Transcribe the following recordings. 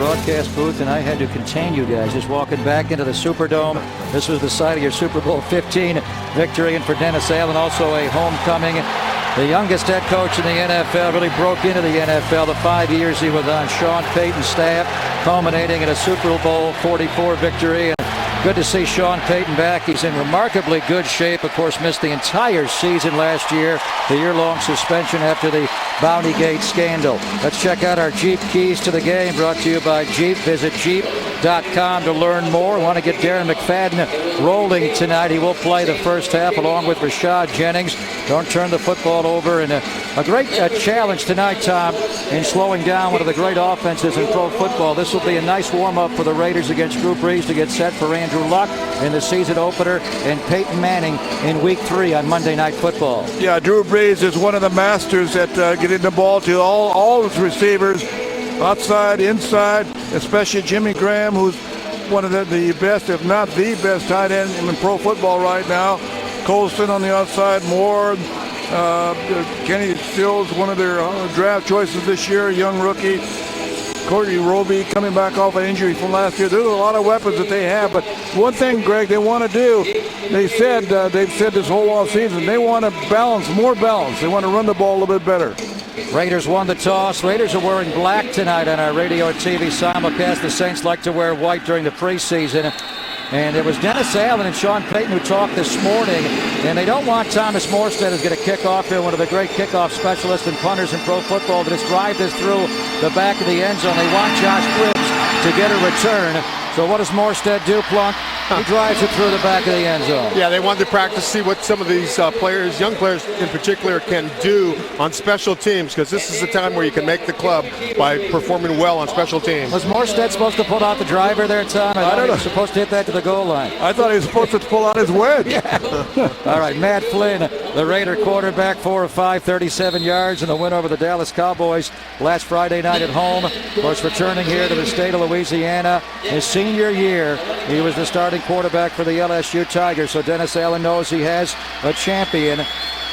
broadcast booth, and I had to contain you guys just walking back into the Superdome. This was the site of your Super Bowl 15 victory, and for Dennis Allen, also a homecoming. The youngest head coach in the NFL, really broke into the NFL the 5 years he was on Sean Payton's staff, culminating in a Super Bowl 44 victory. And good to see Sean Payton back. He's in remarkably good shape. Of course, missed the entire season last year, the year-long suspension after the Bounty Gate scandal. Let's check out our Jeep keys to the game, brought to you by Jeep. Visit Jeep.com to learn more. Want to get Darren McFadden rolling tonight. He will play the first half along with Rashad Jennings. Don't turn the football over. And a great challenge tonight, Tom, in slowing down one of the great offenses in pro football. This will be a nice warm-up for the Raiders against Drew Brees to get set for Andrew Luck in the season opener and Peyton Manning in Week 3 on Monday Night Football. Yeah, Drew Brees is one of the masters at getting the ball to all his receivers, outside, inside, especially Jimmy Graham, who's one of the best, if not the best tight end in pro football right now. Colston on the outside, Moore, Kenny Stills, one of their draft choices this year, young rookie. Courtney Roby coming back off an injury from last year. There's a lot of weapons that they have, but one thing, Greg, they want to do, they've said this whole offseason, they want to more balance. They want to run the ball a little bit better. Raiders won the toss. Raiders are wearing black tonight on our radio and TV simulcast. The Saints like to wear white during the preseason. And it was Dennis Allen and Sean Payton who talked this morning, and they don't want Thomas Morstead, who's going to kick off here, one of the great kickoff specialists and punters in pro football, to just drive this through the back of the end zone. They want Josh Gibbs to get a return. So what does Morstead do, Plunk? He drives it through the back of the end zone. Yeah, they wanted to practice, see what some of these players, young players in particular, can do on special teams, because this is the time where you can make the club by performing well on special teams. Was Morstead supposed to pull out the driver there, Tom? I don't know. He was supposed to hit that to the goal line. I thought he was supposed to pull out his wedge. Yeah. All right, Matt Flynn, the Raider quarterback, 4 of 5, 37 yards in the win over the Dallas Cowboys last Friday night at home. Of course, returning here to the state of Louisiana. His senior year, he was the starting quarterback for the LSU Tigers, so Dennis Allen knows he has a champion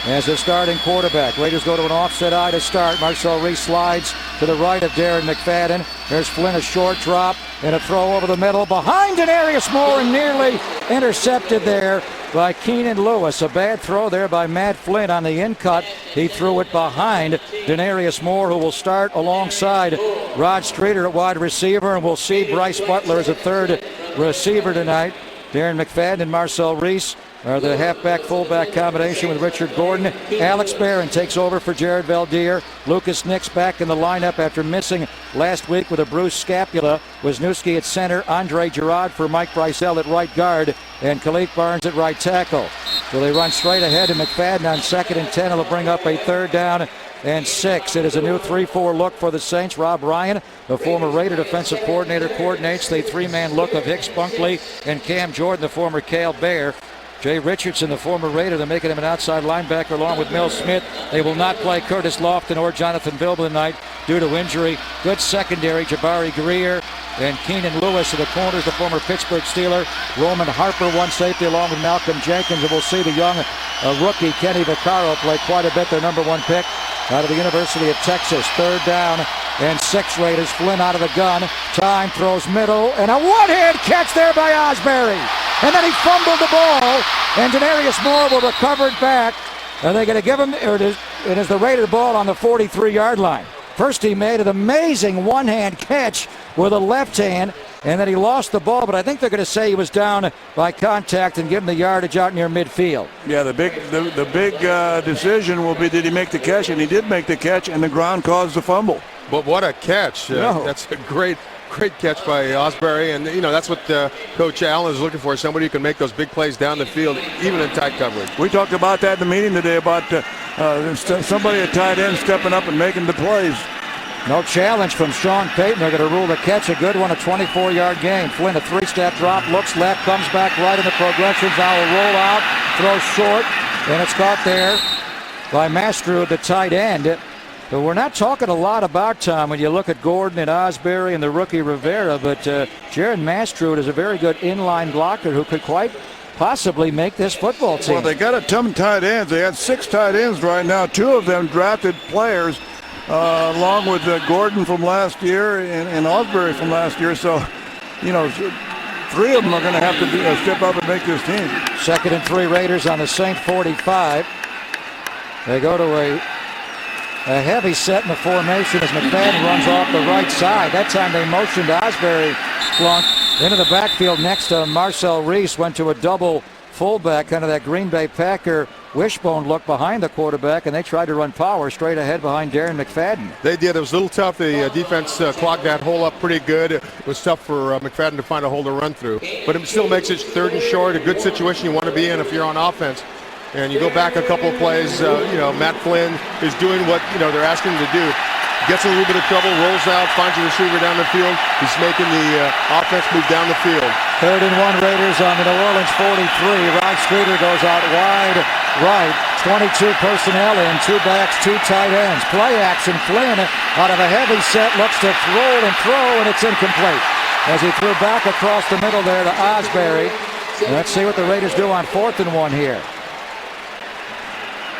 as a starting quarterback. Raiders go to an offset eye to start. Marcel Reese slides to the right of Darren McFadden. There's Flynn, a short drop and a throw over the middle behind Denarius Moore, and nearly intercepted there by Keenan Lewis. A bad throw there by Matt Flynn on the in-cut. He threw it behind Denarius Moore, who will start alongside Rod Streeter at wide receiver, and we'll see Bryce Butler as a third receiver tonight. Darren McFadden and Marcel Reese are the halfback-fullback combination with Richard Gordon. Alex Barron takes over for Jared Valdir. Lucas Nix back in the lineup after missing last week with a bruised scapula. Wisniewski at center, Andre Girard for Mike Brycel at right guard, and Khalif Barnes at right tackle. So they run straight ahead to McFadden on 2nd and 10. It'll bring up a 3rd down and 6. It is a new 3-4 look for the Saints. Rob Ryan, the former Raider defensive coordinator, coordinates the 3-man look of Hicks Bunkley and Cam Jordan, the former Cale Bear. Jay Richardson, the former Raider, they're making him an outside linebacker along with Mel Smith. They will not play Curtis Lofton or Jonathan Bilba tonight due to injury. Good secondary, Jabari Greer and Keenan Lewis are the corners, the former Pittsburgh Steeler. Roman Harper, one safety, along with Malcolm Jenkins. And we'll see the young rookie Kenny Vaccaro play quite a bit, their number 1 pick out of the University of Texas. 3rd down and 6 Raiders. Flynn out of the gun. Time, throws middle, and a one-hand catch there by Osbury. And then he fumbled the ball, and Denarius Moore will recover it back. Are they going to give him, or it is the Raider ball on the 43-yard line? First, he made an amazing one-hand catch with a left hand, and then he lost the ball, but I think they're going to say he was down by contact and give him the yardage out near midfield. Yeah, the big decision will be, did he make the catch? And he did make the catch, and the ground caused the fumble. But what a catch. That's a great catch by Osbury, and that's what Coach Allen is looking for, somebody who can make those big plays down the field, even in tight coverage. We talked about that in the meeting today, about somebody at tight end stepping up and making the plays. No challenge from Sean Payton. They're going to rule the catch a good one, a 24-yard gain. Flynn, a 3-step drop, looks left, comes back right in the progressions. Now a roll out, throws short, and it's caught there by Mastrud, the tight end. But we're not talking a lot about, Tom, when you look at Gordon and Osbury and the rookie Rivera, but Jaron Mastrud is a very good inline blocker who could quite possibly make this football team. Well, they got a ton of tight ends. They had 6 tight ends right now. 2 of them drafted players. along with Gordon from last year and Osbury from last year. So, you know, three of them are going to have to step up and make this team. 2nd and 3 Raiders on the Saint 45. They go to a heavy set in the formation as McFadden runs off the right side. That time they motioned Osbury flunk into the backfield next to Marcel Reese. Went to a double fullback, kind of that Green Bay Packer wishbone look behind the quarterback, and they tried to run power straight ahead behind Darren McFadden. They did. It was a little tough. The defense clogged that hole up pretty good. It was tough for McFadden to find a hole to run through. But it still makes it 3rd and short, a good situation you want to be in if you're on offense. And you go back a couple of plays, Matt Flynn is doing what, they're asking him to do. Gets in a little bit of trouble, rolls out, finds a receiver down the field. He's making the offense move down the field. 3rd and 1 Raiders on the New Orleans 43. Rod Streeter goes out wide right. 22 personnel in, 2 backs, 2 tight ends. Play action, Flynn out of a heavy set, looks to throw, and it's incomplete. As he threw back across the middle there to Osbury. Let's see what the Raiders do on 4th and 1 here.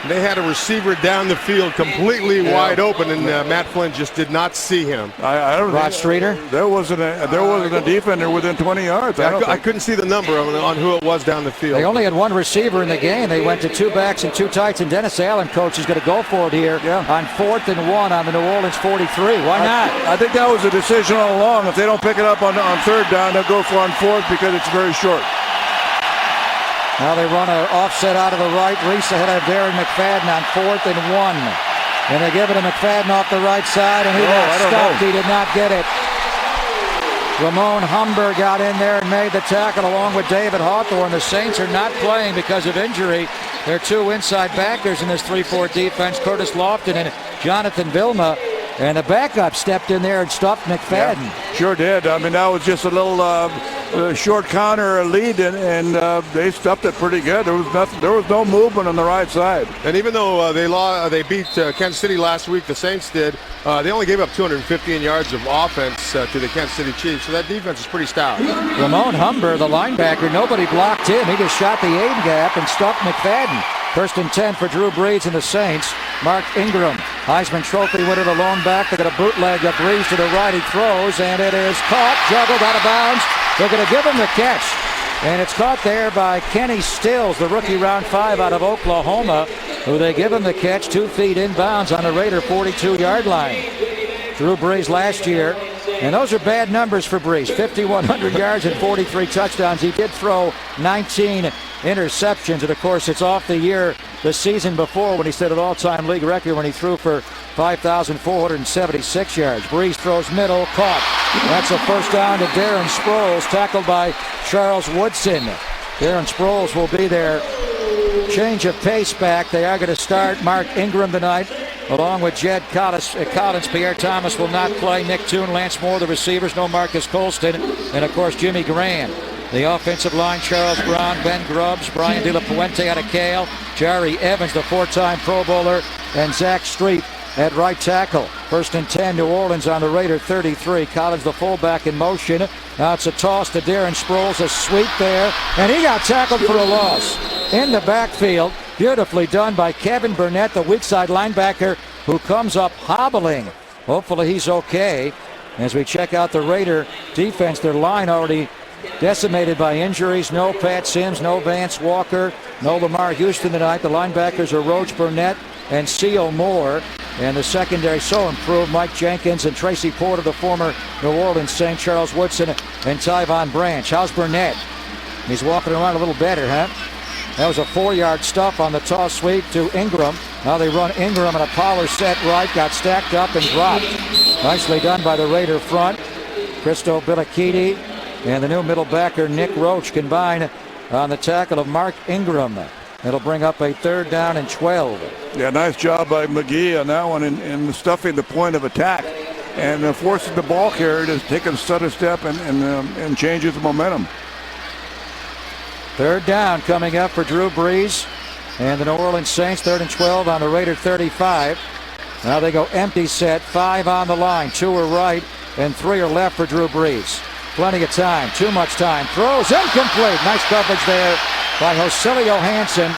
They had a receiver down the field completely wide open, and Matt Flynn just did not see him. I don't Rod Streeter? There wasn't a defender within 20 yards. I couldn't see the number on who it was down the field. They only had 1 receiver in the game. They went to 2 backs and 2 tights, and Dennis Allen, coach, is going to go for it here on 4th and 1 on the New Orleans 43. Why not? I think that was a decision all along. If they don't pick it up on 3rd down, they'll go for on 4th because it's very short. Now they run an offset out of the right. Reese ahead of Darren McFadden on 4th and 1. And they give it to McFadden off the right side, and he got stopped. He did not get it. Ramon Humber got in there and made the tackle along with David Hawthorne. The Saints are not playing because of injury. They're 2 inside backers in this 3-4 defense, Curtis Lofton and Jonathan Vilma. And the backup stepped in there and stopped McFadden. Yeah, sure did. I mean, that was just a little short counter lead, and they stuffed it pretty good. There was no movement on the right side. And even though they beat Kansas City last week, the Saints did, they only gave up 215 yards of offense to the Kansas City Chiefs. So that defense is pretty stout. Ramon Humber, the linebacker, nobody blocked him. He just shot the aim gap and stuffed McFadden. 1st and 10 for Drew Brees and the Saints. Mark Ingram, Heisman Trophy winner, the lone back. They got a bootleg of Brees to the right. He throws, and it is caught, juggled out of bounds. They're going to give him the catch. And it's caught there by Kenny Stills, the rookie round 5 out of Oklahoma, who they give him the catch 2 feet inbounds on the Raider 42-yard line. Drew Brees last year, and those are bad numbers for Brees. 5,100 yards and 43 touchdowns. He did throw 19 interceptions, and of course it's off the season before when he set an all-time league record when he threw for 5,476 yards. Brees throws middle, caught. That's a 1st down to Darren Sproles, tackled by Charles Woodson. Darren Sproles will be their change of pace back. They are going to start Mark Ingram tonight, along with Jed Collins. Pierre Thomas will not play. Nick Toon, Lance Moore, the receivers. No Marcus Colston, and of course Jimmy Graham. The offensive line, Charles Brown, Ben Grubbs, Brian De La Puente out of Cale, Jerry Evans, the 4-time Pro Bowler, and Zach Street at right tackle. 1st and 10, New Orleans on the Raider 33. Collins, the fullback, in motion. Now it's a toss to Darren Sproles, a sweep there, and he got tackled for a loss. In the backfield, beautifully done by Kevin Burnett, the weak side linebacker, who comes up hobbling. Hopefully he's okay. As we check out the Raider defense, their line already decimated by injuries. No Pat Sims, no Vance Walker, no Lamar Houston tonight. The linebackers are Roach Burnett and C.O. Moore. And the secondary so improved. Mike Jenkins and Tracy Porter, the former New Orleans Saint, Charles Woodson, and Tyvon Branch. How's Burnett? He's walking around a little better, huh? That was a 4-yard stuff on the toss sweep to Ingram. Now they run Ingram in a power set right. Got stacked up and dropped. Nicely done by the Raider front. Christo Bilakidi and the new middle backer Nick Roach combine on the tackle of Mark Ingram. It'll bring up a 3rd down and 12. Yeah, nice job by McGee on that one in stuffing the point of attack and forcing the ball carrier to take a sudden step and changes the momentum. 3rd down coming up for Drew Brees and the New Orleans Saints. 3rd and 12 on the Raider 35. Now they go empty set, 5 on the line. 2 are right and 3 are left for Drew Brees. Plenty of time, too much time. Throws incomplete. Nice coverage there by Joselio Hansen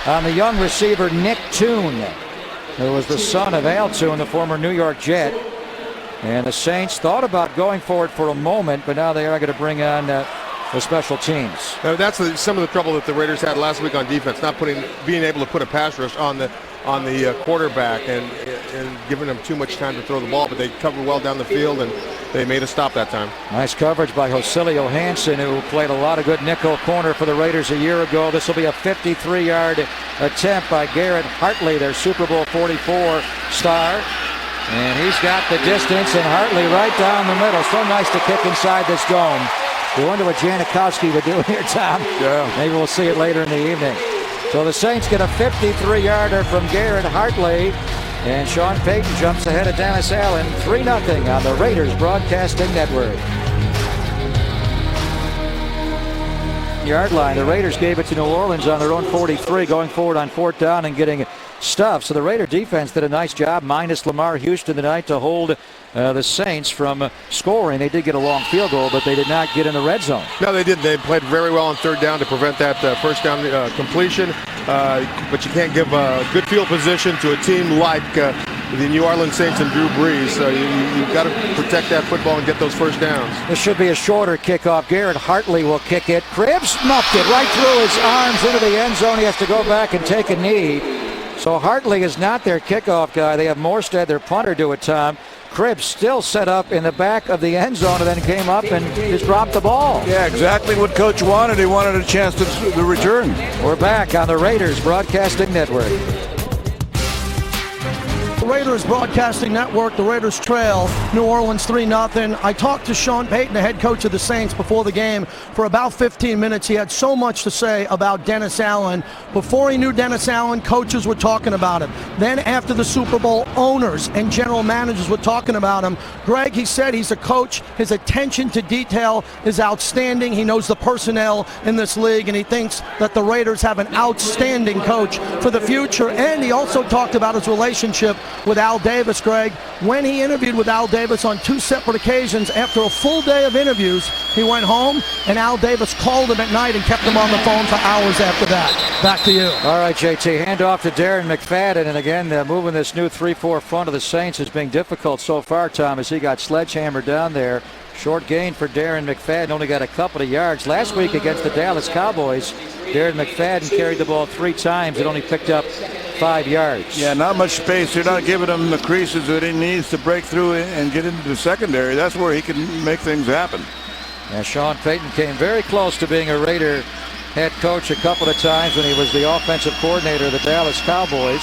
on the young receiver Nick Toon. who was the son of Al Toon, the former New York Jet. And the Saints thought about going for it for a moment, but now they are going to bring on the special teams. That's some of the trouble that the Raiders had last week on defense, not being able to put a pass rush on the quarterback and giving them too much time to throw the ball. But they covered well down the field, and they made a stop that time. Nice coverage by Joselio Hansen, who played a lot of good nickel corner for the Raiders a year ago. This will be a 53-yard attempt by Garrett Hartley, their Super Bowl 44 star. And he's got the distance, and Hartley right down the middle. So nice to kick inside this dome. We wonder what Janikowski would do here, Tom. Yeah. Maybe we'll see it later in the evening. So the Saints get a 53-yarder from Garrett Hartley, and Sean Payton jumps ahead of Dennis Allen, 3-0 on the Raiders Broadcasting Network. Yard line. The Raiders gave it to New Orleans on their own 43, going forward on 4th down and getting stuffed. So the Raider defense did a nice job, minus Lamar Houston tonight, to hold the Saints from scoring. They did get a long field goal, but they did not get in the red zone. No, they didn't. They played very well on 3rd down to prevent that first down completion. But you can't give a good field position to a team like the New Orleans Saints and Drew Brees. So you've got to protect that football and get those first downs. This should be a shorter kickoff. Garrett Hartley will kick it. Cribbs muffed it right through his arms into the end zone. He has to go back and take a knee. So Hartley is not their kickoff guy. They have Morstead, their punter, do it, Tom. Cribbs still set up in the back of the end zone and then came up and just dropped the ball. Yeah, exactly what Coach wanted. He wanted a chance to return. We're back on the Raiders Broadcasting Network. Raiders Broadcasting Network, the Raiders trail New Orleans 3-0. I talked to Sean Payton, the head coach of the Saints, before the game for about 15 minutes. He had so much to say about Dennis Allen. Before he knew Dennis Allen, coaches were talking about him. Then after the Super Bowl, owners and general managers were talking about him. Greg, he said he's a coach. His attention to detail is outstanding. He knows the personnel in this league, and he thinks that the Raiders have an outstanding coach for the future. And he also talked about his relationship with Al Davis, Greg. When he interviewed with Al Davis on 2 separate occasions, after a full day of interviews, he went home and Al Davis called him at night and kept him on the phone for hours after that. Back to you. All right, JT, hand off to Darren McFadden. And again, moving this new 3-4 front of the Saints has been difficult so far, Tom, as he got sledgehammered down there. Short gain for Darren McFadden, only got a couple of yards. Last week against the Dallas Cowboys, Darren McFadden carried the ball 3 times and only picked up 5 yards. Yeah, not much space. They're not giving him the creases that he needs to break through and get into the secondary. That's where he can make things happen. And Sean Payton came very close to being a Raider head coach a couple of times when he was the offensive coordinator of the Dallas Cowboys.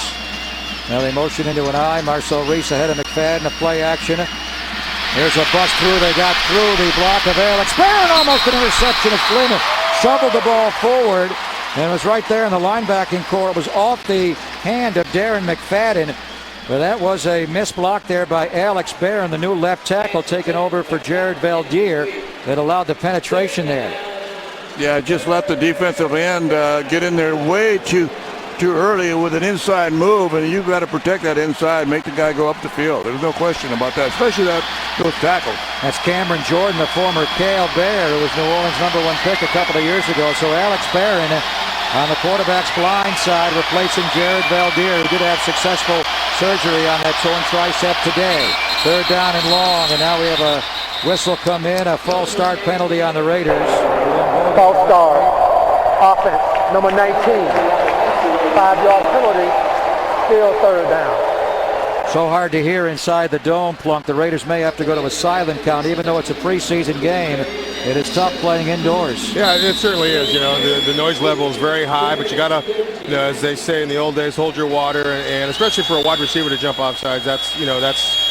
Now they motion into an eye. Marcel Reese ahead of McFadden, a play action. Here's a bust through. They got through the block of Alex Barron. Almost an interception as Flynn shoveled the ball forward. And it was right there in the linebacking core. It was off the hand of Darren McFadden. But that was a missed block there by Alex Barron, the new left tackle, taking over for Jared Valdir, that allowed the penetration there. Yeah, just let the defensive end get in there way too early with an inside move, and you've got to protect that inside, make the guy go up the field. There's no question about that, especially those tackles. That's Cameron Jordan, the former Cale Bear, who was New Orleans' #1 pick a couple of years ago. So Alex Barron on the quarterback's blind side, replacing Jared Valdir, who did have successful surgery on that torn tricep today. 3rd down and long, and now we have a whistle come in, a false start penalty on the Raiders. False start. Offense, number 19. 5-yard penalty. Still 3rd down. So hard to hear inside the dome, Plunk. The Raiders may have to go to a silent count, even though it's a preseason game. It is tough playing indoors. Yeah, it certainly is. You know, the noise level is very high, but you got to, as they say in the old days, hold your water, and especially for a wide receiver to jump off sides, that's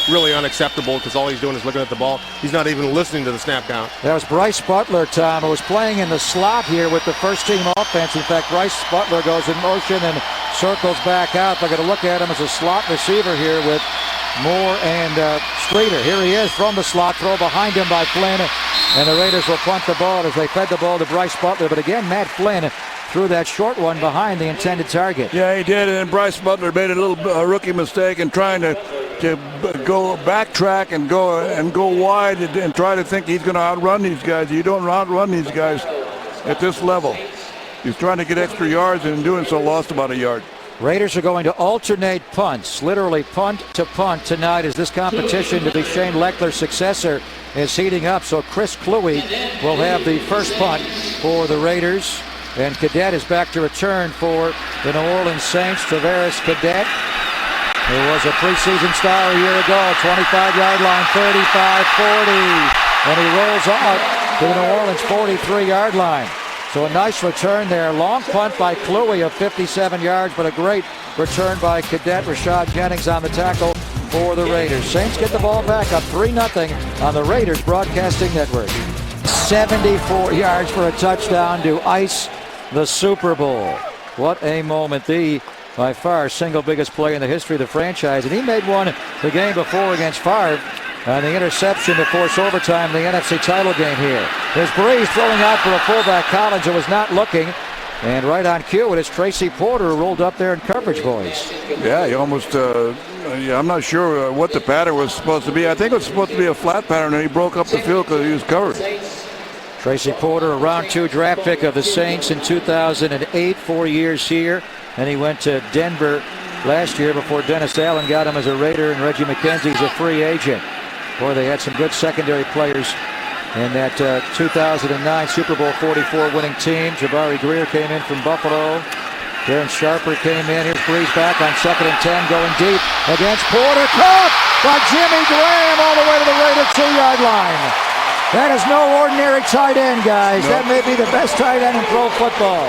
really unacceptable, because all he's doing is looking at the ball. He's not even listening to the snap count. That was Bryce Butler, Tom, who was playing in the slot here with the first-team offense. In fact, Bryce Butler goes in motion and circles back out. They're going to look at him as a slot receiver here with Moore and Streeter. Here he is from the slot, throw behind him by Flynn, and the Raiders will punt the ball as they fed the ball to Bryce Butler. But again, Matt Flynn threw that short one behind the intended target. Yeah, he did, and Bryce Butler made a little rookie mistake in trying to go backtrack and go wide and try to think he's going to outrun these guys. You don't outrun these guys at this level. He's trying to get extra yards, and in doing so lost about a yard. Raiders are going to alternate punts, literally punt to punt tonight, as this competition to be Shane Leckler's successor is heating up. So Chris Kluwe will have the first punt for the Raiders, and Cadet is back to return for the New Orleans Saints. Travaris Cadet, who was a preseason star a year ago, 25-yard line, 35-40, and he rolls out to the New Orleans 43-yard line. So a nice return there. Long punt by Kluwe of 57 yards, but a great return by Cadet. Rashad Jennings on the tackle for the Raiders. Saints get the ball back up 3-0 on the Raiders Broadcasting Network. 74 yards for a touchdown to ice the Super Bowl. What a moment. The, by far, single biggest play in the history of the franchise. And he made one the game before against Favre. And the interception to force overtime in the NFC title game here. There's Breeze throwing out for a fullback. Collins, who was not looking. And right on cue, it is Tracy Porter who rolled up there in coverage, boys. Yeah, he almost, I'm not sure what the pattern was supposed to be. I think it was supposed to be a flat pattern, and he broke up the field because he was covered. Tracy Porter, a round 2 draft pick of the Saints in 2008, 4 years here. And he went to Denver last year before Dennis Allen got him as a Raider, and Reggie McKenzie's a free agent. Boy, they had some good secondary players in that 2009 Super Bowl 44 winning team. Jabari Greer came in from Buffalo. Darren Sharper came in. Here's Breeze back on 2nd and 10, going deep against Porter. Caught by Jimmy Graham all the way to the Raider 2-yard line. That is no ordinary tight end, guys. No. That may be the best tight end in pro football.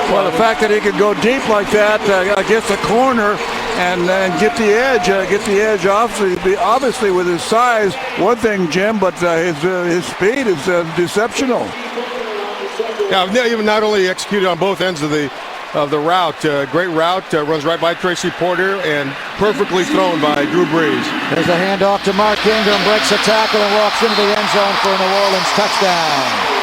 Well, the fact that he could go deep like that against the corner and get the edge obviously with his size, one thing, Jim, but his speed is deceptional. Yeah, even not only executed on both ends of the route, great route, runs right by Tracy Porter and perfectly thrown by Drew Brees. There's a handoff to Mark Ingram, breaks a tackle and walks into the end zone for a New Orleans touchdown.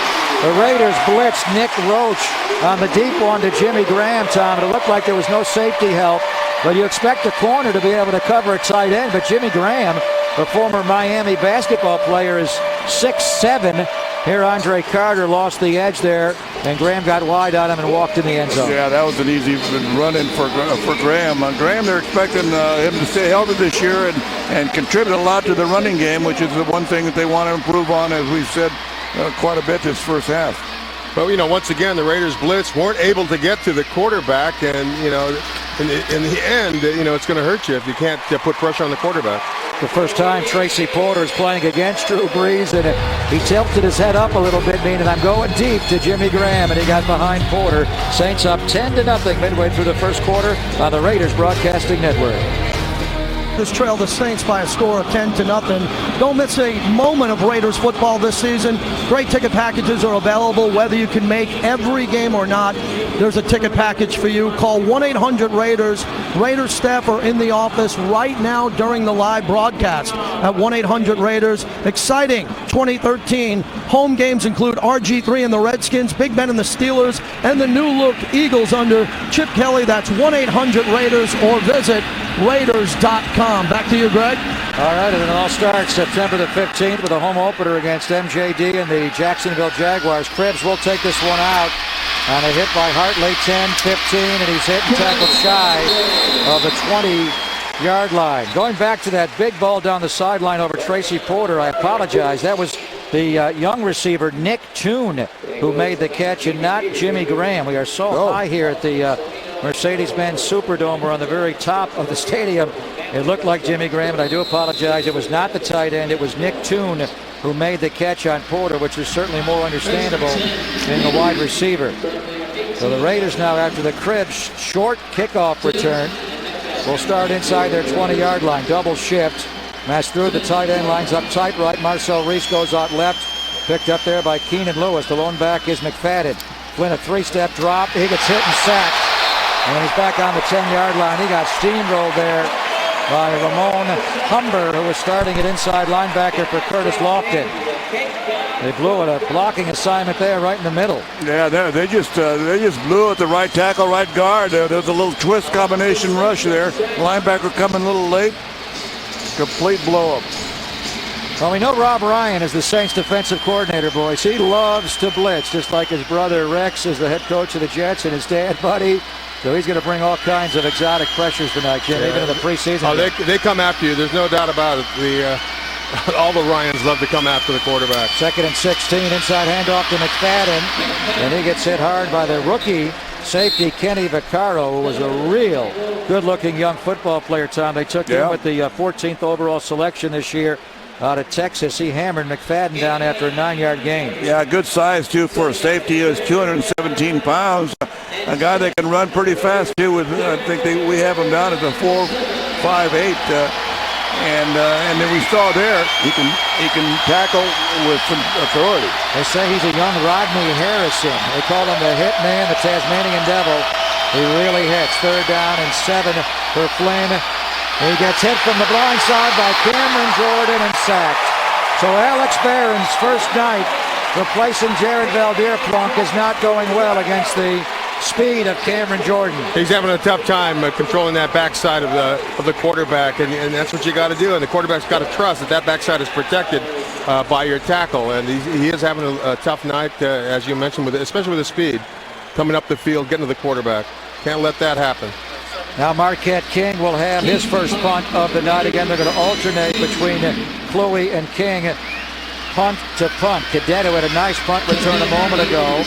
The Raiders blitz Nick Roach on the deep one to Jimmy Graham, Tom. It looked like there was no safety help, but you expect a corner to be able to cover a tight end. But Jimmy Graham, the former Miami basketball player, is 6'7". Here Andre Carter lost the edge there, and Graham got wide on him and walked in the end zone. Yeah, that was an easy run-in for Graham. Graham, they're expecting him to stay healthy this year and contribute a lot to the running game, which is the one thing that they want to improve on, as we've said quite a bit this first half. But, once again, the Raiders blitz weren't able to get to the quarterback, and, in the end, it's going to hurt you if you can't put pressure on the quarterback. The first time Tracy Porter is playing against Drew Brees, and he tilted his head up a little bit, meaning I'm going deep to Jimmy Graham, and he got behind Porter. Saints up 10-0 midway through the first quarter on the Raiders Broadcasting Network. Raiders trail the Saints by a score of 10-0. Don't miss a moment of Raiders football this season. Great ticket packages are available, whether you can make every game or not. There's a ticket package for you. Call 1-800-RAIDERS. Raiders staff are in the office right now during the live broadcast at 1-800-RAIDERS. Exciting 2013 home games include RG3 and the Redskins, Big Ben and the Steelers, and the new look Eagles under Chip Kelly. That's 1-800-RAIDERS or visit Raiders.com. Back to you, Greg. All right, and it all starts September the 15th with a home opener against MJD and the Jacksonville Jaguars. Cribbs will take this one out on a hit by Hartley, 10-15, and he's hit and tackled shy of the 20-yard line. Going back to that big ball down the sideline over Tracy Porter, I apologize. That was the young receiver, Nick Toon, who made the catch, and not Jimmy Graham. We are so high here at the Mercedes-Benz Superdome. We're on the very top of the stadium. It looked like Jimmy Graham, and I do apologize. It was not the tight end. It was Nick Toon who made the catch on Porter, which is certainly more understandable than the wide receiver. So the Raiders now, after the Cribbs short kickoff return, will start inside their 20-yard line. Double shift. Mastrud, the tight end, lines up tight right. Marcel Reese goes out left. Picked up there by Keenan Lewis. The lone back is McFadden. Flynn, a 3-step drop. He gets hit and sacked. And he's back on the 10-yard line. He got steamrolled there by Ramon Humber, who was starting at inside linebacker for Curtis Lofton. They blew it, a blocking assignment there right in the middle. Yeah, they just blew it. The right tackle, right guard. There's a little twist combination rush there. Linebacker coming a little late. Complete blow up. Well, we know Rob Ryan is the Saints defensive coordinator, boys. He loves to blitz, just like his brother Rex is the head coach of the Jets and his dad, Buddy. So he's going to bring all kinds of exotic pressures tonight, Jim, even in the preseason. Oh, they come after you. There's no doubt about it. All the Ryans love to come after the quarterback. 2nd and 16, inside handoff to McFadden. And he gets hit hard by the rookie safety, Kenny Vaccaro, who was a real good-looking young football player, Tom. They took him with the 14th overall selection this year out of Texas. He hammered McFadden down after a 9-yard gain. Yeah, good size, too, for a safety. He is 217 pounds. A guy that can run pretty fast, too. I think we have him down as a 4.58. And then we saw there he can tackle with some authority. They say he's a young Rodney Harrison. They call him the hit man, the Tasmanian devil. He really hits. 3rd down and 7 for Flynn. He gets hit from the blind side by Cameron Jordan and sacked. So Alex Barron's first night replacing Jared Valdir-Plunk is not going well against the speed of Cameron Jordan. He's having a tough time controlling that backside of the quarterback, and that's what you got to do. And the quarterback's got to trust that backside is protected by your tackle. And he is having a tough night, as you mentioned, especially with the speed coming up the field, getting to the quarterback. Can't let that happen. Now Marquette King will have his first punt of the night. Again, they're going to alternate between Chloe and King. Punt to punt. Cadet, who had a nice punt return a moment ago.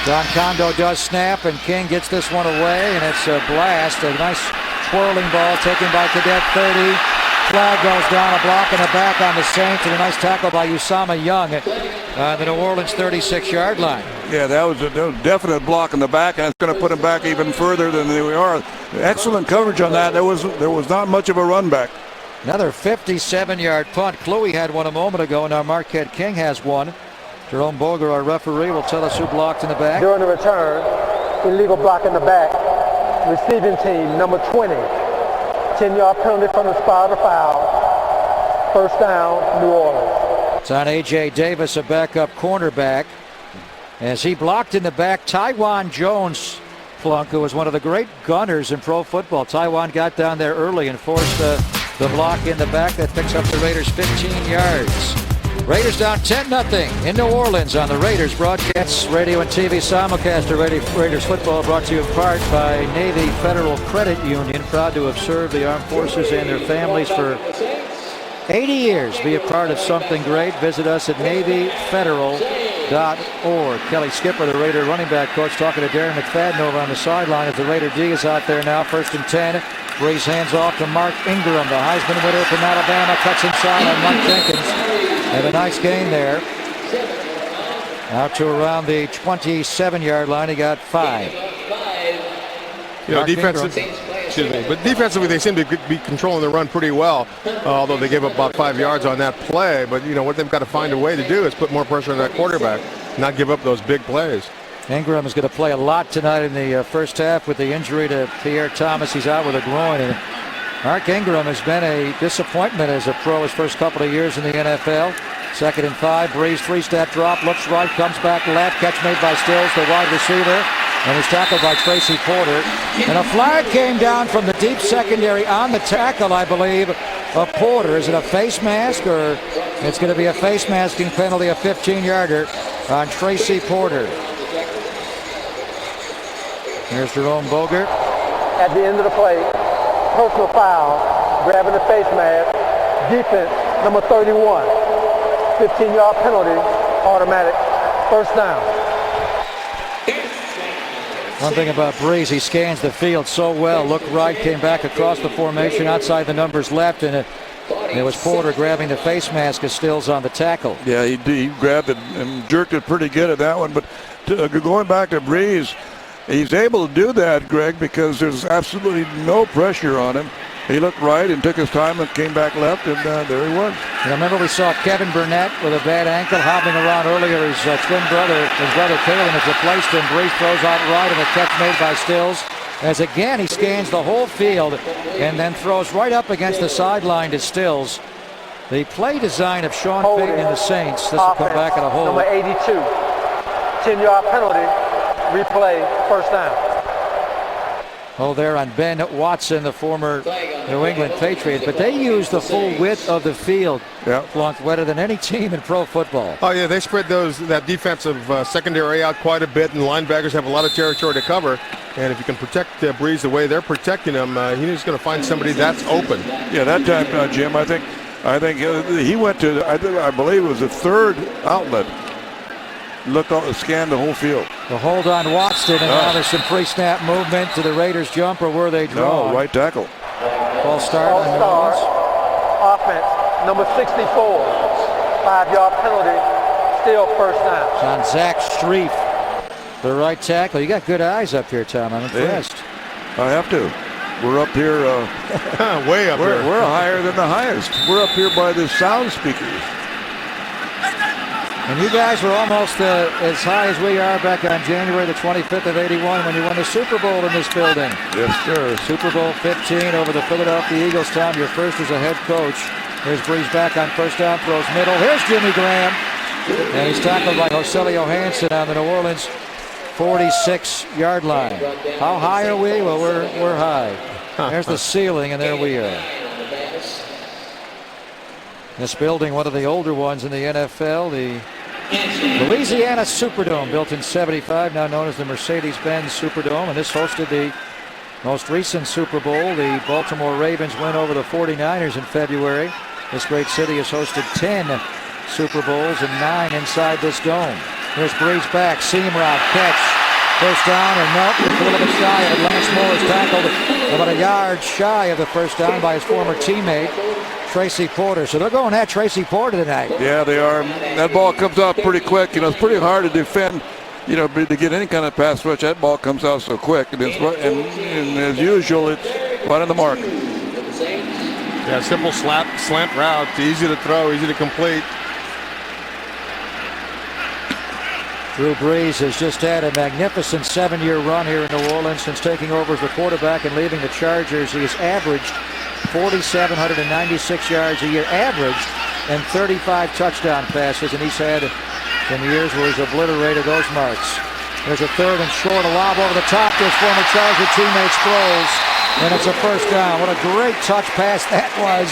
Don Condo does snap, and King gets this one away, and it's a blast. A nice twirling ball taken by Cadet 30. Flag goes down, a block and a back on the Saints, and a nice tackle by Usama Young at the New Orleans 36-yard line. Yeah, that was a definite block in the back, and it's going to put them back even further than they are. Excellent coverage on that. There was not much of a run back. Another 57-yard punt. Chloe had one a moment ago, and now Marquette King has one. Jerome Boger, our referee, will tell us who blocked in the back. During the return, illegal block in the back. Receiving team, number 20. 10-yard penalty from the spot of foul. First down, New Orleans. It's on A.J. Davis, a backup cornerback. As he blocked in the back, Taiwan Jones, Plunk, who was one of the great gunners in pro football. Taiwan got down there early and forced the block in the back. That picks up the Raiders 15 yards. Raiders down 10-0 in New Orleans on the Raiders broadcasts, radio and TV simulcast of Raiders football, brought to you in part by Navy Federal Credit Union, proud to have served the armed forces and their families for 80 years. Be a part of something great. Visit us at NavyFederal.org. Kelly Skipper, the Raider running back coach, talking to Darren McFadden over on the sideline as the Raider D is out there now. 1st and 10. Breeze hands off to Mark Ingram, the Heisman winner from Alabama, cuts inside on Mike Jenkins. Had a nice gain there. Out to around the 27-yard line. He got 5. Defensively, they seem to be controlling the run pretty well, although they gave up about 5 yards on that play. But, what they've got to find a way to do is put more pressure on that quarterback, not give up those big plays. Ingram is going to play a lot tonight in the first half with the injury to Pierre Thomas. He's out with a groin. And Mark Ingram has been a disappointment as a pro his first couple of years in the NFL. 2nd and 5. Breeze 3-step drop. Looks right. Comes back left. Catch made by Stills, the wide receiver. And he's tackled by Tracy Porter. And a flag came down from the deep secondary on the tackle, I believe, of Porter. Is it a face mask, or it's going to be a face masking penalty, a 15-yarder on Tracy Porter. Here's Jerome Boger. At the end of the play, personal foul, grabbing the face mask, defense, number 31. 15-yard penalty, automatic, first down. One thing about Breeze, he scans the field so well. Looked right, came back across the formation, outside the numbers left, and it was Porter grabbing the face mask as Stills on the tackle. Yeah, he grabbed it and jerked it pretty good at that one. But going back to Breeze, he's able to do that, Greg, because there's absolutely no pressure on him. He looked right and took his time and came back left, and there he was. Remember, we saw Kevin Burnett with a bad ankle hobbling around earlier. His twin brother, Kalen, has replaced him. Breeze throws out right, and a catch made by Stills. As again, he scans the whole field and then throws right up against the sideline to Stills. The play design of Sean Payton and the Saints. This will come back at a hold. Number 82, 10-yard penalty, replay, first down. Oh, there on Ben Watson, the former New England Patriots, but they use the full width of the field, Yeah. Plunk, better than any team in pro football. Oh yeah, they spread that defensive secondary out quite a bit, and the linebackers have a lot of territory to cover. And if you can protect Breeze the way they're protecting him, he's going to find somebody that's open. Yeah, that time, Jim, I think he went to, I believe it was the third outlet. Scan the whole field. The hold on Watson, and now there's some pre-snap movement to the Raiders jump, or were they drawn? No, right tackle. False start on New All-star Orleans. offense, number 64. 5-yard penalty, still first down. It's on Zach Strief, the right tackle. You got good eyes up here, Tom. I'm impressed. I have to. We're up here. Way up here. We're higher than the highest. We're up here by the sound speakers. And you guys were almost as high as we are back on January the 25th of '81 when you won the Super Bowl in this building. Yes, sir. Super Bowl 15 over the Philadelphia Eagles. Tom, your first as a head coach. Here's Breeze back on first down, throws middle. Here's Jimmy Graham. And he's tackled by Joselio Hansen on the New Orleans 46-yard line. How high are we? Well, we're high. There's the ceiling, and there we are. This building, one of the older ones in the NFL, the Louisiana Superdome, built in '75, now known as the Mercedes-Benz Superdome, and this hosted the most recent Super Bowl. The Baltimore Ravens win over the 49ers in February. This great city has hosted 10 Super Bowls and 9 inside this dome. Here's Breeze back, seam route, catch, first down, and nope, it's a little bit shy of it. Lance Moore is tackled about a yard shy of the first down by his former teammate, Tracy Porter. So they're going at Tracy Porter tonight. Yeah, they are. That ball comes out pretty quick. It's pretty hard to defend, to get any kind of pass rush. That ball comes out so quick. And as usual, it's right on the mark. Yeah, simple slant route, easy to throw, easy to complete. Drew Brees has just had a magnificent 7-year run here in New Orleans since taking over as the quarterback and leaving the Chargers. He has averaged 4,796 yards a year averaged and 35 touchdown passes, and he's had some years where he's obliterated those marks. There's a third and short, a lob over the top to his former Charger teammate Sproles, and it's a first down. What a great touch pass that was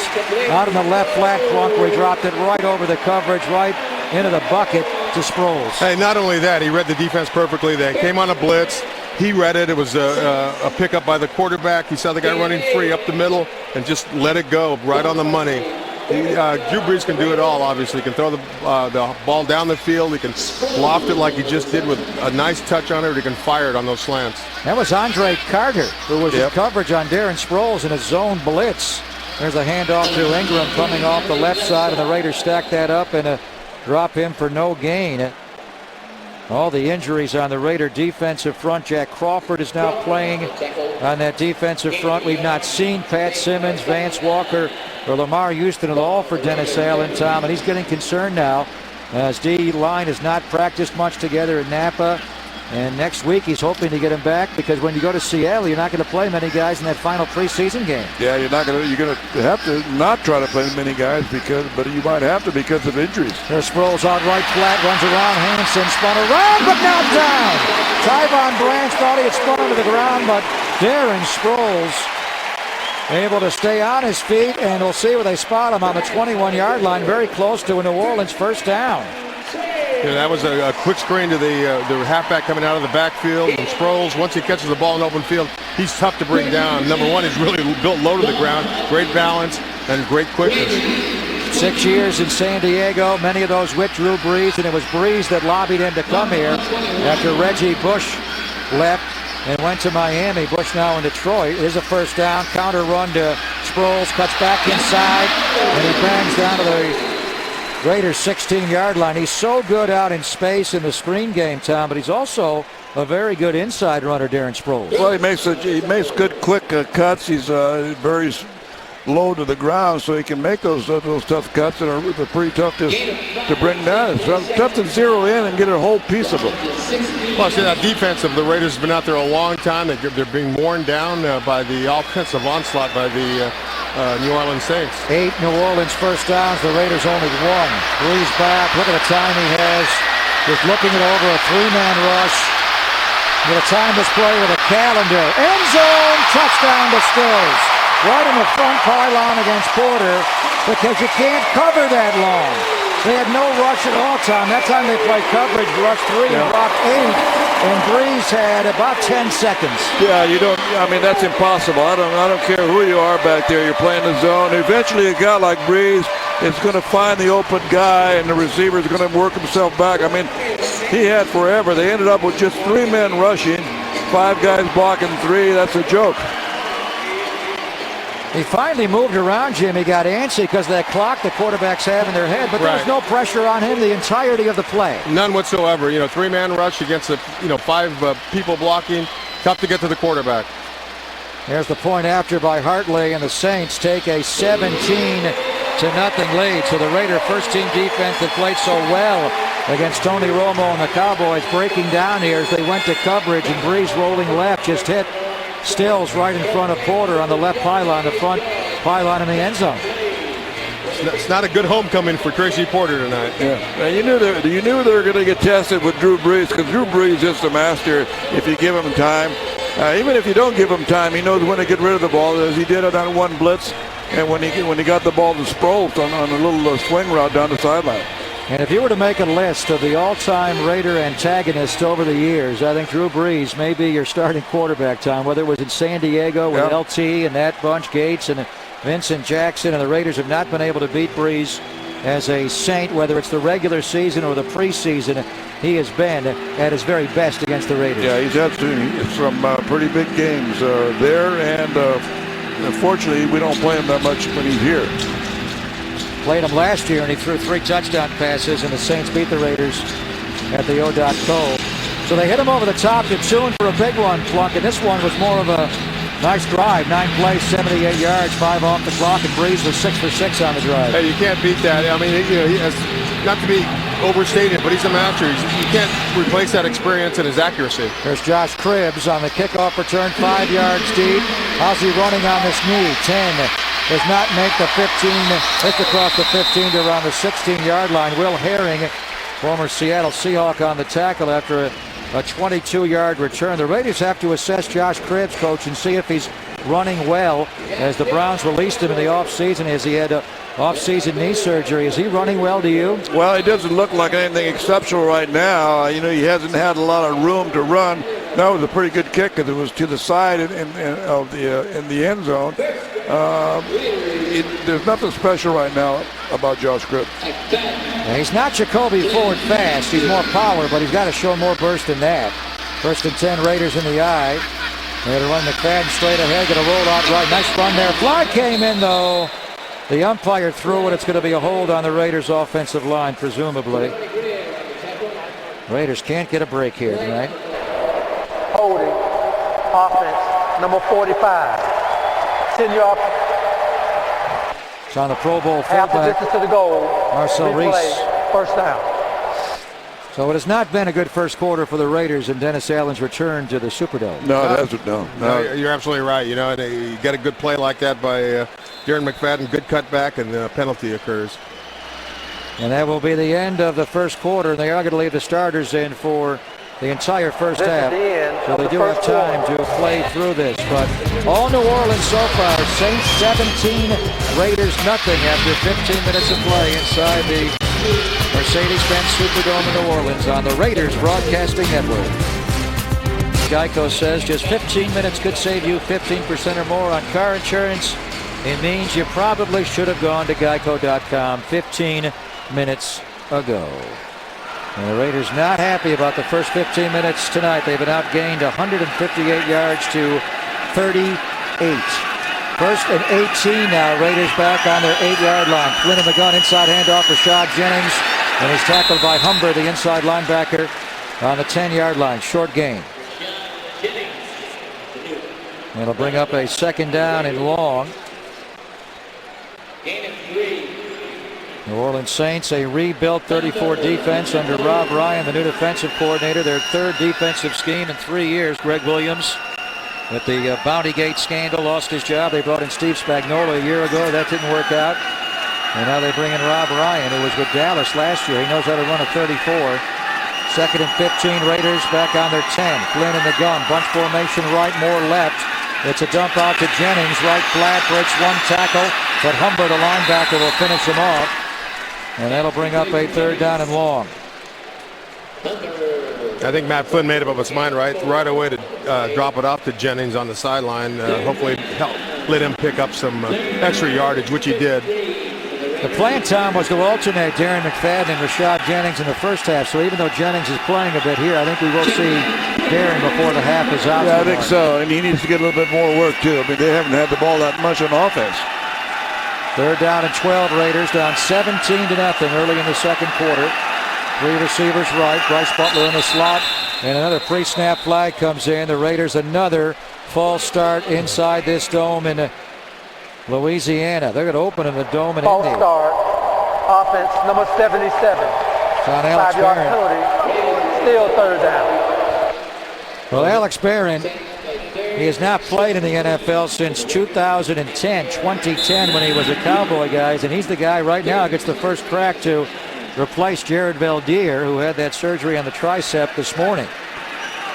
out in the left flat front where he dropped it right over the coverage, right into the bucket to Sproles. Hey, not only that, he read the defense perfectly. They came on a blitz. He read it. It was a pickup by the quarterback. He saw the guy running free up the middle and just let it go right on the money. Drew Brees can do it all, obviously. He can throw the ball down the field. He can loft it like he just did with a nice touch on it, or he can fire it on those slants. That was Andre Carter, who was in coverage on Darren Sproles in a zone blitz. There's a handoff to Ingram coming off the left side, and the Raiders stack that up and drop him for no gain. All the injuries on the Raider defensive front. Jack Crawford is now playing on that defensive front. We've not seen Pat Simmons, Vance Walker, or Lamar Houston at all for Dennis Allen, Tom, and he's getting concerned now as D-line has not practiced much together in Napa. And next week he's hoping to get him back, because when you go to Seattle, you're not going to play many guys in that final preseason game. Yeah, you're going to have to not try to play many guys but you might have to because of injuries. There's Sproles out right flat, runs around. Hansen spun around, but not down. Tyvon Branch thought he had spun to the ground, but Darren Sproles able to stay on his feet, and we'll see where they spot him on the 21-yard line, very close to a New Orleans first down. Yeah, that was a quick screen to the halfback coming out of the backfield. And Sproles, once he catches the ball in open field, he's tough to bring down. Number one, he's really built low to the ground. Great balance and great quickness. 6 years in San Diego, many of those with Drew Brees, and it was Brees that lobbied him to come here after Reggie Bush left and went to Miami. Bush now in Detroit. Here's a first down, counter run to Sproles, cuts back inside, and he bangs down to the Raiders' 16-yard line. He's so good out in space in the screen game, Tom, but he's also a very good inside runner, Darren Sproles. Well, he makes good quick cuts. He's very low to the ground, so he can make those tough cuts that are pretty tough to bring down. It's tough to zero in and get a whole piece of them. Well, see, that defense of the Raiders has been out there a long time. They're being worn down by the offensive onslaught by the New Orleans Saints. 8 New Orleans first downs. The Raiders only 1. Breeze back. Look at the time he has. Just looking it over, a 3-man rush. Going to time this play with a calendar. End zone. Touchdown to Stills. right in the front pylon against Porter because you can't cover that long. They had no rush at all time. That time they played coverage, rushed 3 and blocked 8, and Breeze had about 10 seconds. Yeah, you don't. I mean, that's impossible. I don't care who you are back there. You're playing the zone. Eventually, a guy like Breeze is going to find the open guy, and the receiver is going to work himself back. I mean, he had forever. They ended up with just 3 men rushing, 5 guys blocking 3. That's a joke. He finally moved around, Jim. He got antsy because of that clock the quarterbacks have in their head, but there was no pressure on him the entirety of the play. None whatsoever. 3-man rush against 5 people blocking. Tough to get to the quarterback. Here's the point after by Hartley, and the Saints take a 17-0 lead. So the Raider first-team defense that played so well against Tony Romo and the Cowboys breaking down here as they went to coverage, and Breeze rolling left just hit Stills right in front of Porter on the left pylon, the front pylon in the end zone. It's not a good homecoming for Tracy Porter tonight. Yeah, you knew they were going to get tested with Drew Brees, because Drew Brees is the master if you give him time. Even if you don't give him time, he knows when to get rid of the ball, as he did it on one blitz, and when he got the ball to Sproles on a little swing route down the sideline. And if you were to make a list of the all-time Raider antagonists over the years, I think Drew Brees may be your starting quarterback, Tom, whether it was in San Diego with LT and that bunch, Gates and Vincent Jackson, and the Raiders have not been able to beat Brees as a Saint, whether it's the regular season or the preseason. He has been at his very best against the Raiders. Yeah, he's had some pretty big games there, and unfortunately we don't play him that much when he's here. Played him last year, and he threw 3 touchdown passes, and the Saints beat the Raiders at the O.Co. So they hit him over the top to tune for a big one, Plunk, and this one was more of a nice drive. 9 plays, 78 yards, 5 off the clock, and Breeze was 6 for 6 on the drive. Hey, you can't beat that. I mean, he has, not to be overstated, but he's a master. You can't replace that experience and his accuracy. There's Josh Cribbs on the kickoff return, 5 yards deep. How's he running on this knee? 10. Does not make the 15, hits across the 15 to around the 16-yard line. Will Herring, former Seattle Seahawk, on the tackle after a 22-yard return. The Raiders have to assess Josh Cribbs, coach, and see if he's running well, as the Browns released him in the offseason as he had off-season knee surgery. Is he running well to you? Well, he doesn't look like anything exceptional right now. He hasn't had a lot of room to run. That was a pretty good kick because it was to the side in the end zone. There's nothing special right now about Josh Cribbs. Now, he's not Jacoby Ford fast. He's more power, but he's got to show more burst than that. 1st and 10, Raiders in the eye. They're going to run McFadden straight ahead, going to roll out right. Nice run there. Fly came in, though. The umpire threw it. It's going to be a hold on the Raiders' offensive line, presumably. Raiders can't get a break here tonight. Holding, offense, number 45. 10-yard. It's on the Pro Bowl Half the fullback, distance to the goal. Marcel Reese. First down. So it has not been a good first quarter for the Raiders in Dennis Allen's return to the Superdome. No, it hasn't. No. You're absolutely right. You get a good play like that by Darren McFadden, good cutback, and the penalty occurs. And that will be the end of the first quarter. And they are going to leave the starters in for the entire first half. So they do have time to play through this. But all New Orleans so far, Saints 17, Raiders nothing after 15 minutes of play inside the Mercedes-Benz Superdome in New Orleans on the Raiders Broadcasting Network. Geico says just 15 minutes could save you 15% or more on car insurance. It means you probably should have gone to Geico.com 15 minutes ago. And the Raiders not happy about the first 15 minutes tonight. They've been outgained 158 yards to 38. 1st and 18 now. Raiders back on their 8-yard line. Flynn in the gun, inside handoff for Rashad Jennings. And he's tackled by Humber, the inside linebacker, on the 10-yard line. Short gain. It'll bring up a 2nd down and long. New Orleans Saints, a rebuilt 34 defense under Rob Ryan, the new defensive coordinator. Their 3rd defensive scheme in 3 years. Greg Williams, with the Bountygate scandal, lost his job. They brought in Steve Spagnuolo a year ago. That didn't work out. And now they bring in Rob Ryan, who was with Dallas last year. He knows how to run a 34. 2nd and 15, Raiders back on their 10. Flynn in the gun, bunch formation right, more left. It's a dump out to Jennings, right flat, breaks one tackle, but Humber, the linebacker, will finish him off. And that'll bring up a 3rd down and long. I think Matt Flynn made up his mind right away to drop it off to Jennings on the sideline. Hopefully let him pick up some extra yardage, which he did. The plan, Tom, was to alternate Darren McFadden and Rashad Jennings in the first half. So even though Jennings is playing a bit here, I think we will see Darren before the half is out. Yeah, I think so. And he needs to get a little bit more work, too. I mean, they haven't had the ball that much on offense. 3rd down and 12, Raiders down 17-0 early in the second quarter. 3 receivers right, Bryce Butler in the slot, and another pre-snap flag comes in. The Raiders another false start inside this dome in Louisiana. They're going to open in the dome in False Indy. start, offense number 77. It's on Alex 5-yard Barron. penalty, still 3rd down. Well, Alex Barron, he has not played in the NFL since 2010 when he was a Cowboy, guys, and he's the guy right now who gets the first crack to replace Jared Valdir, who had that surgery on the tricep this morning.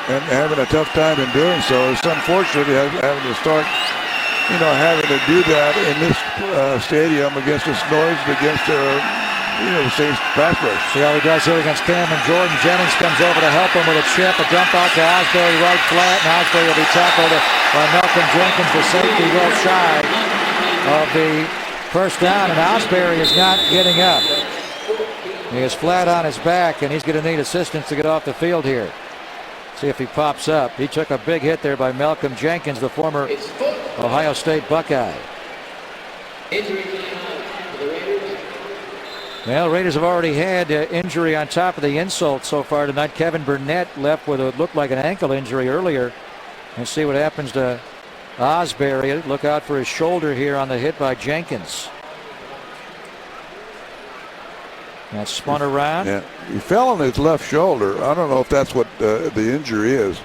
And having a tough time in doing so. It's unfortunate having to start, having to do that in this stadium against this noise, against the Saints pass rush. See how he does here against Cameron Jordan. Jennings comes over to help him with a chip, a dump out to Osbury right flat, and Osbury will be tackled by Malcolm Jenkins, the safety, well shy of the first down, and Osbury is not getting up. He is flat on his back, and he's going to need assistance to get off the field here. See if he pops up. He took a big hit there by Malcolm Jenkins, the former Ohio State Buckeye. Well, Raiders have already had injury on top of the insult so far tonight. Kevin Burnett left with what looked like an ankle injury earlier. And see what happens to Osbury. Look out for his shoulder here on the hit by Jenkins. That spun around. Yeah, he fell on his left shoulder. I don't know if that's what the injury is.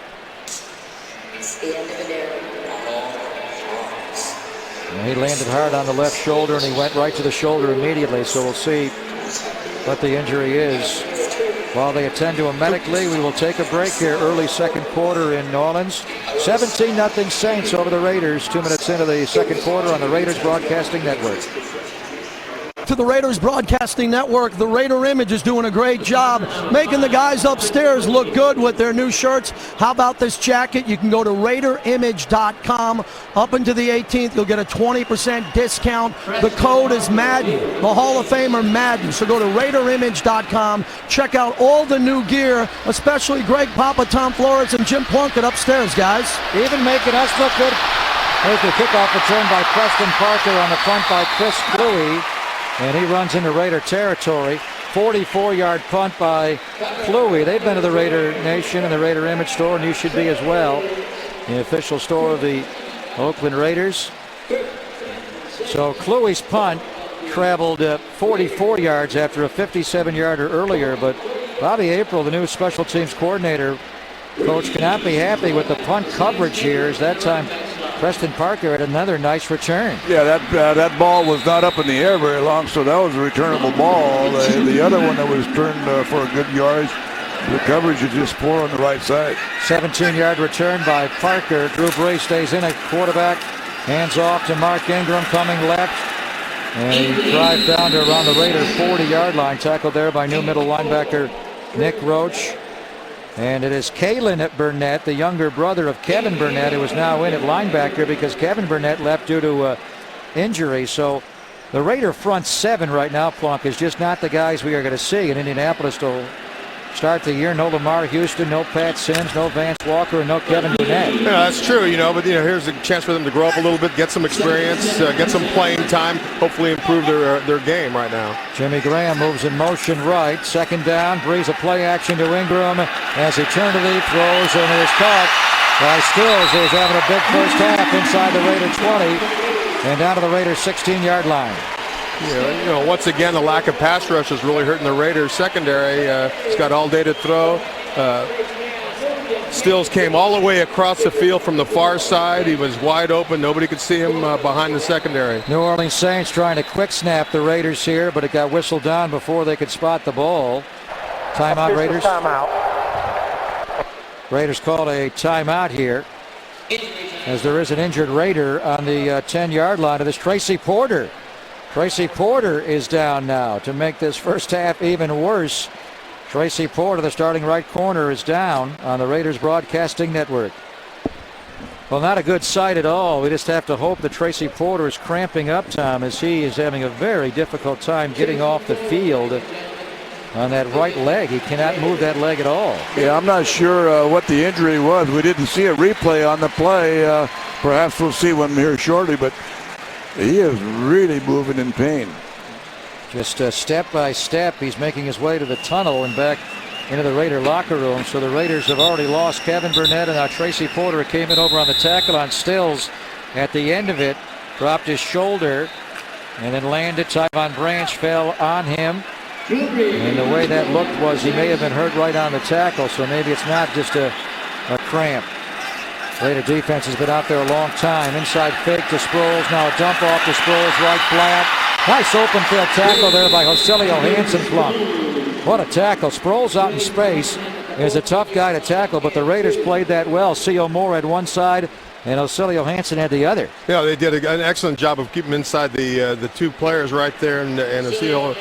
And he landed hard on the left shoulder, and he went right to the shoulder immediately. So we'll see what the injury is. While they attend to him medically, we will take a break here. Early second quarter in New Orleans. 17-0 Saints over the Raiders. 2 minutes into the second quarter on the Raiders Broadcasting Network. To the Raiders Broadcasting Network, the Raider Image is doing a great job making the guys upstairs look good with their new shirts. How about this jacket? You can go to RaiderImage.com. Up into the 18th, you'll get a 20% discount. The code is Madden, the Hall of Famer Madden. So go to RaiderImage.com. Check out all the new gear, especially Greg Papa, Tom Flores, and Jim Plunkett upstairs, guys. Even making us look good. There's the kickoff return by Preston Parker on the punt by Chris Cluey. And he runs into Raider territory. 44-yard punt by Cluey. They've been to the Raider Nation and the Raider Image store, and you should be as well. The official store of the Oakland Raiders. So Cluey's punt traveled 44 yards after a 57-yarder earlier. But Bobby April, the new special teams coordinator, coach, cannot be happy with the punt coverage here, as that time Preston Parker had another nice return. Yeah, that ball was not up in the air very long, so that was a returnable ball. The other one that was turned for a good yardage, the coverage is just poor on the right side. 17-yard return by Parker. Drew Brees stays in at quarterback. Hands off to Mark Ingram coming left. And he drives down to around the Raider 40-yard line. Tackled there by new middle linebacker Nick Roach. And it is Kalen Burnett, the younger brother of Kevin Burnett, who is now in at linebacker because Kevin Burnett left due to injury. So the Raider front seven right now, Plunk, is just not the guys we are going to see in Indianapolis to start the year. No Lamar Houston, no Pat Sims, no Vance Walker, and no Kevin Burnett. Yeah, that's true, but here's a chance for them to grow up a little bit, get some experience, get some playing time, hopefully improve their game right now. Jimmy Graham moves in motion right. Second down, Brees a play action to Ingram as eternity throws, and it is caught by Stills, who's having a big first half inside the Raider 20 and down to the Raiders 16-yard line. Once again, the lack of pass rush is really hurting the Raiders secondary. He's got all day to throw. Stills came all the way across the field from the far side. He was wide open. Nobody could see him behind the secondary. New Orleans Saints trying to quick snap the Raiders here, but it got whistled down before they could spot the ball. Timeout, Raiders. Timeout. Raiders called a timeout here. as there is an injured Raider on the 10-yard line of this. Tracy Porter. Tracy Porter is down now to make this first half even worse. Tracy Porter, the starting right corner, is down on the Raiders Broadcasting Network. Well, not a good sight at all. We just have to hope that Tracy Porter is cramping up, Tom, as he is having a very difficult time getting off the field on that right leg. He cannot move that leg at all. Yeah, I'm not sure what the injury was. We didn't see a replay on the play. Perhaps we'll see one here shortly, but he is really moving in pain. Just step by step, he's making his way to the tunnel and back into the Raider locker room. So the Raiders have already lost Kevin Burnett, and now Tracy Porter came in over on the tackle on Stills at the end of it, dropped his shoulder, and then landed. Tyvon Branch fell on him. And the way that looked was he may have been hurt right on the tackle, so maybe it's not just a cramp. Raider defense has been out there a long time. Inside fake to Sproles. Now a dump off to Sproles, right flat. Nice open field tackle there by Joselio Hansen. Plunk. What a tackle. Sproles out in space is a tough guy to tackle, but the Raiders played that well. C.O. Moore had one side, and Joselio Hansen had the other. Yeah, they did an excellent job of keeping inside the two players right there, and Joselio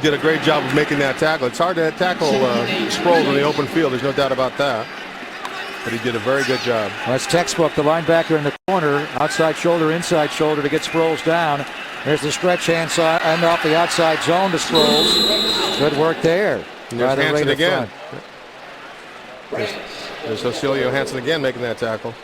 did a great job of making that tackle. It's hard to tackle Sproles in the open field. There's no doubt about that. But he did a very good job. That's textbook. The linebacker in the corner, outside shoulder, inside shoulder to get Sproles down. There's the stretch hand off the outside zone to Sproles. Good work there. There's Hansen again. There's Joselio Hansen again making that tackle.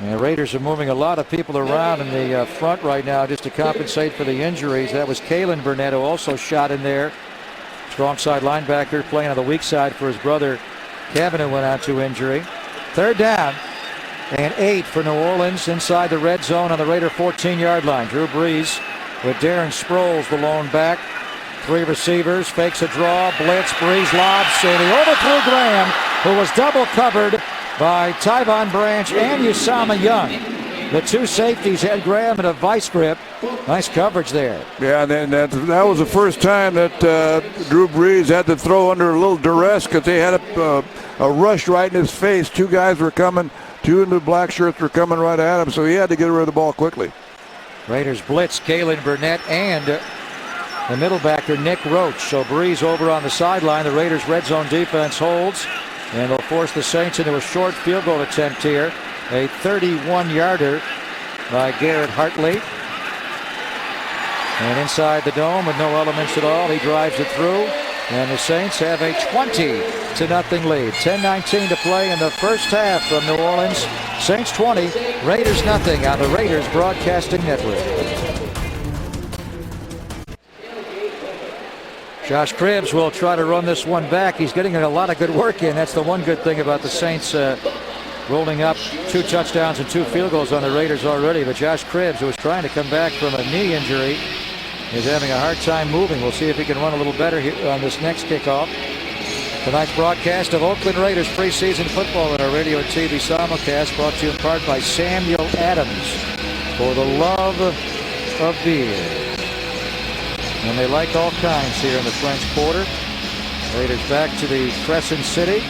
And the Raiders are moving a lot of people around in the front right now just to compensate for the injuries. That was Kalen Burnett, who also shot in there. Strong side linebacker playing on the weak side for his brother Kevin, who went out to injury. Third down and 8 for New Orleans inside the red zone on the Raider 14-yard line. Drew Brees with Darren Sproles, the lone back. 3 receivers, fakes a draw, blitz, Brees lobs, and he overthrew Graham, who was double covered by Tyvon Branch and Usama Young. The two safeties had Graham in a vice grip. Nice coverage there. Yeah, and that was the first time that Drew Brees had to throw under a little duress because they had a rush right in his face. Two guys were coming. 2 in the black shirts were coming right at him, so he had to get rid of the ball quickly. Raiders blitz Kalen Burnett and the middle backer Nick Roach. So Brees over on the sideline. The Raiders red zone defense holds, and they'll force the Saints into a short field goal attempt here. A 31-yarder by Garrett Hartley. And inside the dome with no elements at all, he drives it through. And the Saints have a 20-0 lead. 10:19 to play in the first half from New Orleans. Saints 20, Raiders nothing on the Raiders Broadcasting Network. Josh Cribbs will try to run this one back. He's getting a lot of good work in. That's the one good thing about the Saints rolling up 2 touchdowns and 2 field goals on the Raiders already. But Josh Cribbs, who was trying to come back from a knee injury, is having a hard time moving. We'll see if he can run a little better here on this next kickoff. Tonight's broadcast of Oakland Raiders preseason football in our radio and TV simulcast brought to you in part by Samuel Adams for the love of beer. And they like all kinds here in the French Quarter. Raiders back to the Crescent City,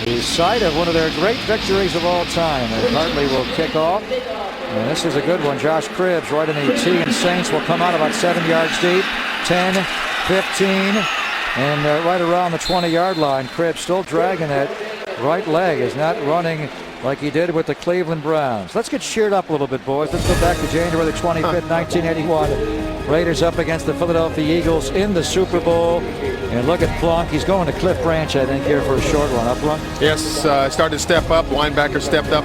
the site of one of their great victories of all time. And Hartley will kick off. And this is a good one. Josh Cribbs right in the tee, and Saints will come out about 7 yards deep. 10, 15, and right around the 20-yard line. Cribbs still dragging that right leg. Is not running like he did with the Cleveland Browns. Let's get cheered up a little bit, boys. Let's go back to January the 25th, 1981. Raiders up against the Philadelphia Eagles in the Super Bowl. And look at Plunk. He's going to Cliff Branch, I think, here for a short one. Up, Plunk? Yes, started to step up. Linebacker stepped up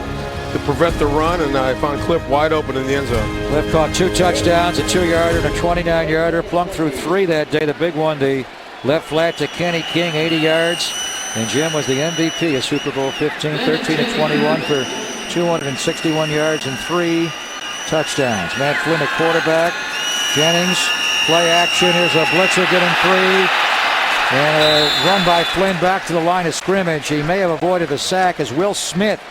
to prevent the run, and I found Cliff wide open in the end zone. Cliff caught 2 touchdowns, a 2-yarder and a 29-yarder. Plunk threw 3 that day. The big one, the left flat to Kenny King, 80 yards. And Jim was the MVP of Super Bowl 15, 13-21 for 261 yards and 3 touchdowns. Matt Flynn at quarterback. Jennings, play action. Here's a blitzer getting 3. And a run by Flynn back to the line of scrimmage. He may have avoided the sack as Will Smith,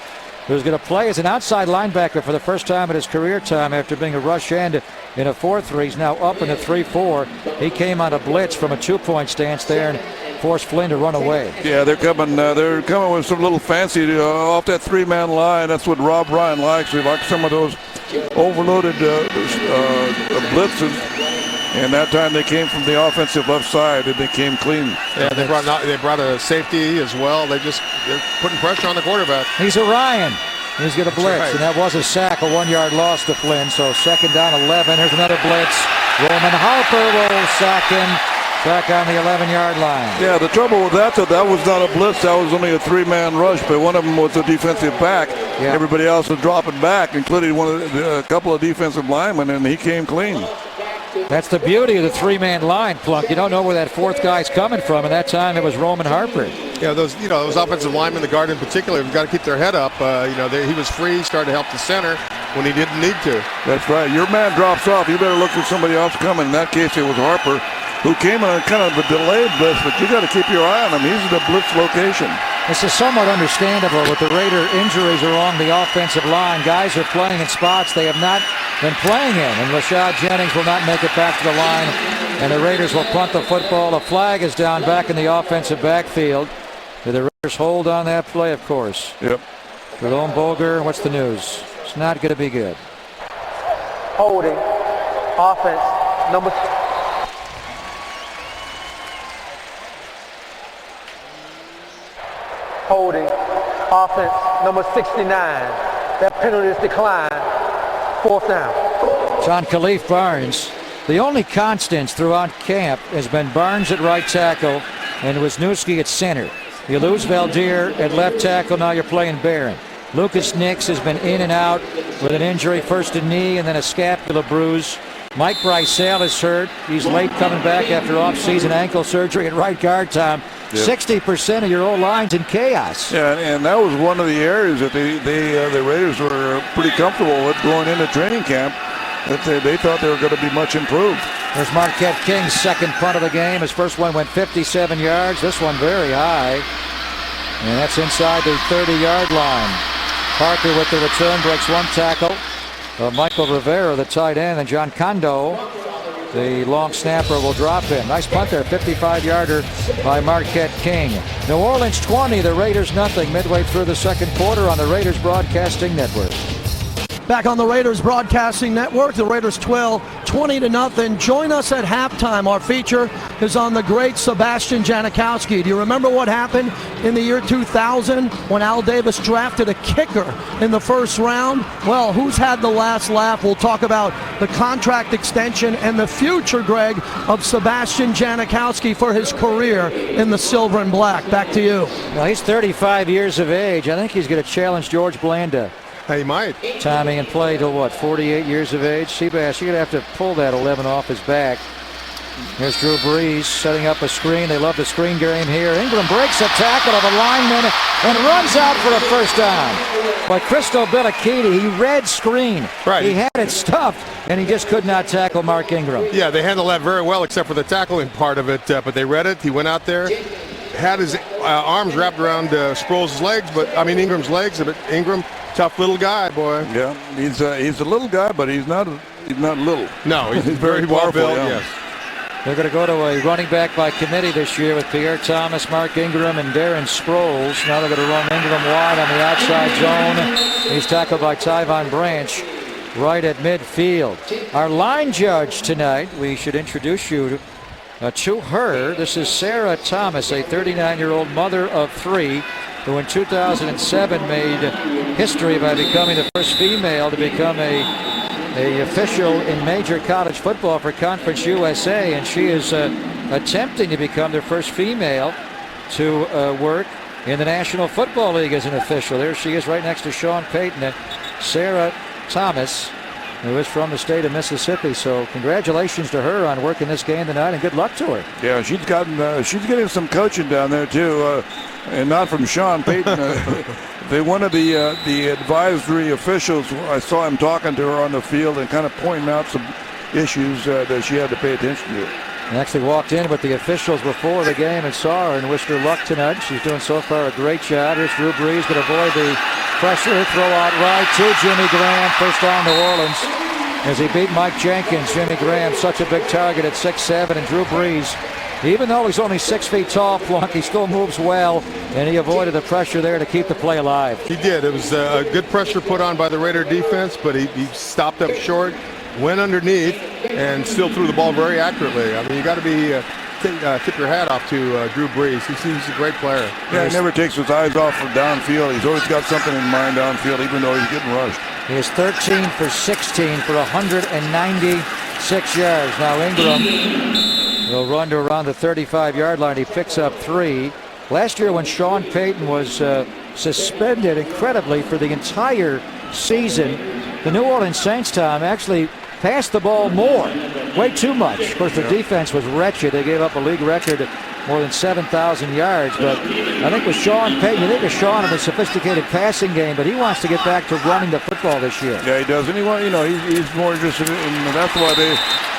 who's going to play as an outside linebacker for the first time in his career time after being a rush end in a 4-3. He's now up in a 3-4. He came on a blitz from a 2-point stance there and force Flynn to run away. Yeah, they're coming with some little fancy off that three-man line. That's what Rob Ryan likes. He likes some of those overloaded blitzes. And that time they came from the offensive left side and they came clean. Yeah, they brought a safety as well. They're putting pressure on the quarterback. He's a Ryan. He's going to blitz, right. and that was a sack, a 1-yard loss to Flynn. So second down, 11. Here's another blitz. Roman Harper will sack him back on the 11-yard line. Yeah, the trouble with that was not a blitz. That was only a three-man rush, but one of them was a defensive back. Yeah. Everybody else was dropping back, including a couple of defensive linemen, and he came clean. That's the beauty of the three-man line, Plunk. You don't know where that fourth guy's coming from, and that time it was Roman Harper. Yeah, those offensive linemen, the guard in particular, have got to keep their head up. He was free, started to help the center when he didn't need to. That's right. Your man drops off. You better look for somebody else coming. In that case, it was Harper, who came in a kind of a delayed blitz, but you got to keep your eye on him. He's in the blitz location. This is somewhat understandable with the Raider injuries along the offensive line. Guys are playing in spots they have not been playing in, and Rashad Jennings will not make it back to the line, and the Raiders will punt the football. A flag is down back in the offensive backfield. Do the Raiders hold on that play? Of course. Yep. Jerome Boger, what's the news? It's not going to be good. Holding. Offense. Number. Holding. Offense. Number 69. That penalty is declined. Fourth down. John Khalif Barnes. The only constants throughout camp has been Barnes at right tackle and Wisniewski at center. You lose Valdir at left tackle, now you're playing Barron. Lucas Nix has been in and out with an injury, first a knee and then a scapula bruise. Mike Brycell is hurt. He's late coming back after off-season ankle surgery at right guard, Tom. Yep. 60% of your old line's in chaos. Yeah, and that was one of the areas that the Raiders were pretty comfortable with going into training camp. That they thought they were going to be much improved. There's Marquette King's second punt of the game. His first one went 57 yards. This one very high. And that's inside the 30-yard line. Parker with the return breaks one tackle. Michael Rivera, the tight end, and John Kondo, the long snapper, will drop in. Nice punt there, 55-yarder by Marquette King. New Orleans 20, the Raiders nothing. Midway through the second quarter on the Raiders Broadcasting Network. Back on the Raiders Broadcasting Network, the Raiders 12, 20-0. Join us at halftime. Our feature is on the great Sebastian Janikowski. Do you remember what happened in the year 2000 when Al Davis drafted a kicker in the first round? Well, who's had the last laugh? We'll talk about the contract extension and the future, Greg, of Sebastian Janikowski for his career in the silver and black. Back to you. Well, he's 35 years of age. I think he's going to challenge George Blanda. He might. Tommy, and play till what, 48 years of age? Seabass, you're going to have to pull that 11 off his back. Here's Drew Brees setting up a screen. They love the screen game here. Ingram breaks a tackle of a lineman and runs out for a first down. But Christo Bellacchini, he read screen. Right. He had it stuffed, and he just could not tackle Mark Ingram. Yeah, they handled that very well, except for the tackling part of it. But they read it. He went out there, had his arms wrapped around Ingram's legs. But Ingram, tough little guy, boy. Yeah, he's a little guy, but he's not little. No, he's very well built. Yeah. Yes. They're going to go to a running back by committee this year with Pierre Thomas, Mark Ingram, and Darren Sproles. Now they're going to run Ingram wide on the outside zone. He's tackled by Tyvon Branch right at midfield. Our line judge tonight, we should introduce you to her. This is Sarah Thomas, a 39-year-old mother of three, who in 2007 made history by becoming the first female to become a official in major college football for Conference USA, and she is attempting to become the first female to work in the National Football League as an official. There she is right next to Sean Payton and Sarah Thomas, who is from the state of Mississippi. So congratulations to her on working this game tonight, and good luck to her. Yeah, she's getting some coaching down there too, and not from Sean Payton. One of the advisory officials, I saw him talking to her on the field and kind of pointing out some issues that she had to pay attention to. I actually walked in with the officials before the game and saw her and wished her luck tonight. She's doing so far a great job. Here's Drew Brees, going to avoid the pressure. Throw out right to Jimmy Graham. First down, New Orleans. As he beat Mike Jenkins, Jimmy Graham, such a big target at 6'7", and Drew Brees Even though he's only 6 feet tall, Plunk, he still moves well, and he avoided the pressure there to keep the play alive. He did. It was a good pressure put on by the Raider defense, but he stopped up short, went underneath, and still threw the ball very accurately. I mean, you got to be tip your hat off to Drew Brees. He's a great player. Yeah, he never takes his eyes off from downfield. He's always got something in mind downfield, even though he's getting rushed. He is 13 for 16 for 196 yards. Now Ingram will run to around the 35-yard line. He picks up 3. Last year when Sean Payton was suspended incredibly for the entire season, the New Orleans Saints, Tom, actually passed the ball more, way too much. Of course, the defense was wretched. They gave up a league record more than 7,000 yards. But I think with Sean Payton, you think of Sean in a sophisticated passing game, but he wants to get back to running the football this year. Yeah, he does. And he's more interested in, that's why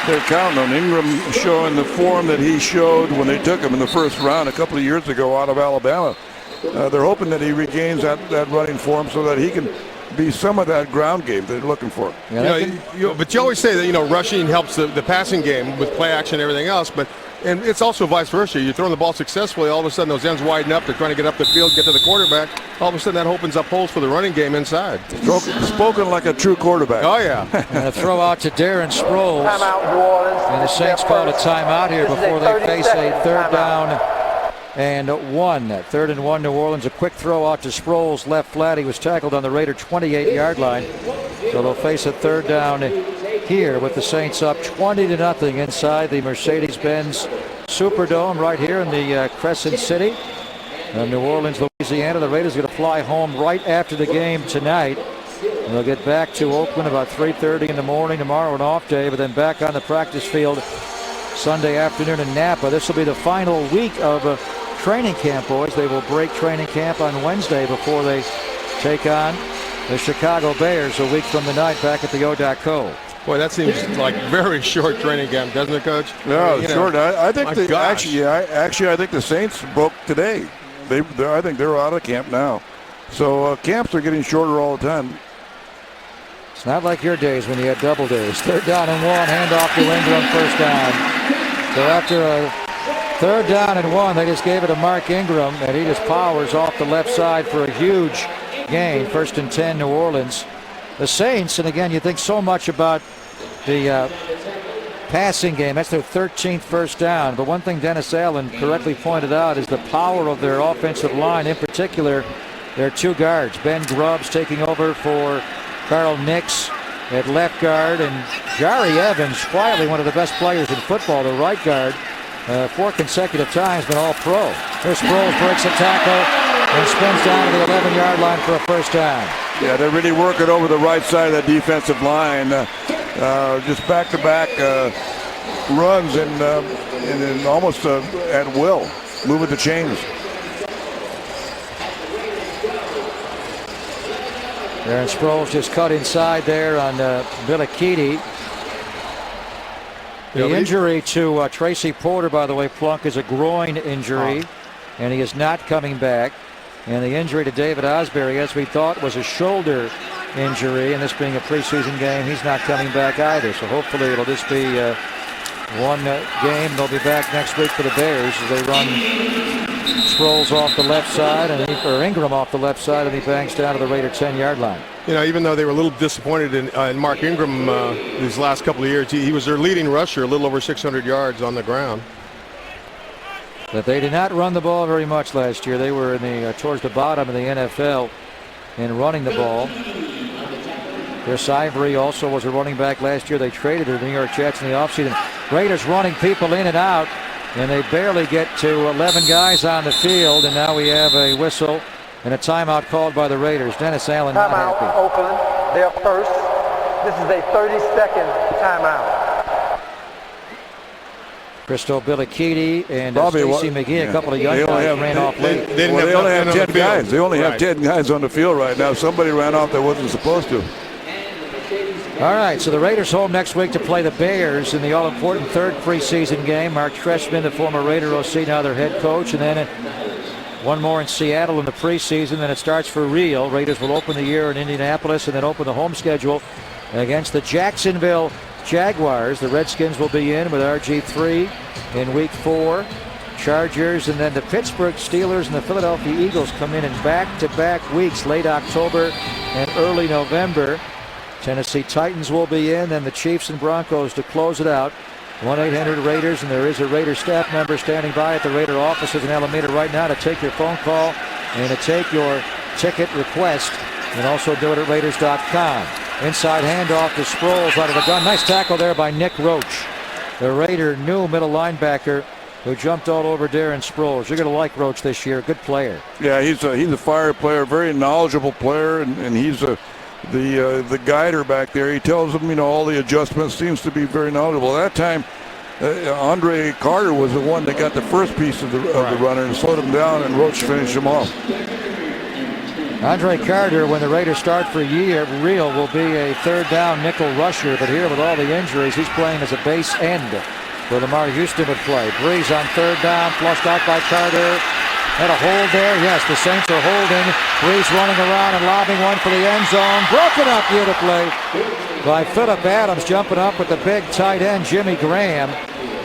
they're counting on Ingram showing the form that he showed when they took him in the first round a couple of years ago out of Alabama. They're hoping that he regains that running form so that he can be some of that ground game they're looking for. Yeah, but you always say that rushing helps the passing game with play action and everything else, and it's also vice versa. You're throwing the ball successfully, all of a sudden those ends widen up, they're trying to get up the field, get to the quarterback. All of a sudden that opens up holes for the running game inside. Spoken like a true quarterback. Oh yeah. And a throw out to Darren Sproles. Timeout, New Orleans. And the Saints called a timeout here before they face a third down and 1. 3rd and 1, New Orleans. A quick throw out to Sproles, left flat. He was tackled on the Raider 28-yard line. So they'll face a third down here with the Saints up 20-0 inside the Mercedes-Benz Superdome right here in the Crescent City, New Orleans, Louisiana. The Raiders are going to fly home right after the game tonight. And they'll get back to Oakland about 3:30 in the morning tomorrow, an off day, but then back on the practice field Sunday afternoon in Napa. This will be the final week of training camp, boys. They will break training camp on Wednesday before they take on the Chicago Bears a week from tonight back at the O.co. Boy, that seems like very short training camp, doesn't it, Coach? No, short. I think I think the Saints broke today. I think they're out of camp now. So camps are getting shorter all the time. It's not like your days when you had double days. 3rd down and 1, handoff to Ingram, first down. So after a 3rd down and 1, they just gave it to Mark Ingram, and he just powers off the left side for a huge gain. 1st and 10, New Orleans. The Saints, and again, you think so much about the passing game. That's their 13th first down. But one thing Dennis Allen correctly pointed out is the power of their offensive line, in particular their 2 guards. Ben Grubbs taking over for Carl Nix at left guard, and Jari Evans, quietly one of the best players in football, the right guard, 4 consecutive times, been all-pro. Here's Sproles, breaks a tackle and spins down to the 11-yard line for a first down. Yeah, they're really working over the right side of that defensive line. Just back-to-back runs and almost at will, moving the chains. Darren Sproles just cut inside there on Billikidi. The injury to Tracy Porter, by the way, Plunk, is a groin injury, and he is not coming back. And the injury to David Osbury, as we thought, was a shoulder injury, and this being a preseason game, he's not coming back either. So hopefully it'll just be one game. They'll be back next week for the Bears as they run Sproles off the left side, or Ingram off the left side, and he bangs down to the Raider 10-yard line. Even though they were a little disappointed in Mark Ingram these last couple of years, he was their leading rusher, a little over 600 yards on the ground. But they did not run the ball very much last year. They were in the towards the bottom of the NFL in running the ball. Chris Ivory also was a running back last year. They traded the New York Jets in the offseason. Raiders running people in and out, and they barely get to 11 guys on the field. And now we have a whistle and a timeout called by the Raiders. Dennis Allen not Timeout, happy. Oakland. They're first. This is a 30-second timeout. Christo Billikidi and Stacey McGee, a couple of young guys ran off late. They only have 10 guys. They only have 10 guys on the field right now. Somebody ran off that wasn't supposed to. All right, so the Raiders home next week to play the Bears in the all-important 3rd preseason game. Mark Trestman, the former Raider OC, now their head coach, and then one more in Seattle in the preseason. Then it starts for real. Raiders will open the year in Indianapolis and then open the home schedule against the Jacksonville Jaguars. The Redskins will be in with RG3 in week 4. Chargers, and then the Pittsburgh Steelers and the Philadelphia Eagles come in back-to-back weeks, late October and early November. Tennessee Titans will be in, then the Chiefs and Broncos to close it out. 1-800-RAIDERS, and there is a Raider staff member standing by at the Raider offices in Alameda right now to take your phone call and to take your ticket request. You can also do it at Raiders.com. Inside handoff to Sproles out of the gun. Nice tackle there by Nick Roach, the Raider new middle linebacker who jumped all over Darren Sproles. You're going to like Roach this year. Good player. Yeah, he's a fire player, very knowledgeable player, and he's the guider back there. He tells them, all the adjustments, seems to be very knowledgeable. At that time, Andre Carter was the one that got the first piece of the runner and slowed him down, and Roach finished him off. Andre Carter, when the Raiders start for a year, will be a third down nickel rusher, but here with all the injuries, he's playing as a base end where Lamar Houston would play. Breeze on third down, flushed out by Carter. Had a hold there. Yes, the Saints are holding. Breeze running around and lobbing one for the end zone. Broken up beautifully by Phillip Adams, jumping up with the big tight end, Jimmy Graham.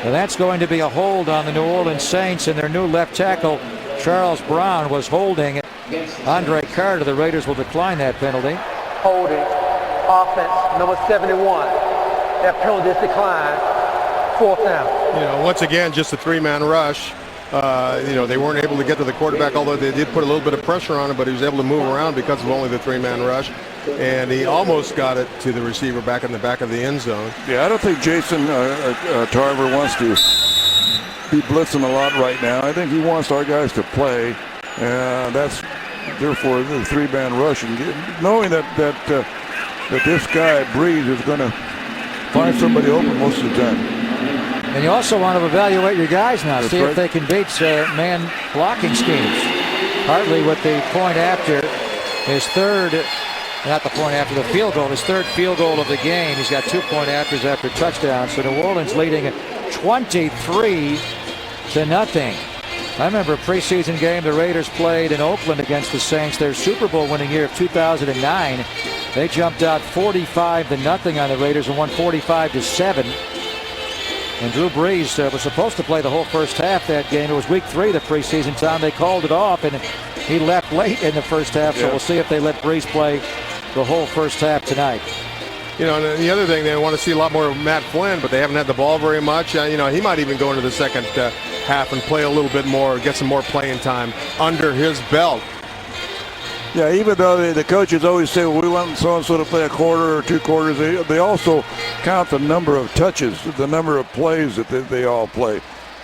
And that's going to be a hold on the New Orleans Saints, and their new left tackle, Charles Brown, was holding Andre Carter. The Raiders will decline that penalty. Holding, offense, number 71. That penalty is declined. 4th down. Once again, just a 3-man rush. They weren't able to get to the quarterback, although they did put a little bit of pressure on him, but he was able to move around because of only the 3-man rush. And he almost got it to the receiver back in the back of the end zone. Yeah, I don't think Jason Tarver wants to be blitzing a lot right now. I think he wants our guys to play. That's therefore the 3-man rush, and knowing that this guy Breeze is going to find somebody open most of the time. And you also want to evaluate your guys now, That's see right. if they can beat man blocking schemes. Hartley with the point after his third, not the point after the field goal, his third field goal of the game. He's got 2 point afters after touchdowns. So New Orleans leading 23-0. I remember a preseason game the Raiders played in Oakland against the Saints, their Super Bowl winning year of 2009. They jumped out 45-0 on the Raiders and won 45-7. And Drew Brees was supposed to play the whole first half that game. It was week 3 of the preseason time. They called it off, and he left late in the first half. So we'll see if they let Brees play the whole first half tonight. And the other thing, they want to see a lot more of Matt Flynn, but they haven't had the ball very much. He might even go into the second half and play a little bit more, get some more playing time under his belt. Yeah, even though the coaches always say, well, we want so-and-so to play a quarter or 2 quarters, they also count the number of touches, the number of plays that they all play.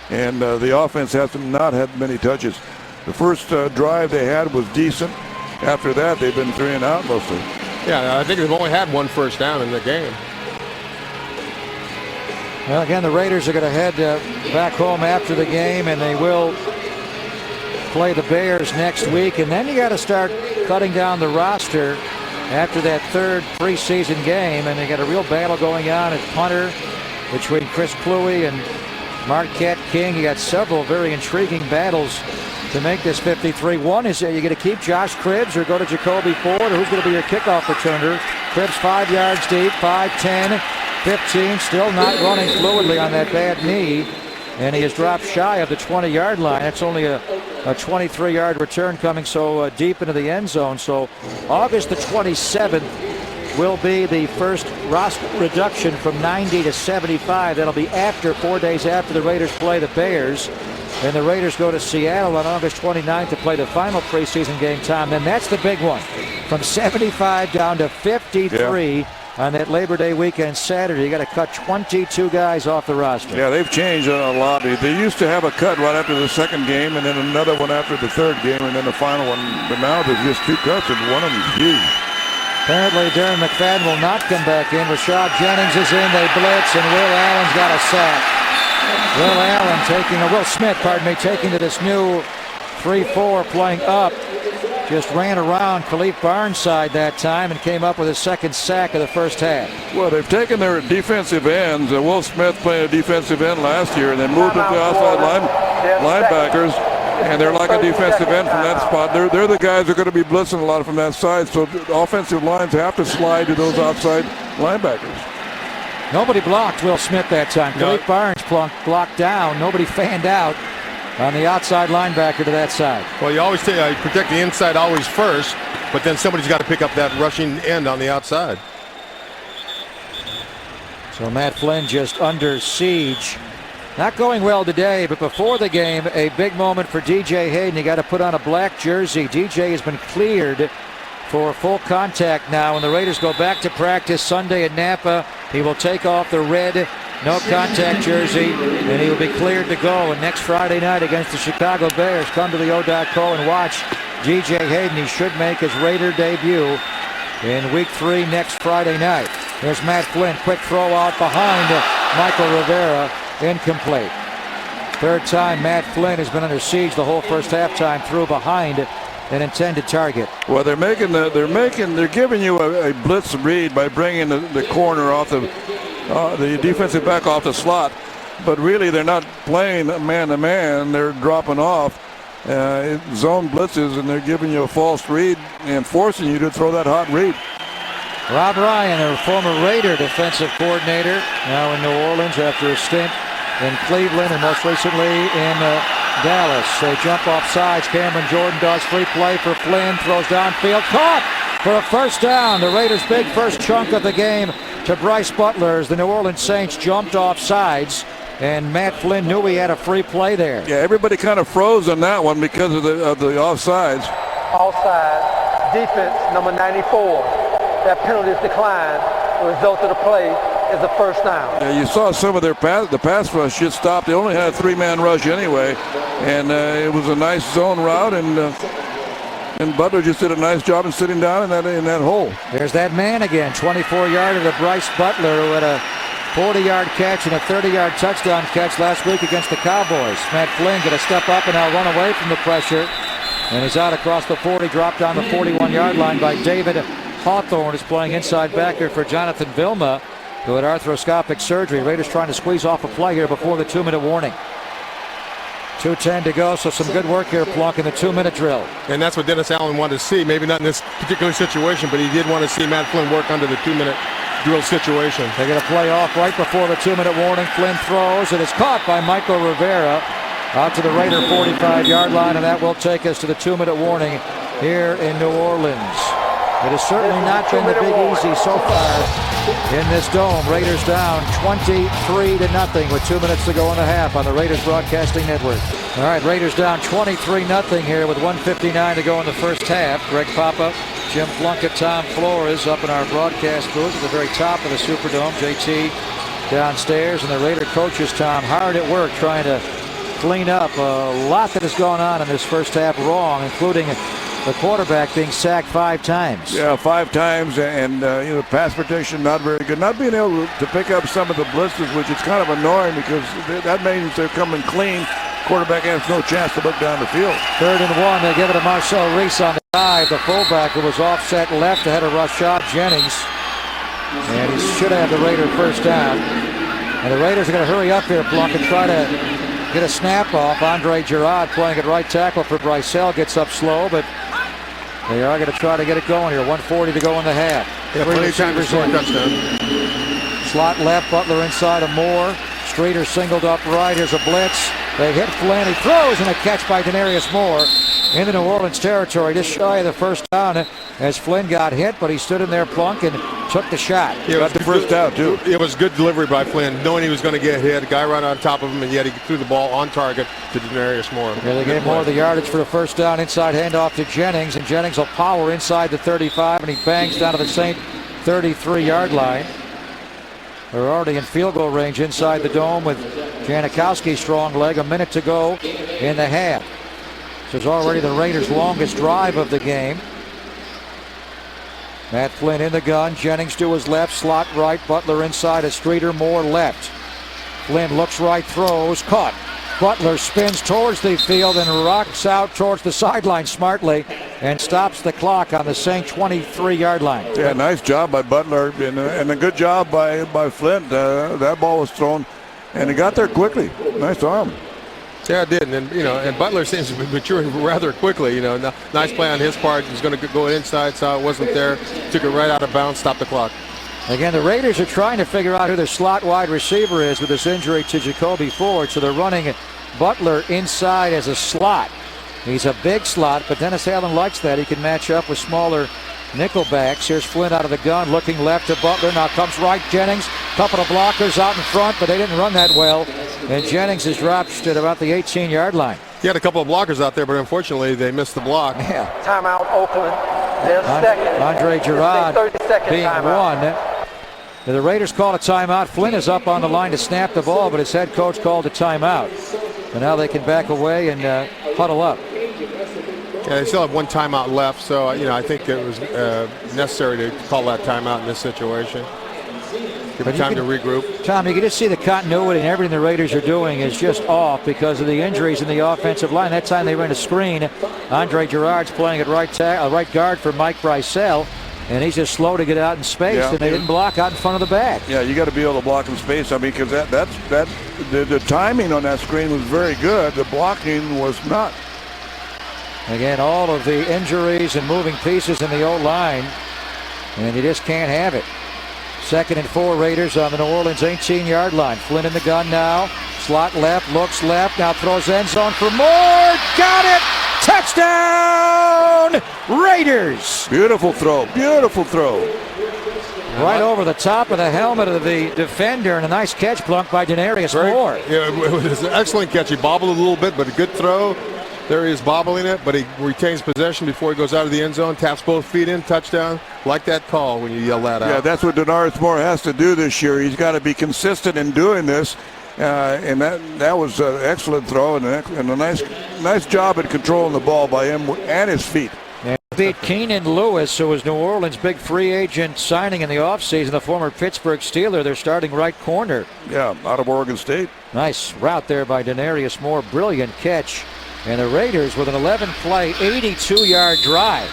And the offense has not had many touches. The first drive they had was decent. After that, they've been 3 and out mostly. Yeah, I think they've only had 1 first down in the game. Well, again, the Raiders are going to head back home after the game, and they will play the Bears next week. And then you got to start cutting down the roster after that third preseason game, and they got a real battle going on at punter between Chris Kluwe and Marquette King. You got several very intriguing battles to make this 53. One is, are you going to keep Josh Cribbs or go to Jacoby Ford, or who's going to be your kickoff returner? Cribbs 5 yards deep, 5'10", 15, still not running fluidly on that bad knee, and he has dropped shy of the 20-yard line. That's only a 23-yard return coming so deep into the end zone. So August the 27th will be the first roster reduction from 90 to 75. That'll be 4 days after the Raiders play the Bears. And the Raiders go to Seattle on August 29th to play the final preseason game, Tom. Then that's the big one. From 75 down to 53 on that Labor Day weekend Saturday. You got to cut 22 guys off the roster. Yeah, they've changed a lot. They used to have a cut right after the second game and then another one after the third game and then the final one. But now there's just 2 cuts and one of them is huge. Apparently Darren McFadden will not come back in. Rashad Jennings is in. They blitz, and Will Allen's got a sack. Will Smith, taking to this new 3-4, playing up. Just ran around Khalif Barnes' side that time and came up with his second sack of the first half. Well, they've taken their defensive ends. Will Smith played a defensive end last year and then moved them to outside linebackers. And they're like a defensive end from that spot. They're the guys that are going to be blitzing a lot from that side. So the offensive lines have to slide to those outside linebackers. Nobody blocked Will Smith that time. No. Khalif Barnes blocked down. Nobody fanned out on the outside linebacker to that side. Well, you always protect the inside always first, but then somebody's got to pick up that rushing end on the outside. So Matt Flynn just under siege. Not going well today, but before the game, a big moment for DJ Hayden. He got to put on a black jersey. DJ has been cleared for full contact now, and the Raiders go back to practice Sunday at Napa. He will take off the red no contact jersey, and he will be cleared to go. And next Friday night against the Chicago Bears, come to the O.co and watch DJ Hayden. He should make his Raider debut in Week 3 next Friday night. There's Matt Flynn, quick throw out behind Michael Rivera, incomplete. Third time Matt Flynn has been under siege the whole first halftime through behind an intended target. Well, they're giving you a blitz read by bringing the corner off the defensive back off the slot, but really they're not playing man to man. They're dropping off zone blitzes, and they're giving you a false read and forcing you to throw that hot read. Rob Ryan, a former Raider defensive coordinator, now in New Orleans after a stint in Cleveland and most recently in Dallas. They jump off sides. Cameron Jordan does free play for Flynn, throws downfield, caught for a first down. The Raiders' big first chunk of the game to Bryce Butler as the New Orleans Saints jumped off sides, and Matt Flynn knew he had a free play there. Yeah, everybody kind of froze on that one because of the offsides. Offside, defense number 94. That penalty is declined. The result of the play is a first down. Yeah, you saw some of the pass rush just stopped. They only had a 3-man rush anyway, and it was a nice zone route, and Butler just did a nice job in sitting down in that hole. There's that man again, 24-yarder to Bryce Butler, who had a 40-yard catch and a 30-yard touchdown catch last week against the Cowboys. Matt Flynn going to step up and now run away from the pressure, and he's out across the 40, dropped down the 41-yard line by David Hawthorne, is playing inside backer for Jonathan Vilma, who had arthroscopic surgery. Raiders trying to squeeze off a play here before the 2-minute warning. 2:10 to go, so some good work here, Plunk, in the 2-minute drill. And that's what Dennis Allen wanted to see. Maybe not in this particular situation, but he did want to see Matt Flynn work under the 2-minute drill situation. They're going to play off right before the 2-minute warning. Flynn throws, and it's caught by Michael Rivera out to the Raider 45-yard line, and that will take us to the 2-minute warning here in New Orleans. It has certainly not been the Big Easy so far in this dome. Raiders down 23-0 with 2 minutes to go in the half on the Raiders Broadcasting Network. All right, Raiders down 23-0 here with 1:59 to go in the first half. Greg Papa, Jim Plunkett, Tom Flores up in our broadcast booth at the very top of the Superdome. JT downstairs, and the Raider coaches, Tom, hard at work trying to clean up a lot that has gone on in this first half wrong, including the quarterback being sacked 5 times. Yeah, 5 times, and pass protection not very good. Not being able to pick up some of the blitzes, which is kind of annoying because that means they're coming clean. Quarterback has no chance to look down the field. 3rd and 1. They give it to Marcel Reese on the side. The fullback who was offset left ahead of Rashad Jennings, and he should have the Raider first down. And the Raiders are going to hurry up here, Plunk, and try to get a snap off. Andre Gerard playing at right tackle for Brycel gets up slow, but they are going to try to get it going here. 1:40 to go in the half. Yeah, plenty of time to score a touchdown. Slot left, Butler inside of Moore. Streeter singled up right. Here's a blitz. They hit Flynn. He throws, and a catch by Denarius Moore in the New Orleans territory, just shy of the first down as Flynn got hit, but he stood in there, Plunk, and took the shot. Yeah, got the first down, too. It was good delivery by Flynn, knowing he was going to get hit. A guy right on top of him, and yet he threw the ball on target to Denarius Moore. Yeah, they gave Moore the yardage for the first down. Inside handoff to Jennings, and Jennings will power inside the 35, and he bangs down to the Saint 33-yard line. They're already in field goal range inside the dome with Janikowski's strong leg. A minute to go in the half. This is already the Raiders' longest drive of the game. Matt Flynn in the gun. Jennings to his left, slot right. Butler inside of Streeter, Moore left. Flynn looks right, throws, caught. Butler spins towards the field and rocks out towards the sideline smartly and stops the clock on the Saint 23-yard line. Yeah, nice job by Butler and a good job by Flint. That ball was thrown, and he got there quickly. Nice arm. Yeah, it did, and Butler seems to be maturing rather quickly. Nice play on his part. He's going to go inside, saw it wasn't there, took it right out of bounds, stopped the clock. Again, the Raiders are trying to figure out who their slot wide receiver is with this injury to Jacoby Ford. So they're running Butler inside as a slot. He's a big slot, but Dennis Allen likes that. He can match up with smaller nickelbacks. Here's Flynn out of the gun, looking left to Butler. Now comes right Jennings. Couple of blockers out in front, but they didn't run that well. And Jennings is dropped at about the 18-yard line. He had a couple of blockers out there, but unfortunately they missed the block. Yeah. Timeout, Oakland. Their second. Andre Gerard 30-second being timeout. one. The Raiders call a timeout. Flynn is up on the line to snap the ball, but his head coach called a timeout. And now they can back away and huddle up. Yeah, they still have one timeout left, so I think it was necessary to call that timeout in this situation. Give it time to regroup. Tom, you can just see the continuity and everything the Raiders are doing is just off because of the injuries in the offensive line. That time they ran a screen. Andre Gerard's playing at right guard for Mike Brycell, and he's just slow to get out in space, and they didn't block out in front of the back. Yeah, you got to be able to block in space. I mean, because the timing on that screen was very good. The blocking was not. Again, all of the injuries and moving pieces in the O-line, and you just can't have it. 2nd and 4 Raiders on the New Orleans 18-yard line. Flynn in the gun now. Slot left, looks left, now throws end zone for more. Got it! Touchdown! Raiders! Beautiful throw, beautiful throw. Right over the top of the helmet of the defender, and a nice catch blocked by Denarius Moore. Yeah, it was an excellent catch. He bobbled a little bit, but a good throw. There he is bobbling it, but he retains possession before he goes out of the end zone, taps both feet in, touchdown. Like that call when you yell that out. Yeah, that's what Denarius Moore has to do this year. He's got to be consistent in doing this, and that was an excellent throw and a nice job at controlling the ball by him and his feet. And beat Keenan Lewis, who was New Orleans' big free agent signing in the offseason, the former Pittsburgh Steeler, their starting right corner. Yeah, out of Oregon State. Nice route there by Denarius Moore. Brilliant catch. And the Raiders with an 11-play, 82-yard drive.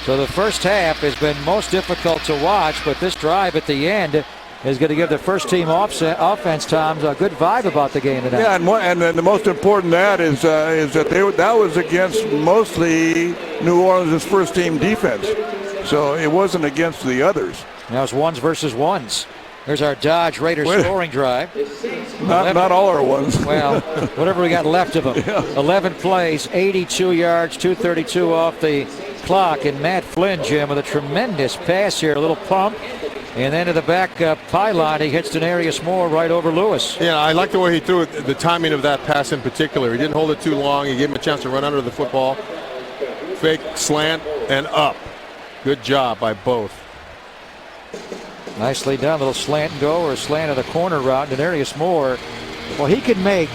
So the first half has been most difficult to watch, but this drive at the end is going to give the first team offense, Tom, a good vibe about the game tonight. Yeah, and the most important is that that was against mostly New Orleans' first team defense. So it wasn't against the others. Now it's ones versus ones. There's our Dodge Raiders scoring drive. Not all our ones. Well, whatever we got left of them. Yeah. 11 plays, 82 yards, 2:32 off the clock. And Matt Flynn, Jim, with a tremendous pass here. A little pump. And then to the back pylon, he hits Denarius Moore right over Lewis. Yeah, I like the way he threw it, the timing of that pass in particular. He didn't hold it too long. He gave him a chance to run under the football. Fake, slant, and up. Good job by both. Nicely done. A little slant and go or a slant of the corner route. Denarius Moore, well, he can make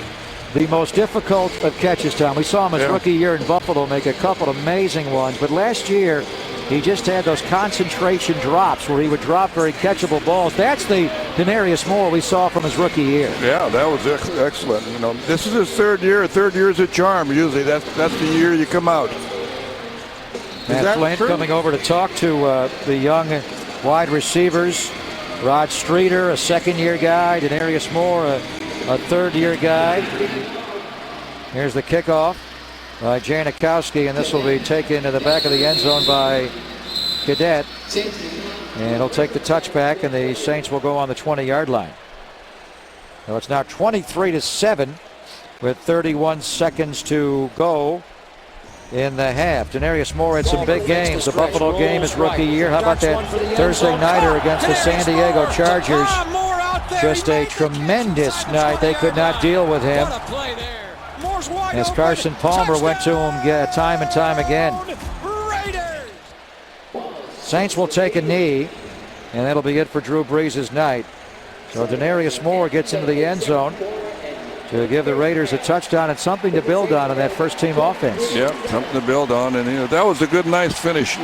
the most difficult of catches, Tom. We saw him his rookie year in Buffalo make a couple of amazing ones, but last year he just had those concentration drops where he would drop very catchable balls. That's the Denarius Moore we saw from his rookie year. Yeah, that was excellent. This is his third year. Third year is a charm. Usually that's the year you come out. Matt Flynn coming over to talk to the young wide receivers. Rod Streeter, a second-year guy. Denarius Moore, a third-year guy. Here's the kickoff by Janikowski, and this will be taken to the back of the end zone by Cadet. And he'll take the touchback, and the Saints will go on the 20-yard line. So it's now 23-7 with 31 seconds to go in the half. Denarius Moore had some big games. The Buffalo game his rookie year. How about that Thursday nighter against the San Diego Chargers? Just a tremendous night. They could not deal with him, as Carson Palmer went to him time and time again. Saints will take a knee, and that'll be it for Drew Brees' night. So Denarius Moore gets into the end zone to give the Raiders a touchdown and something to build on in that first team offense. Yeah, something to build on, and that was a good, nice finish.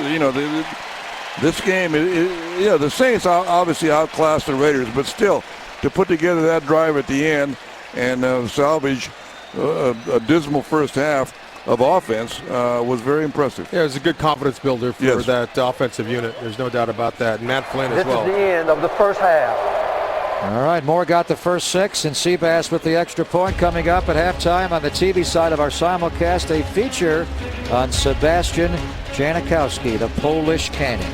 This game, the Saints obviously outclassed the Raiders, but still, to put together that drive at the end and salvage a dismal first half of offense was very impressive. Yeah, it was a good confidence builder for that offensive unit. There's no doubt about that. And Matt Flynn as well. This is the end of the first half. All right, Moore got the first 6, and Seabass with the extra point. Coming up at halftime on the TV side of our simulcast, a feature on Sebastian Janikowski, the Polish Cannon.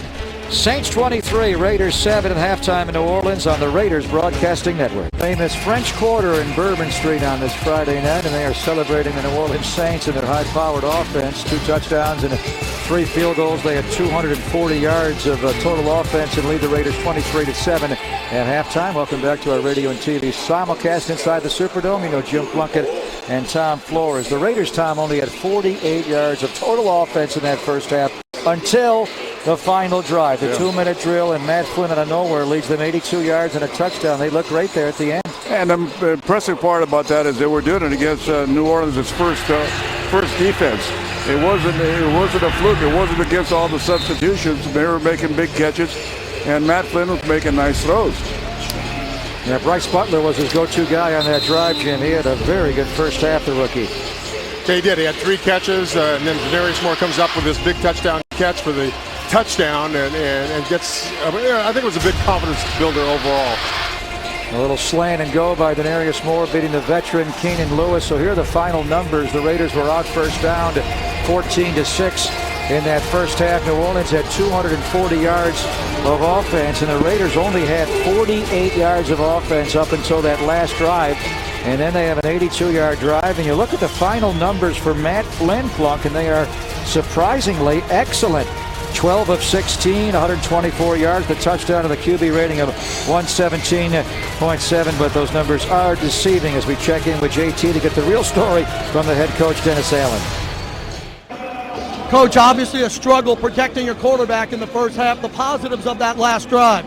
Saints 23, Raiders 7 at halftime in New Orleans on the Raiders Broadcasting Network. Famous French Quarter in Bourbon Street on this Friday night, and they are celebrating the New Orleans Saints and their high-powered offense. 2 touchdowns and 3 field goals. They had 240 yards of total offense and lead the Raiders 23-7 at halftime. Welcome back to our radio and TV simulcast inside the Superdome. You know Jim Plunkett and Tom Flores. The Raiders, Tom, only had 48 yards of total offense in that first half until the final drive. The 2-minute drill, and Matt Flynn out of nowhere leads them 82 yards and a touchdown. They look great there at the end. And the impressive part about that is they were doing it against New Orleans' first defense. It wasn't a fluke. It wasn't against all the substitutions. They were making big catches, and Matt Flynn was making nice throws. Yeah, Bryce Butler was his go-to guy on that drive, Jim. He had a very good first half, the rookie. He did. He had 3 catches, and then Denarius Moore comes up with this big touchdown catch for the touchdown, and gets, I think it was a big confidence builder overall. A little slant and go by Denarius Moore, beating the veteran Keenan Lewis. So here are the final numbers. The Raiders were out first down, 14-6 in that first half. New Orleans had 240 yards of offense, and the Raiders only had 48 yards of offense up until that last drive. And then they have an 82-yard drive. And you look at the final numbers for Matt Flynn, Plunk, and they are surprisingly excellent. 12 of 16, 124 yards, the touchdown, and the QB rating of 117.7. But those numbers are deceiving as we check in with JT to get the real story from the head coach, Dennis Allen. Coach, obviously a struggle protecting your quarterback in the first half. The positives of that last drive.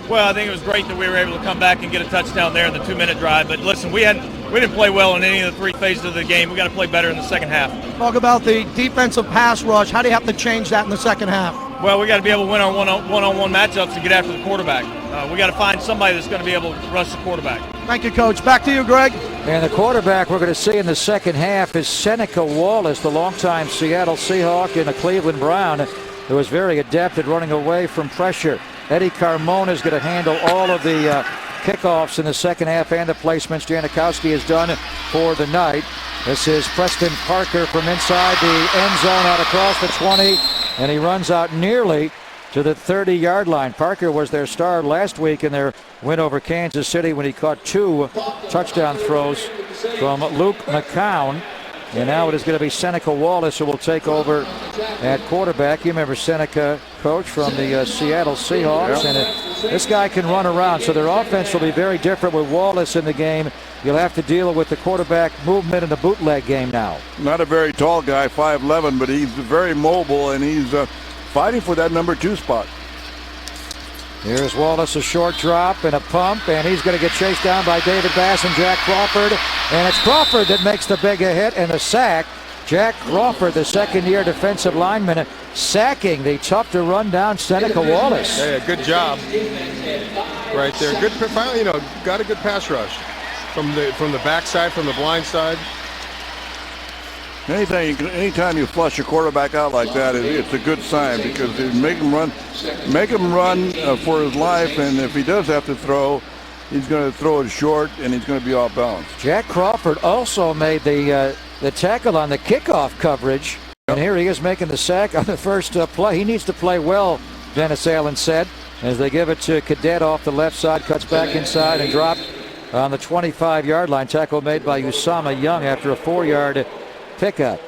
Well, I think it was great that we were able to come back and get a touchdown there in the 2-minute drive. But listen, we didn't play well in any of the 3 phases of the game. We got to play better in the second half. Talk about the defensive pass rush. How do you have to change that in the second half? Well, we got to be able to win on one-on-one matchups and get after the quarterback. We got to find somebody that's going to be able to rush the quarterback. Thank you, Coach. Back to you, Greg. And the quarterback we're going to see in the second half is Seneca Wallace, the longtime Seattle Seahawk and a Cleveland Brown, who is very adept at running away from pressure. Eddie Carmona is going to handle all of the kickoffs in the second half and the placements Janikowski has done for the night. This is Preston Parker from inside the end zone out across the 20, and he runs out nearly to the 30-yard line. Parker was their star last week in their win over Kansas City when he caught 2 touchdown throws from Luke McCown. And now it is going to be Seneca Wallace who will take over at quarterback. You remember Seneca, coach, from the Seattle Seahawks. Yep. And this guy can run around, so their offense will be very different with Wallace in the game. You'll have to deal with the quarterback movement in the bootleg game now. Not a very tall guy, 5'11", but he's very mobile, and he's fighting for that number 2 spot. Here's Wallace, a short drop and a pump, and he's going to get chased down by David Bass and Jack Crawford. And it's Crawford that makes the big hit and the sack. Jack Crawford, the second-year defensive lineman, sacking the tough-to-run-down Seneca Wallace. Yeah, good job right there. Good, finally, got a good pass rush from the backside, from the blind side. Anytime you flush your quarterback out like that, it's a good sign, because you make him run for his life, and if he does have to throw, he's going to throw it short, and he's going to be off balance. Jack Crawford also made the tackle on the kickoff coverage, and here he is making the sack on the first play. He needs to play well, Dennis Allen said, as they give it to Cadet off the left side, cuts back inside and dropped on the 25-yard line. Tackle made by Usama Young after a 4-yard pickup.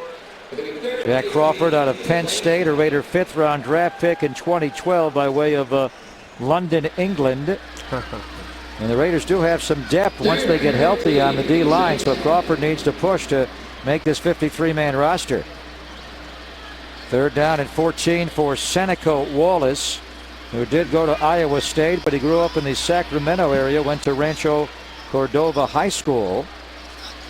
Jack Crawford out of Penn State, a Raider 5th-round draft pick in 2012 by way of London, England. And the Raiders do have some depth once they get healthy on the D-line, so Crawford needs to push to make this 53-man roster. 3rd down and 14 for Seneca Wallace, who did go to Iowa State, but he grew up in the Sacramento area, went to Rancho Cordova High School.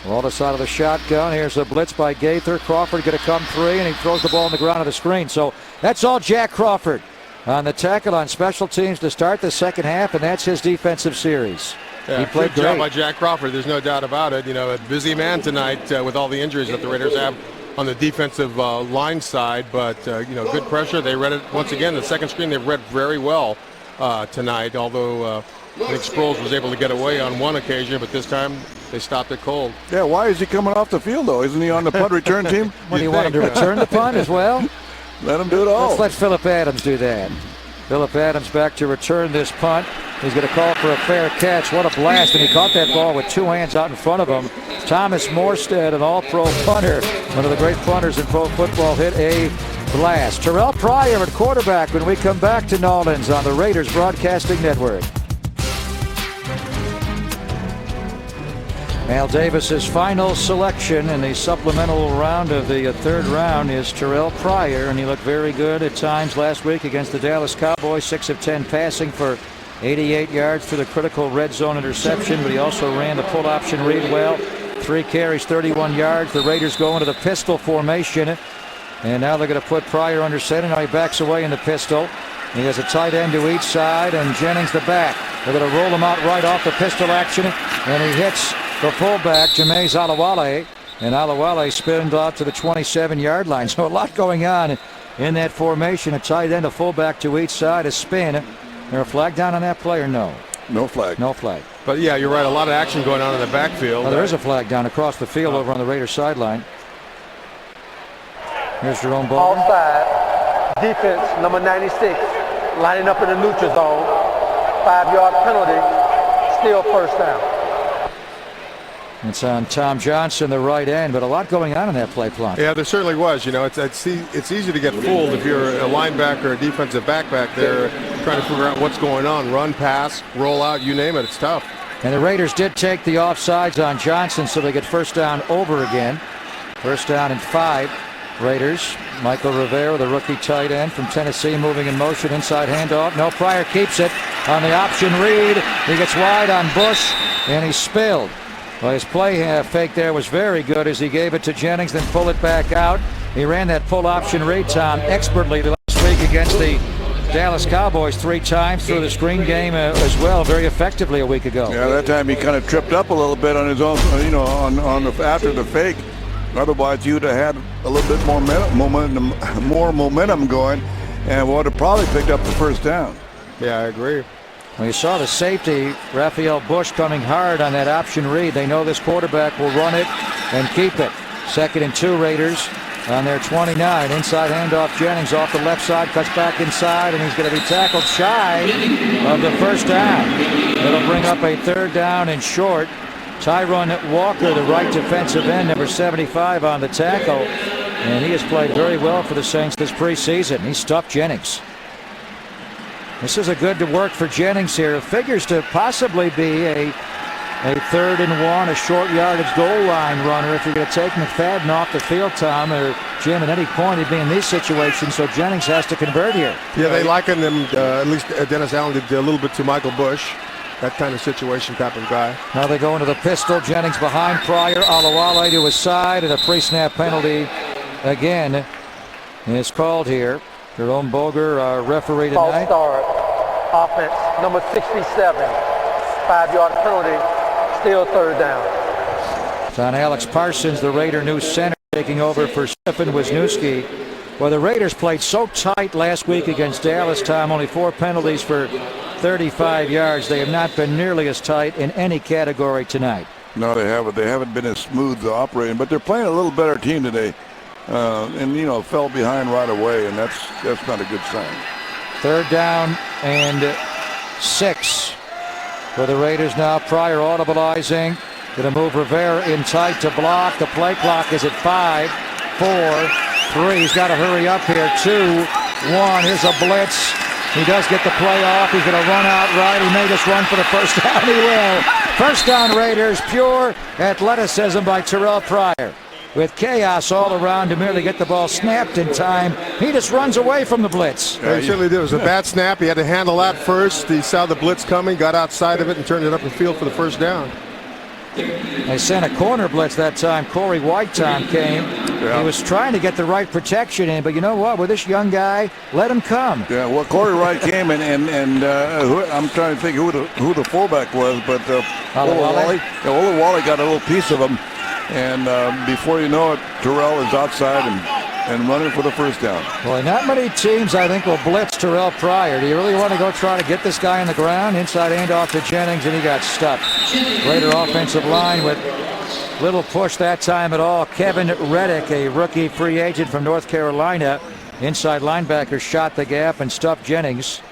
Wallace out of the shotgun. Here's a blitz by Gaither. Crawford going to come 3, and he throws the ball on the ground of the screen. So that's all Jack Crawford on the tackle on special teams to start the second half, and that's his defensive series. Yeah, he played good job great by Jack Crawford. There's no doubt about it. A busy man tonight with all the injuries that the Raiders have on the defensive line side, but good pressure. They read it once again. The second screen they read very well tonight, although I think Sproles was able to get away on one occasion, but this time they stopped it cold. Yeah, why is he coming off the field, though? Isn't he on the punt return team? What, do you want him to return the punt as well? Let him do it all. Let's let Phillip Adams do that. Phillip Adams back to return this punt. He's going to call for a fair catch. What a blast. And he caught that ball with two hands out in front of him. Thomas Morstead, an all-pro punter, one of the great punters in pro football, hit a blast. Terrell Pryor at quarterback when we come back to Nolans on the Raiders Broadcasting Network. Al Davis's final selection in the supplemental round of the third round is Terrell Pryor, and he looked very good at times last week against the Dallas Cowboys. 6 of 10 passing for 88 yards through the critical red zone interception, but he also ran the pull option read well. 3 carries, 31 yards. The Raiders go into the pistol formation, and now they're going to put Pryor under center. Now he backs away in the pistol. He has a tight end to each side, and Jennings the back. They're going to roll him out right off the pistol action, and he hits the fullback, Jameis Alawale, and Alawale spinned out to the 27-yard line. So a lot going on in that formation. A tight end, a fullback to each side, a spin. There a flag down on that play or no? No flag. No flag. But yeah, you're right. A lot of action going on in the backfield. Well, there is a flag down across the field over on the Raiders sideline. Here's Jerome Baldwin. Offside. Defense, number 96, lining up in the neutral zone. 5-yard penalty. Still first down. It's on Tom Johnson, the right end, but a lot going on in that play, Plunk. Yeah, there certainly was. You know, it's easy to get fooled if you're a linebacker or a defensive back there trying to figure out what's going on. Run, pass, roll out, you name it. It's tough. And the Raiders did take the offsides on Johnson, so they get first down over again. First down and 5. Raiders. Michael Rivera, the rookie tight end from Tennessee, moving in motion, inside handoff. No, Pryor keeps it on the option read. He gets wide on Bush, and he's spilled. Well, his play fake there was very good as he gave it to Jennings, then pull it back out. He ran that full option read, Tom, expertly last week against the Dallas Cowboys 3 times through the screen game as well, very effectively a week ago. Yeah, that time he kind of tripped up a little bit on his own, after the fake. Otherwise, you'd have had a little bit more momentum going, and would have probably picked up the first down. Yeah, I agree. Well, you saw the safety, Raphael Bush, coming hard on that option read. They know this quarterback will run it and keep it. 2nd and 2 Raiders on their 29. Inside handoff, Jennings off the left side, cuts back inside, and he's going to be tackled shy of the first down. It'll bring up a 3rd down and short. Tyron Walker, the right defensive end, number 75 on the tackle. And he has played very well for the Saints this preseason. He stuffed Jennings. This is a good work for Jennings here. It figures to possibly be a 3rd and 1, a short yardage goal line runner if you're going to take McFadden off the field, Tom, or Jim, at any point he'd be in these situations, so Jennings has to convert here. Yeah, they liken him, at least Dennis Allen did a little bit to Michael Bush. That kind of situation type of guy. Now they go into the pistol. Jennings behind Pryor. Alawale to his side, and a pre-snap penalty again is called here. Jerome Boger, our referee tonight. False start. Offense, number 67. 5-yard penalty. Still 3rd down. It's on Alex Parsons, the Raider new center, taking over for Stephen Wisniewski. Well, the Raiders played so tight last week against Dallas, Tom. Only 4 penalties for 35 yards. They have not been nearly as tight in any category tonight. No, they haven't. They haven't been as smooth operating, but they're playing a little better team today. And fell behind right away, and that's not a good sign. 3rd down and 6 for the Raiders now. Pryor audibilizing. Going to move Rivera in tight to block. The play clock is at 5, 4, 3. He's got to hurry up here. 2, 1. Here's a blitz. He does get the play off. He's going to run out right. He may just run for the first down. He will. First down Raiders. Pure athleticism by Terrell Pryor. With chaos all around to merely get the ball snapped in time, he just runs away from the blitz. Yeah, he certainly did. It was a bad snap. He had to handle that first. He saw the blitz coming, got outside of it, and turned it up the field for the first down. They sent a corner blitz that time. Corey Whiteton came. Yeah. He was trying to get the right protection in, but you know what? With this young guy, let him come. Yeah, well, Corey Wright came and I'm trying to think who the fullback was, but Olawale got a little piece of him. And before you know it, Terrell is outside and running for the first down. Well, not many teams, I think, will blitz Terrell Pryor. Do you really want to go try to get this guy on the ground? Inside handoff to Jennings, and he got stuck. Raider offensive line with little push that time at all. Kevin Reddick, a rookie free agent from North Carolina. Inside linebacker shot the gap and stuffed Jennings.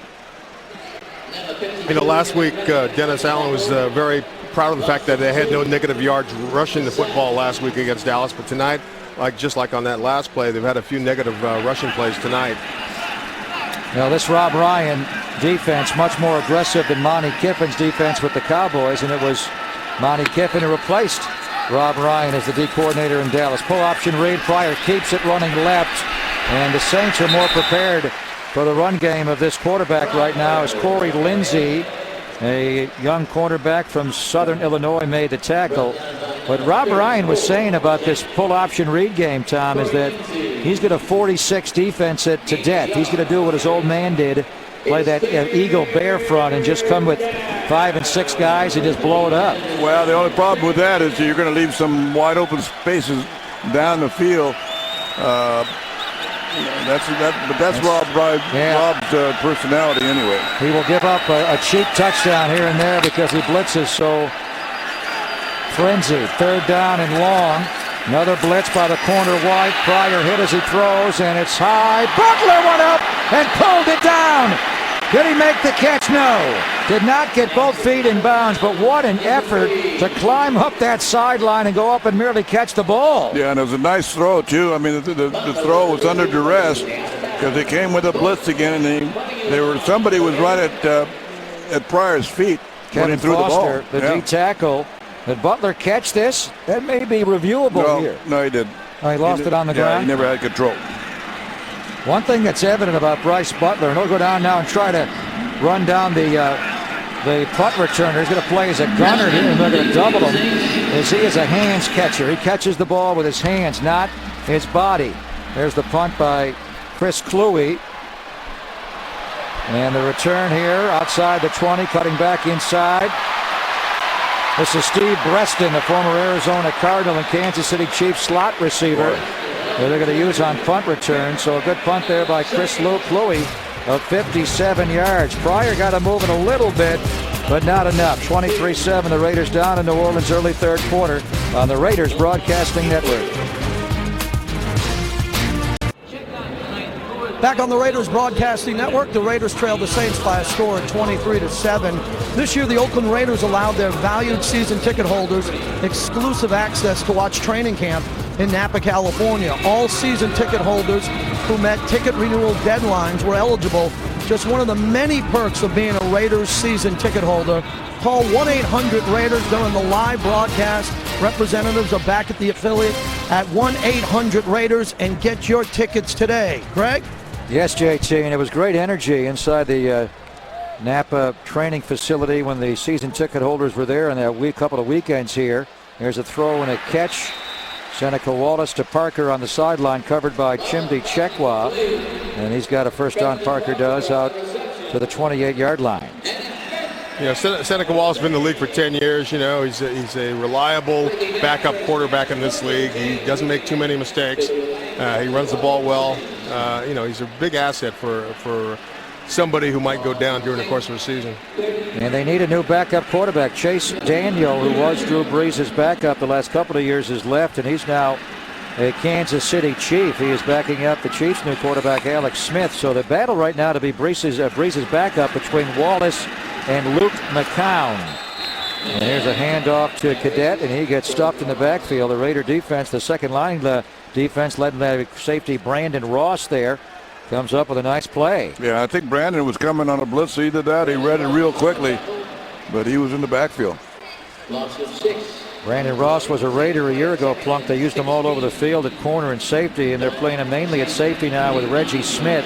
Last week Dennis Allen was very proud of the fact that they had no negative yards rushing the football last week against Dallas, but tonight, just like on that last play, they've had a few negative rushing plays tonight. Now this Rob Ryan defense much more aggressive than Monty Kiffin's defense with the Cowboys, and it was Monty Kiffin who replaced Rob Ryan as the D coordinator in Dallas. Pull option read. Pryor keeps it running left, and the Saints are more prepared for the run game of this quarterback right now as Corey Lindsey, a young cornerback from Southern Illinois, made the tackle. What Rob Ryan was saying about this pull option read game, Tom, is that he's going to 46 defense it to death. He's going to do what his old man did, play that eagle bear front and just come with 5 and 6 guys and just blow it up. Well, the only problem with that is you're going to leave some wide open spaces down the field. That's Rob's personality anyway. He will give up a cheap touchdown here and there because he blitzes so frenzied. 3rd down and long. Another blitz by the corner wide. Pryor hit as he throws, and it's high. Butler went up and pulled it down. Did he make the catch? No. Did not get both feet in bounds, but what an effort to climb up that sideline and go up and merely catch the ball. Yeah, and it was a nice throw, too. I mean, the throw was under duress because they came with a blitz again, and somebody was right at Pryor's feet when he threw Foster, the ball. D tackle. Did Butler catch this? That may be reviewable here. No, he didn't. Oh, he lost it on the ground? He never had control. One thing that's evident about Bryce Butler, and he'll go down now and try to run down the punt returner. He's going to play as a gunner here, and they're going to double him, as he is a hands catcher. He catches the ball with his hands, not his body. There's the punt by Chris Kluwe. And the return here outside the 20, cutting back inside. This is Steve Breston, the former Arizona Cardinal and Kansas City Chiefs slot receiver. They're going to use on punt return. So a good punt there by Chris Kluwe of 57 yards. Pryor got him moving a little bit, but not enough. 23-7, the Raiders down in New Orleans early 3rd quarter on the Raiders Broadcasting Network. Back on the Raiders Broadcasting Network, the Raiders trailed the Saints by a score of 23-7. This year, the Oakland Raiders allowed their valued season ticket holders exclusive access to watch training camp in Napa, California. All season ticket holders who met ticket renewal deadlines were eligible. Just one of the many perks of being a Raiders season ticket holder. Call 1-800-RAIDERS during the live broadcast. Representatives are back at the affiliate at 1-800-RAIDERS and get your tickets today. Greg? Yes, JT, and it was great energy inside the Napa training facility when the season ticket holders were there in that couple of weekends here. There's a throw and a catch. Seneca Wallace to Parker on the sideline, covered by Chimdi Chekwa. And he's got a first down, Parker does, out to the 28-yard line. Yeah, Seneca Wallace has been in the league for 10 years. You know, he's a reliable backup quarterback in this league. He doesn't make too many mistakes. He runs the ball well. He's a big asset for somebody who might go down during the course of the season. And they need a new backup quarterback. Chase Daniel, who was Drew Brees' backup the last couple of years, has left, and he's now a Kansas City Chief. He is backing up the Chiefs' new quarterback, Alex Smith. So the battle right now to be Brees' backup between Wallace and Luke McCown. And here's a handoff to Cadet, and he gets stuffed in the backfield. The Raider defense, the second line defense, led by safety Brandon Ross there, comes up with a nice play. Yeah, I think Brandon was coming on a blitz. He did that. He read it real quickly, but he was in the backfield. Brandon Ross was a Raider a year ago, Plunk. They used him all over the field at corner and safety, and they're playing him mainly at safety now with Reggie Smith.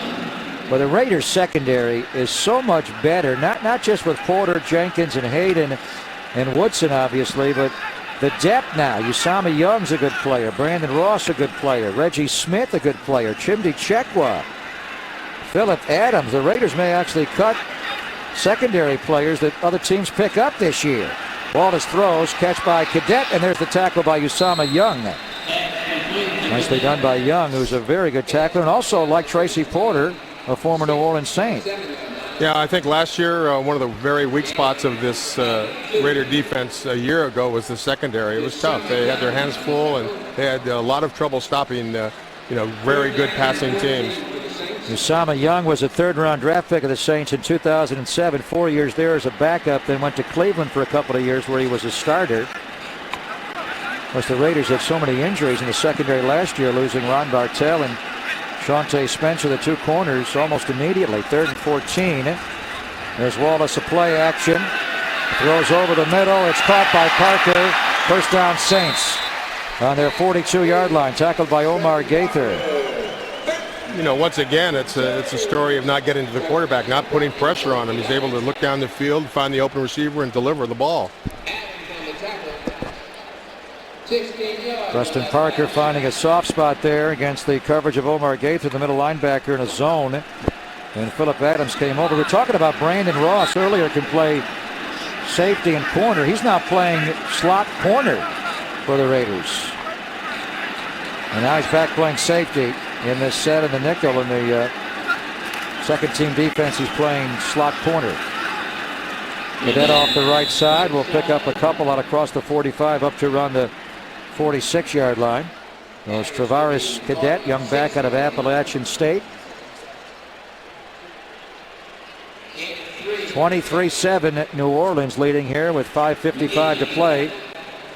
But the Raiders secondary is so much better, not just with Porter, Jenkins, and Hayden, and Woodson, obviously, but the depth now. Usama Young's a good player. Brandon Ross a good player. Reggie Smith a good player. Chimdi Chekwa. Phillip Adams. The Raiders may actually cut secondary players that other teams pick up this year. Wallace throws, catch by Cadet, and there's the tackle by Usama Young. Nicely done by Young, who's a very good tackler, and also, like Tracy Porter, a former New Orleans Saint. Yeah, I think last year one of the very weak spots of this Raider defense a year ago was the secondary. It was tough. They had their hands full, and they had a lot of trouble stopping very good passing teams. Usama Young was a third-round draft pick of the Saints in 2007. 4 years there as a backup, then went to Cleveland for a couple of years where he was a starter. Of course, the Raiders had so many injuries in the secondary last year, losing Ron Bartell and Shawntae Spencer, the two corners, almost immediately. 3rd and 14. There's Wallace, a play action. Throws over the middle. It's caught by Parker. First down, Saints on their 42-yard line, tackled by Omar Gaither. You know, once again, it's a story of not getting to the quarterback, not putting pressure on him. He's able to look down the field, find the open receiver, and deliver the ball. Preston Parker finding a soft spot there against the coverage of Omar Gaither, the middle linebacker, in a zone. And Phillip Adams came over. We're talking about Brandon Ross earlier, can play safety and corner. He's now playing slot corner for the Raiders. And now he's back playing safety in this set in the nickel. In the second team defense, he's playing slot corner. Cadet off the right side will pick up a couple out across the 45 up to around the 46-yard line. Those Travaris Cadet, young back out of Appalachian State. 23-7 New Orleans leading here with 5:55 to play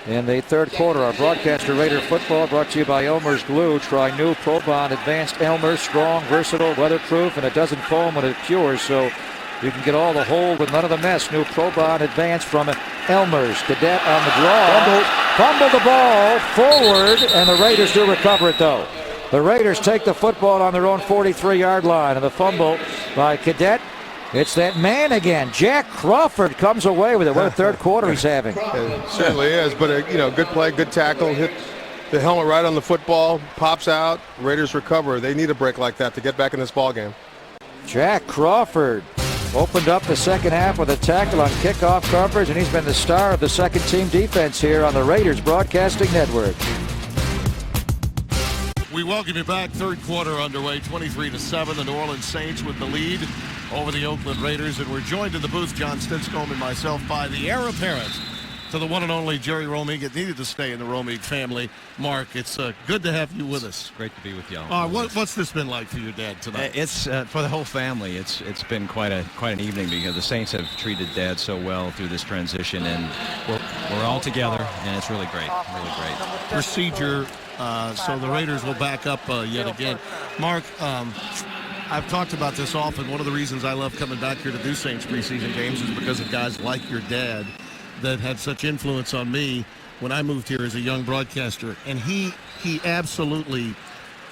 in the third quarter. Our broadcaster Raider football brought to you by Elmer's Glue. Try new Probond Advanced Elmer's, strong, versatile, weatherproof, and it doesn't foam when it cures, so you can get all the hold with none of the mess. New Probond Advanced from Elmer's. Cadet on the draw. Fumble the ball forward, and the Raiders do recover it, though. The Raiders take the football on their own 43-yard line, and the fumble by Cadet. It's that man again. Jack Crawford comes away with it. What a third quarter he's having. It certainly is, but good play, good tackle. Hit the helmet right on the football, pops out. Raiders recover. They need a break like that to get back in this ball game. Jack Crawford opened up the second half with a tackle on kickoff coverage, and he's been the star of the second team defense here on the Raiders Broadcasting Network. We welcome you back. Third quarter underway, 23-7. The New Orleans Saints with the lead over the Oakland Raiders. And we're joined in the booth, John Stinscomb and myself, by the heir apparent to the one and only Jerry Romig. It needed to stay in the Romig family. Mark, it's good to have you with us. Great to be with y'all. What's this been like for your dad tonight? It's for the whole family. It's been quite an evening because the Saints have treated Dad so well through this transition, and we're all together, and it's really great. Really great. Procedure. So the Raiders will back up yet again. Mark, I've talked about this often. One of the reasons I love coming back here to do Saints preseason games is because of guys like your dad that had such influence on me when I moved here as a young broadcaster. And he absolutely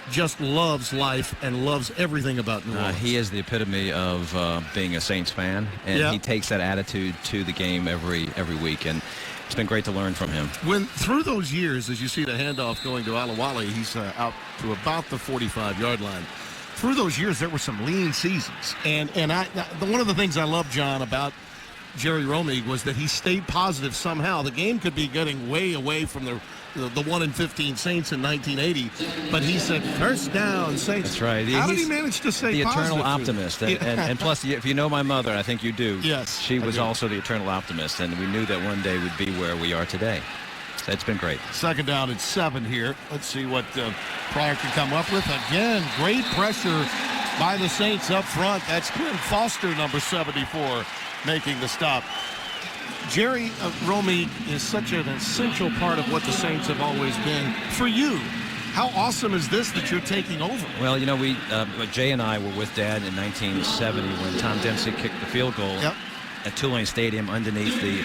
just loves life and loves everything about New Orleans. He is the epitome of being a Saints fan, and he takes that attitude to the game every week. And it's been great to learn from him. When through those years, as you see the handoff going to Alawale, he's out to about the 45-yard line. Through those years, there were some lean seasons, and one of the things I love, John, about Jerry Romig was that he stayed positive somehow. The game could be getting way away from the 1-15 Saints in 1980, but he said, "First down, Saints." That's right. How did he manage to stay the positive? Eternal optimist, and plus, if you know my mother, I think you do. Yes, she was also the eternal optimist, and we knew that one day we'd be where we are today. So it's been great. Second down and 7 here. Let's see what Pryor can come up with. Again, great pressure by the Saints up front. That's Quinn Foster, number 74, making the stop. Jerry Romig is such an essential part of what the Saints have always been. For you, how awesome is this that you're taking over? Well, you know, Jay and I were with Dad in 1970 when Tom Dempsey kicked the field goal at Tulane Stadium underneath the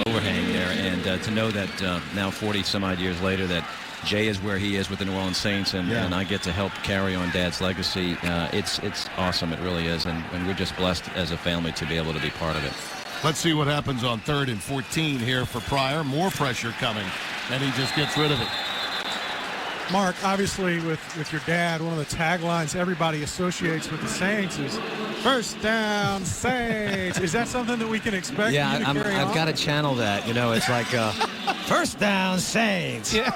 overhang there. And to know that now 40-some-odd years later that Jay is where he is with the New Orleans Saints, and I get to help carry on Dad's legacy. It's awesome. It really is. And we're just blessed as a family to be able to be part of it. Let's see what happens on 3rd and 14 here for Pryor. More pressure coming, and he just gets rid of it. Mark, obviously with your dad, one of the taglines everybody associates with the Saints is "First down, Saints." Is that something that we can expect? Yeah, I've got to channel that. You know, it's like "First down, Saints." Yeah.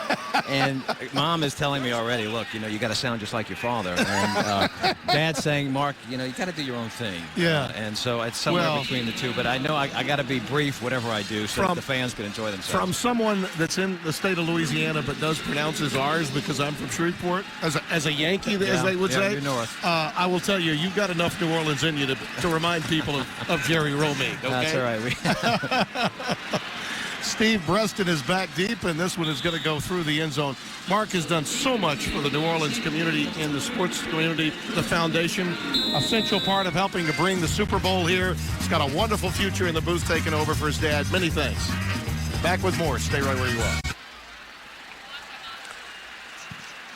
And Mom is telling me already, look, you know, you got to sound just like your father. And Dad's saying, Mark, you know, you got to do your own thing. Yeah. And so it's somewhere between the two. But I know I got to be brief whatever I do so that the fans can enjoy themselves. From someone that's in the state of Louisiana but does pronounce his R's, the because I'm from Shreveport, as a Yankee, as they would say. You're north. I will tell you, you've got enough New Orleans in you to remind people of Jerry Romig. Okay? That's all right. Steve Breston is back deep, and this one is going to go through the end zone. Mark has done so much for the New Orleans community, in the sports community, the foundation, essential part of helping to bring the Super Bowl here. He's got a wonderful future in the booth, taking over for his dad. Many thanks. Back with more. Stay right where you are.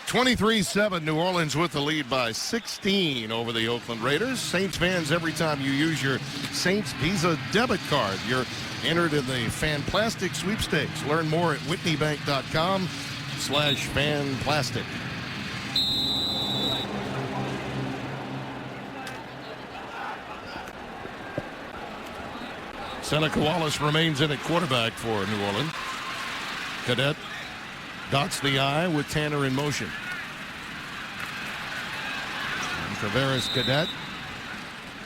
23-7, New Orleans with the lead by 16 over the Oakland Raiders. Saints fans, every time you use your Saints Visa debit card, you're entered in the Fanplastic sweepstakes. Learn more at whitneybank.com/fanplastic. Seneca Wallace remains in at quarterback for New Orleans. Cadet dots the I with Tanner in motion. And Tavares Cadet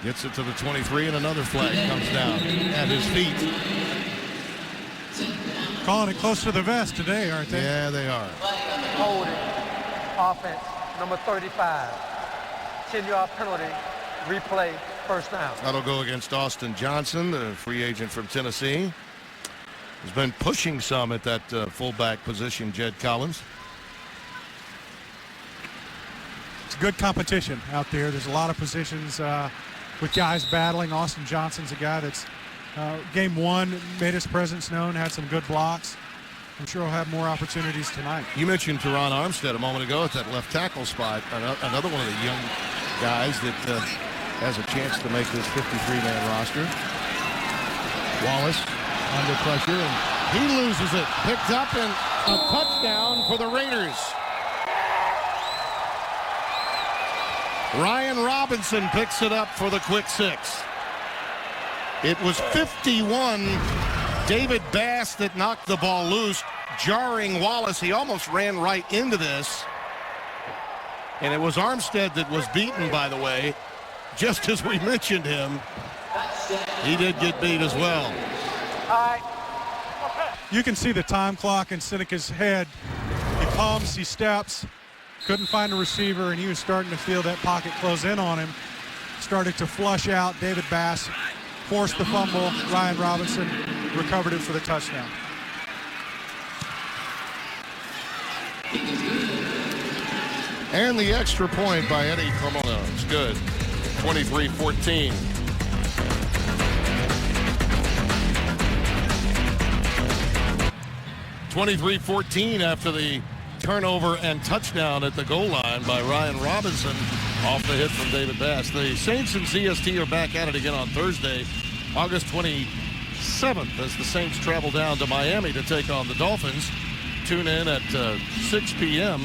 gets it to the 23, and another flag comes down at his feet. Calling it close to the vest today, aren't they? Yeah, they are. Holding. Offense, number 35. 10-yard penalty. Replay, first down. That'll go against Austin Johnson, the free agent from Tennessee. Has been pushing some at that fullback position, Jed Collins. It's good competition out there. There's a lot of positions with guys battling. Austin Johnson's a guy that's game one made his presence known, had some good blocks. I'm sure he'll have more opportunities tonight. You mentioned Teron Armstead a moment ago at that left tackle spot. Another one of the young guys that has a chance to make this 53-man roster. Wallace under pressure, and he loses it. Picked up, and a touchdown for the Raiders. Ryan Robinson picks it up for the quick six. It was 51. David Bass that knocked the ball loose, jarring Wallace. He almost ran right into this. And it was Armstead that was beaten, by the way. Just as we mentioned him, he did get beat as well. You can see the time clock in Seneca's head. He pumps, he steps, couldn't find a receiver, and he was starting to feel that pocket close in on him. Started to flush out. David Bass forced the fumble. Ryan Robinson recovered it for the touchdown. And the extra point by Eddie Carmona. It's good. 23-14. (23-14) after the turnover and touchdown at the goal line by Ryan Robinson off the hit from David Bass. The Saints and CST are back at it again on Thursday, August 27th, as the Saints travel down to Miami to take on the Dolphins. Tune in at 6 p.m.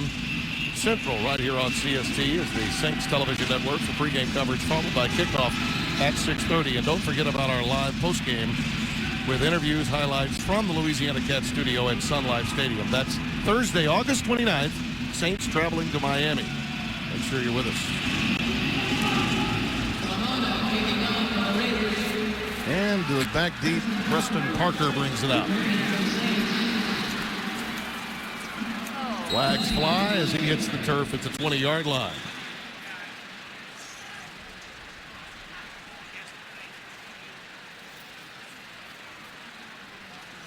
Central right here on CST as the Saints Television Network for pregame coverage, followed by kickoff at 6:30. And don't forget about our live postgame with interviews, highlights from the Louisiana Cats studio at Sun Life Stadium. That's Thursday, August 29th, Saints traveling to Miami. Make sure you're with us. And back deep, Preston Parker brings it out. Flags fly as he hits the turf at the 20-yard line.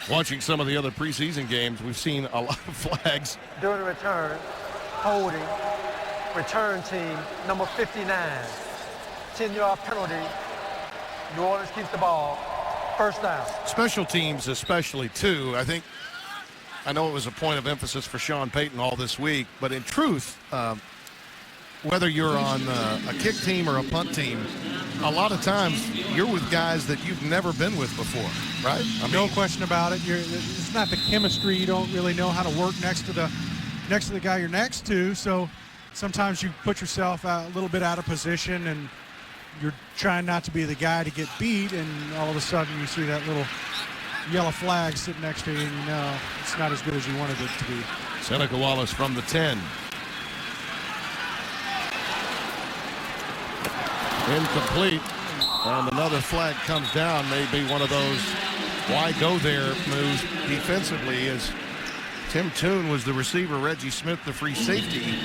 Watching some of the other preseason games, we've seen a lot of flags. During the return, holding, return team, number 59. 10-yard penalty. New Orleans keeps the ball. First down. Special teams especially, too. I know it was a point of emphasis for Sean Payton all this week, but in truth, whether you're on a kick team or a punt team, a lot of times you're with guys that you've never been with before, right? No question about it. It's not the chemistry. You don't really know how to work next to the guy you're next to. So sometimes you put yourself a little bit out of position, and you're trying not to be the guy to get beat, and all of a sudden you see that little yellow flag sitting next to you, and you know it's not as good as you wanted it to be. Seneca Wallace from the 10. Incomplete, and another flag comes down. Maybe one of those why go there moves defensively, as Tim Toon was the receiver, Reggie Smith the free safety.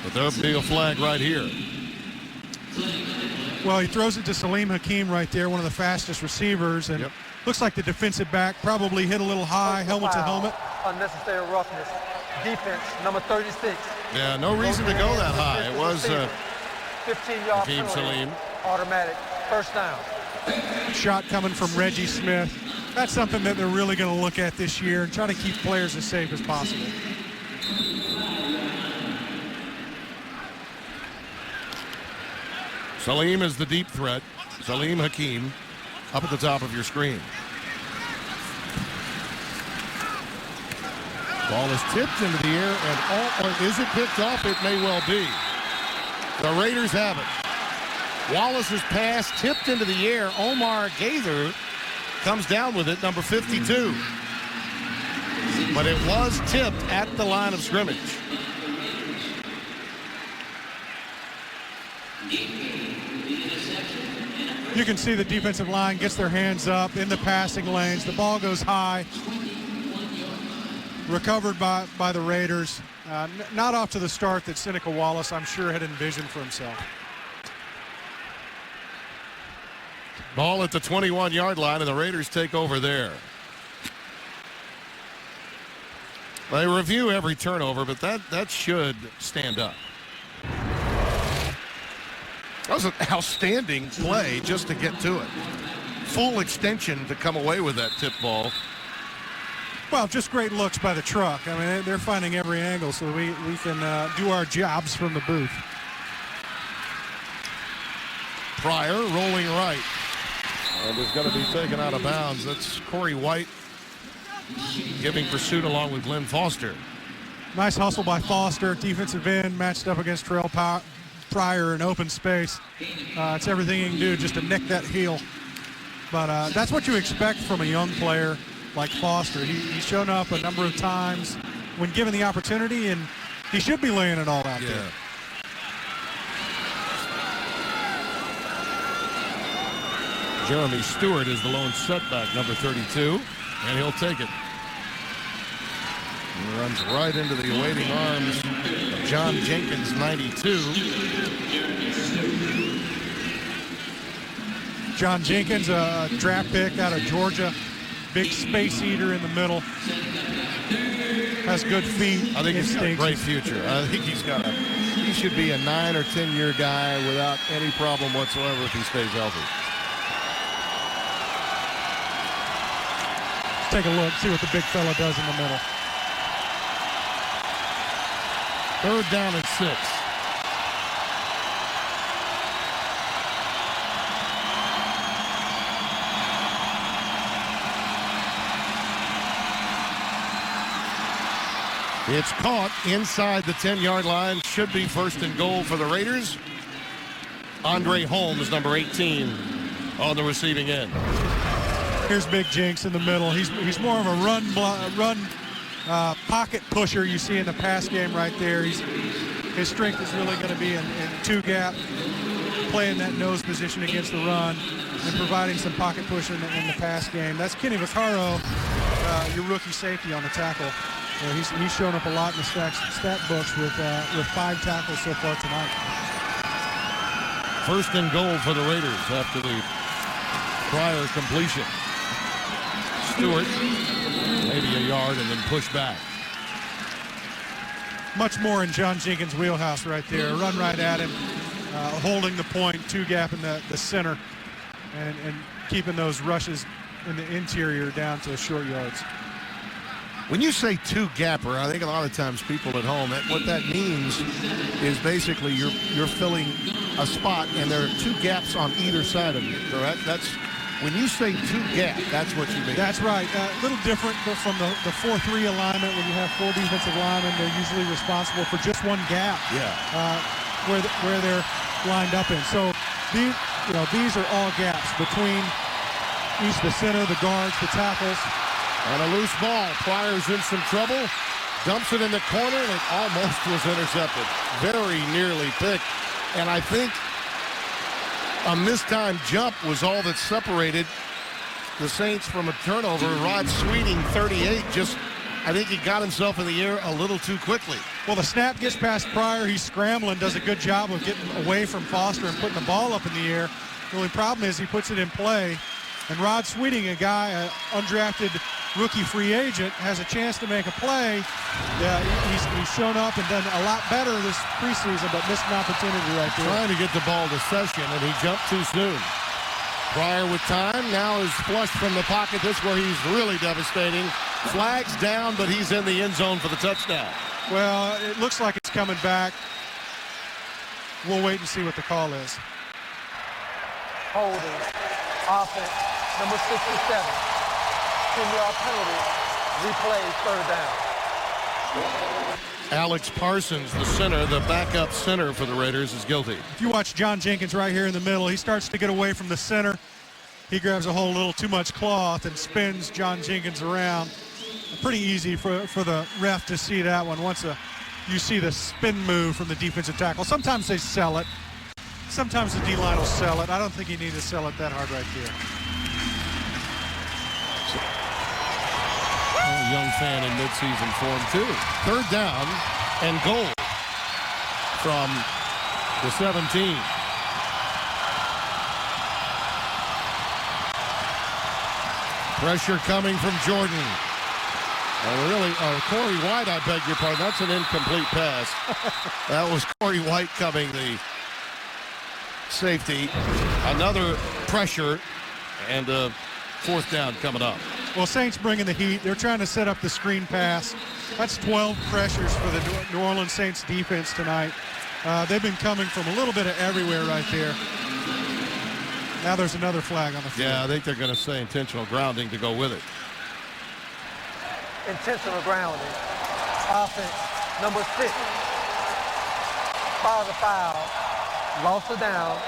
But there'll be a flag right here. Well, he throws it to Salim Hakeem right there, one of the fastest receivers, and looks like the defensive back probably hit a little high, helmet to helmet. Unnecessary roughness. Defense, number 36. Yeah, no reason to go that high. It was 15-yard Hakeem penalty. Salim. Automatic. First down. Shot coming from Reggie Smith. That's something that they're really going to look at this year and try to keep players as safe as possible. Salim is the deep threat. Salim Hakeem up at the top of your screen. Ball is tipped into the air, and is it picked off? It may well be. The Raiders have it. Wallace's pass tipped into the air. Omar Gaither comes down with it, number 52. But it was tipped at the line of scrimmage. You can see the defensive line gets their hands up in the passing lanes. The ball goes high. Recovered by the Raiders. Not off to the start that Seneca Wallace, I'm sure, had envisioned for himself. Ball at the 21-yard line, and the Raiders take over there. They review every turnover, but that should stand up. That was an outstanding play just to get to it. Full extension to come away with that tip ball. Well, just great looks by the truck. I mean, they're finding every angle so we can do our jobs from the booth. Pryor rolling right. And is going to be taken out of bounds. That's Corey White giving pursuit along with Glenn Foster. Nice hustle by Foster. Defensive end matched up against Terrell Pryor in open space. It's everything he can do just to nick that heel. But that's what you expect from a young player like Foster. He's shown up a number of times when given the opportunity, and he should be laying it all out there. Jeremy Stewart is the lone setback, number 32, and he'll take it. He runs right into the awaiting arms of John Jenkins, 92. John Jenkins, a draft pick out of Georgia. Big space eater in the middle. Has good feet. I think he's got a great future. I think he should be a 9 or 10 year guy without any problem whatsoever if he stays healthy. Take a look, see what the big fella does in the middle. Third down and 6. It's caught inside the 10-yard line. Should be first and goal for the Raiders. Andre Holmes, number 18, on the receiving end. Here's Big Jinx in the middle. He's more of a run pocket pusher you see in the pass game right there. His strength is really going to be in two gap, playing that nose position against the run, and providing some pocket push in the pass game. That's Kenny Vaccaro, your rookie safety on the tackle. He's shown up a lot in the stat books with 5 tackles so far tonight. First and goal for the Raiders after the prior completion. Stewart, maybe a yard and then push back. Much more in John Jenkins' wheelhouse right there. Run right at him, holding the point, 2 gap in the center, and keeping those rushes in the interior down to short yards. When you say 2 gapper, I think a lot of times people at home, what that means is basically you're filling a spot and there are 2 gaps on either side of you, correct? That's when you say 2 gap, that's what you mean. That's right. A little different from the 4-3 alignment. When you have 4 defensive linemen, they're usually responsible for just 1 gap. Where they're lined up in. So these are all gaps between the center, the guards, the tackles. And a loose ball. Pryor's in some trouble. Dumps it in the corner, and it almost was intercepted. Very nearly picked. And I think a mistimed jump was all that separated the Saints from a turnover. Rod Sweeting, 38, I think he got himself in the air a little too quickly. Well, the snap gets past Pryor. He's scrambling, does a good job of getting away from Foster and putting the ball up in the air. The only problem is he puts it in play. And Rod Sweeting, a guy, an undrafted rookie free agent, has a chance to make a play. He's shown up and done a lot better this preseason, but missed an opportunity right there. Trying to get the ball to Session, and he jumped too soon. Pryor with time, now is flushed from the pocket. This is where he's really devastating. Flags down, but he's in the end zone for the touchdown. Well, it looks like it's coming back. We'll wait and see what the call is. Holding, offense, number 67. 10-yard penalty, replay, third down. Alex Parsons, the center, the backup center for the Raiders, is guilty. If you watch John Jenkins right here in the middle, he starts to get away from the center. He grabs a whole little too much cloth and spins John Jenkins around. Pretty easy for the ref to see that one once you see the spin move from the defensive tackle. Sometimes they sell it. Sometimes the D-line will sell it. I don't think he needs to sell it that hard right there. Young fan in midseason form too. Third down and goal from the 17. Pressure coming from Jordan. Really, Corey White, I beg your pardon. That's an incomplete pass. That was Corey White coming the safety. Another pressure and fourth down coming up. Well, Saints bringing the heat. They're trying to set up the screen pass. That's 12 pressures for the New Orleans Saints defense tonight. They've been coming from a little bit of everywhere right there. Now there's another flag on the field. Yeah, I think they're going to say intentional grounding to go with it. Intentional grounding. Offense, number 6. Foul the foul. Loss of down.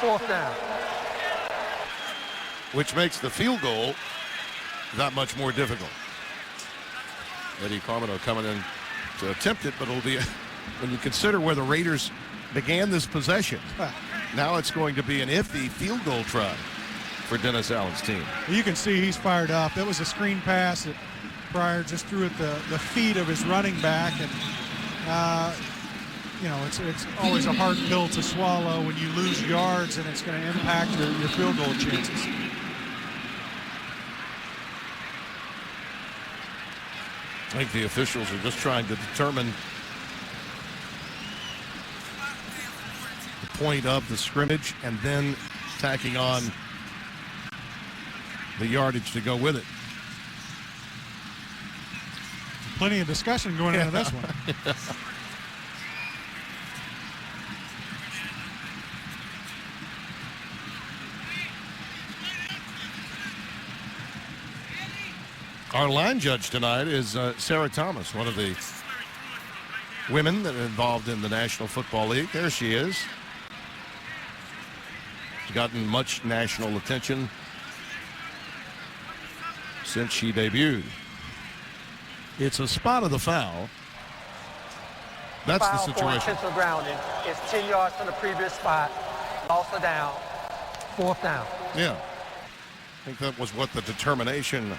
Fourth down. Which makes the field goal that much more difficult. Eddie Carmino coming in to attempt it, but it'll be, when you consider where the Raiders began this possession, now it's going to be an iffy field goal try for Dennis Allen's team. You can see he's fired up. It was a screen pass that Pryor just threw at the feet of his running back, and you know, it's always a hard pill to swallow when you lose yards, and it's going to impact your field goal chances. I think the officials are just trying to determine the point of the scrimmage and then tacking on the yardage to go with it. Plenty of discussion going into this one. Our line judge tonight is Sarah Thomas, one of the women that are involved in the National Football League. There she is. She's gotten much national attention since she debuted. It's a spot of the foul. That's foul the situation. For intentional grounding. It's 10 yards from the previous spot. Loss of down. Fourth down. Yeah. I think that was what the determination.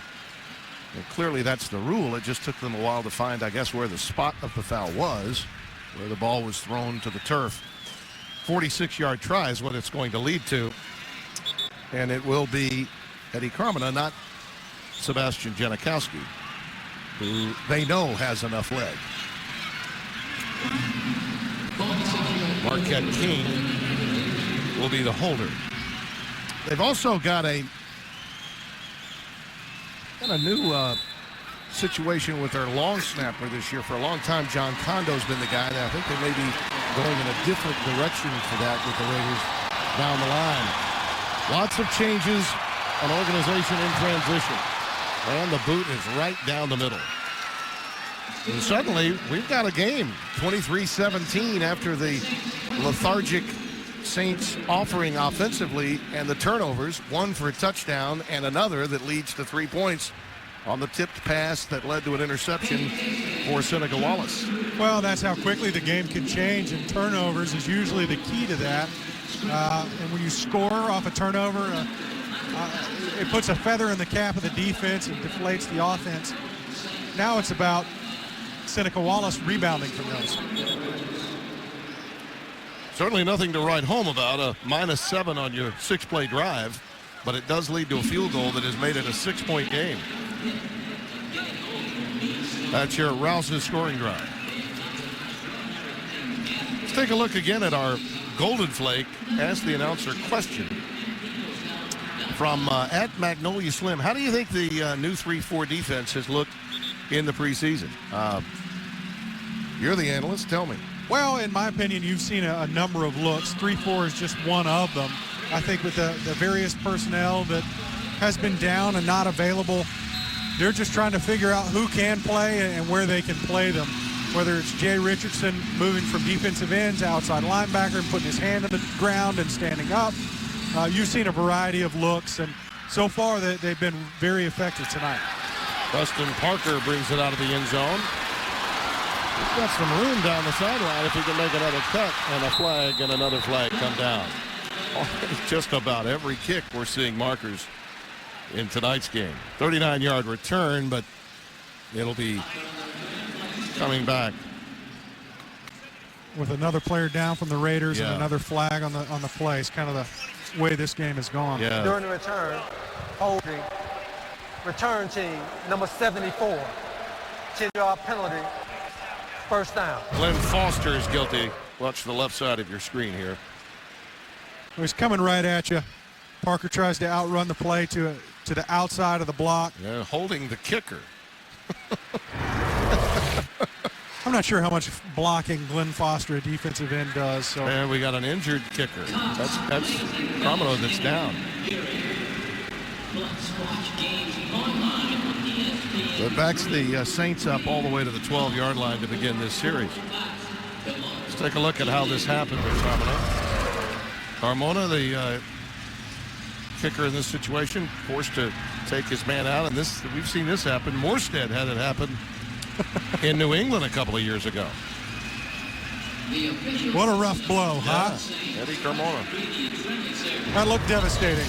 And clearly that's the rule. It just took them a while to find, I guess, where the spot of the foul was, where the ball was thrown to the turf. 46-yard try is what it's going to lead to. And it will be Eddie Carmona, not Sebastian Janikowski, who they know has enough leg. Marquette King will be the holder. They've also got a new situation with their long snapper this year. For a long time, John Condo's been the guy. Now I think they may be going in a different direction for that with the Raiders down the line. Lots of changes on organization in transition. And the boot is right down the middle. And suddenly, we've got a game. 23-17 after the lethargic Saints offering offensively and the turnovers, one for a touchdown and another that leads to 3 points on the tipped pass that led to an interception for Seneca Wallace. Well, that's how quickly the game can change, and turnovers is usually the key to that. And when you score off a turnover, it puts a feather in the cap of the defense and deflates the offense. Now it's about Seneca Wallace rebounding from those. Certainly nothing to write home about, a -7 on your 6-play drive, but it does lead to a field goal that has made it a 6-point game. That's your Rouse's scoring drive. Let's take a look again at our Golden Flake Ask the Announcer question from at Magnolia Slim. How do you think the new 3-4 defense has looked in the preseason? You're the analyst. Tell me. Well, in my opinion, you've seen a number of looks. 3-4 is just one of them. I think with the various personnel that has been down and not available, they're just trying to figure out who can play and where they can play them. Whether it's Jay Richardson moving from defensive end to outside linebacker and putting his hand on the ground and standing up. You've seen a variety of looks, and so far they've been very effective tonight. Preston Parker brings it out of the end zone. He's got some room down the sideline if he can make another cut, and a flag and another flag come down. Just about every kick we're seeing markers in tonight's game. 39-yard return, but it'll be coming back. With another player down from the Raiders Yeah. and another flag on the play. It's kind of the way this game has gone. Yeah. During the return, holding, return team, number 74, 10-yard penalty, first down. Glenn Foster is guilty. Watch the left side of your screen here. He's coming right at you. Parker tries to outrun the play to the outside of the block. Yeah, holding the kicker. I'm not sure how much blocking Glenn Foster, a defensive end, does. So. And we got an injured kicker. That's Cromino that's down. That backs the Saints up all the way to the 12-yard line to begin this series. Let's take a look at how this happened with Cromino. Carmona, the kicker in this situation, forced to take his man out, and we've seen this happen. Morstead had it happen in New England a couple of years ago. What a rough blow, huh? Eddie Carmona. That looked devastating.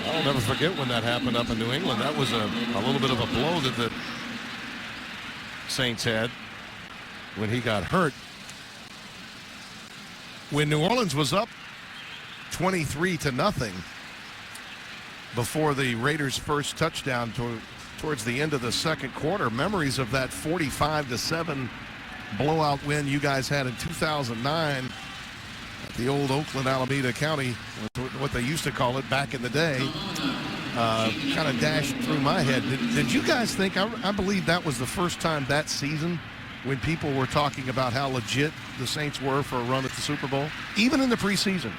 I'll never forget when that happened up in New England. That was a little bit of a blow that the Saints had when he got hurt. When New Orleans was up 23-0 before the Raiders' first touchdown towards the end of the second quarter, memories of that 45-7 blowout win you guys had in 2009 at the old Oakland Alameda County, what they used to call it back in the day, kind of dashed through my head. Did you guys think, I believe that was the first time that season when people were talking about how legit the Saints were for a run at the Super Bowl? Even in the preseason,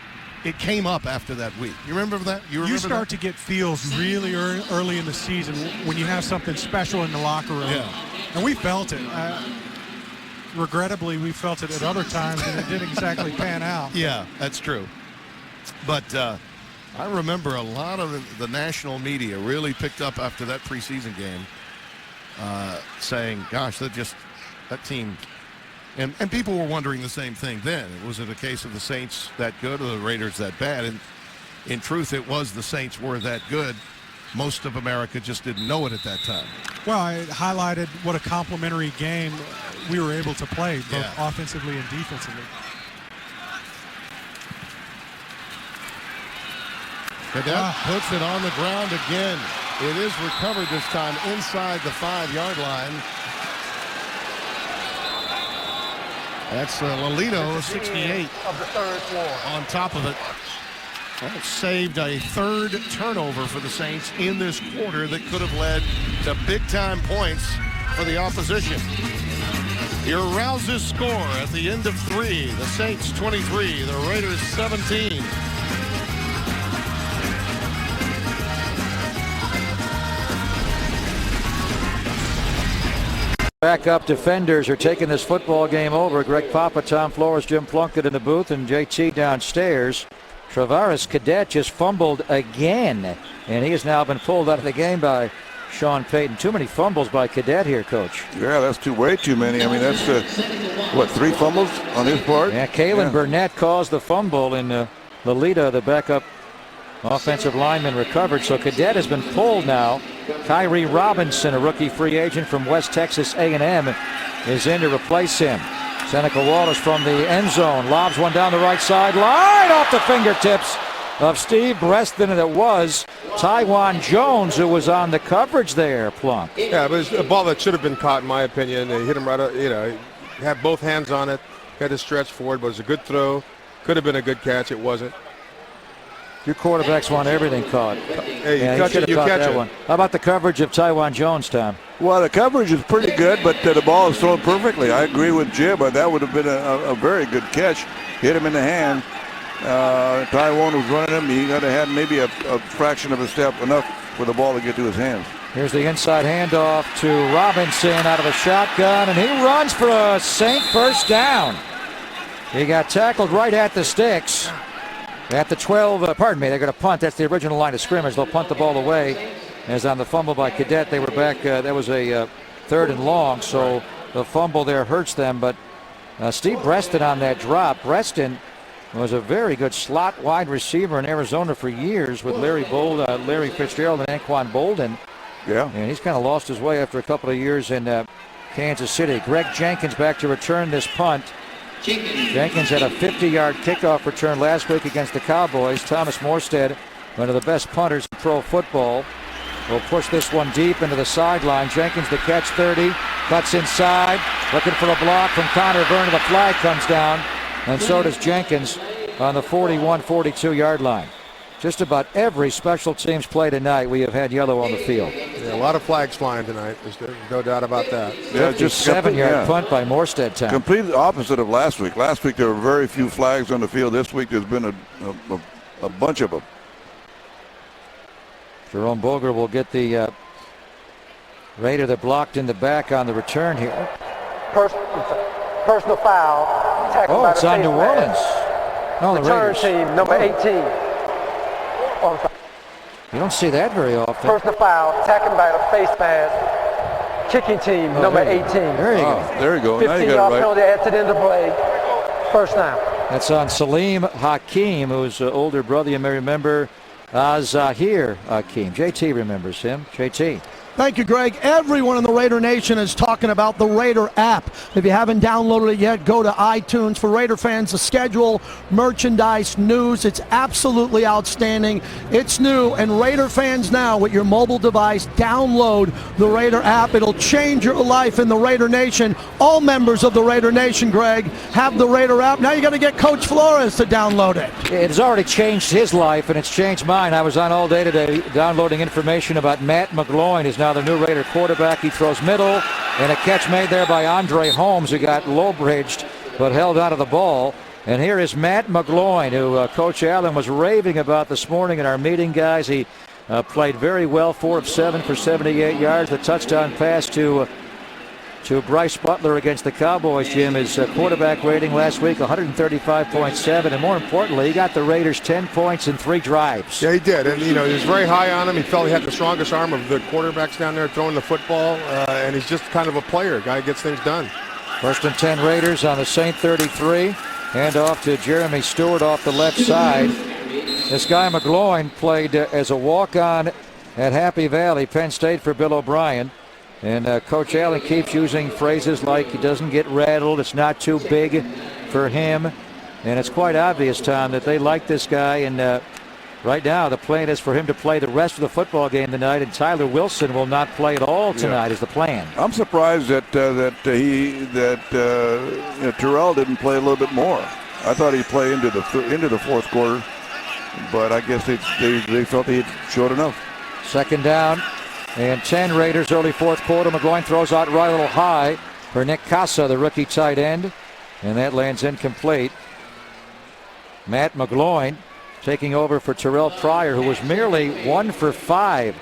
it came up after that week. You remember that? You start to get feels really early in the season when you have something special in the locker room. Yeah. And we felt it. Regrettably, we felt it at other times, and it didn't exactly pan out. Yeah, that's true. But I remember a lot of the national media really picked up after that preseason game, saying, gosh, that team, and people were wondering the same thing then. Was it a case of the Saints that good or the Raiders that bad? And in truth, it was the Saints were that good. Most of America just didn't know it at that time. Well, it highlighted what a complimentary game we were able to play, both offensively and defensively. Cadet puts it on the ground again. It is recovered this time inside the 5-yard line. That's Lolito, 68 of the third floor. on top of it. That saved a third turnover for the Saints in this quarter that could have led to big-time points for the opposition. Your Rouse's score at the end of 3. The Saints 23, the Raiders 17. Backup defenders are taking this football game over. Greg Papa, Tom Flores, Jim Plunkett in the booth, and JT downstairs. Travaris Cadet just fumbled again, and he has now been pulled out of the game by Sean Payton. Too many fumbles by Cadet here, Coach. Yeah, that's way too many. I mean, that's 3 fumbles on his part? Yeah, Kalen Burnett caused the fumble, and Lolita, the backup offensive lineman, recovered. So Cadet has been pulled now. Kyrie Robinson, a rookie free agent from West Texas A&M, is in to replace him. Seneca Wallace from the end zone lobs one down the right sideline off the fingertips of Steve Breston, and it was Taiwan Jones who was on the coverage there, Plunk. Yeah, but it's a ball that should have been caught, in my opinion. They hit him right, he had both hands on it, had to stretch forward, but it was a good throw. Could have been a good catch. It wasn't. Your quarterbacks want everything caught. Hey, yeah, you catch it, you catch it. One. How about the coverage of Taiwan Jones, Tom? Well, the coverage is pretty good, but the ball is thrown perfectly. I agree with Jim, but that would have been a very good catch. Hit him in the hand. Taiwan was running him. He got to have maybe a fraction of a step, enough for the ball to get to his hands. Here's the inside handoff to Robinson out of a shotgun, and he runs for a Saint first down. He got tackled right at the sticks. At the 12, they're going to punt. That's the original line of scrimmage. They'll punt the ball away. As on the fumble by Cadet, they were back. That was a 3rd and long, so the fumble there hurts them. But Steve Breston on that drop. Breston was a very good slot wide receiver in Arizona for years with Larry Fitzgerald and Anquan Bolden. Yeah. And he's kind of lost his way after a couple of years in Kansas City. Greg Jenkins back to return this punt. Jenkins had a 50-yard kickoff return last week against the Cowboys. Thomas Morstead, one of the best punters in pro football, will push this one deep into the sideline. Jenkins the catch 30, cuts inside, looking for a block from Connor Vernon. The flag comes down, and so does Jenkins on the 41-42-yard line. Just about every special teams play tonight, we have had yellow on the field. Yeah, a lot of flags flying tonight. There's no doubt about that. Yeah, just 7-yard punt by Morstead. Tom. Completely opposite of last week. Last week there were very few flags on the field. This week there's been a bunch of them. Jerome Boger will get the Raider that blocked in the back on the return here. Personal foul. Oh, it's on New Orleans. No, the Return Raiders. team, number 18. You don't see that very often. Personal foul, tackling by the face mask. Kicking team, number 18. There you go. There you go. Now you 15-yard got it right. penalty at the end of the play. First down. That's on Salim Hakeem, whose older brother, you may remember, Zahir Hakeem. JT remembers him. JT. Thank you, Greg. Everyone in the Raider Nation is talking about the Raider app. If you haven't downloaded it yet, go to iTunes. For Raider fans, the schedule, merchandise, news, it's absolutely outstanding. It's new, and Raider fans now, with your mobile device, download the Raider app. It'll change your life in the Raider Nation. All members of the Raider Nation, Greg, have the Raider app. Now you got to get Coach Flores to download it. It's already changed his life, and it's changed mine. I was on all day today downloading information about Matt McGloin. He's now the new Raider quarterback. He throws middle, and a catch made there by Andre Holmes, who got low-bridged but held out of the ball. And here is Matt McGloin, who Coach Allen was raving about this morning in our meeting, guys. He played very well, 4 of 7 for 78 yards. The touchdown pass to Bryce Butler against the Cowboys, Jim. His quarterback rating last week, 135.7. And more importantly, he got the Raiders 10 points in 3 drives. Yeah, he did. And, he was very high on him. He felt he had the strongest arm of the quarterbacks down there throwing the football. And he's just kind of a player. Guy gets things done. First and 10 Raiders on the Saint 33. Hand off to Jeremy Stewart off the left side. This guy McGloin played as a walk-on at Happy Valley, Penn State, for Bill O'Brien. And Coach Allen keeps using phrases like he doesn't get rattled, it's not too big for him. And it's quite obvious, Tom, that they like this guy. And right now the plan is for him to play the rest of the football game tonight, and Tyler Wilson will not play at all tonight is the plan. I'm surprised that Terrell didn't play a little bit more. I thought he'd play into the fourth quarter, but I guess they felt he had showed enough. Second down and 10 Raiders, early fourth quarter. McGloin throws out right a little high for Nick Casa, the rookie tight end, and that lands incomplete. Matt McGloin taking over for Terrell Pryor, who was merely 1 for 5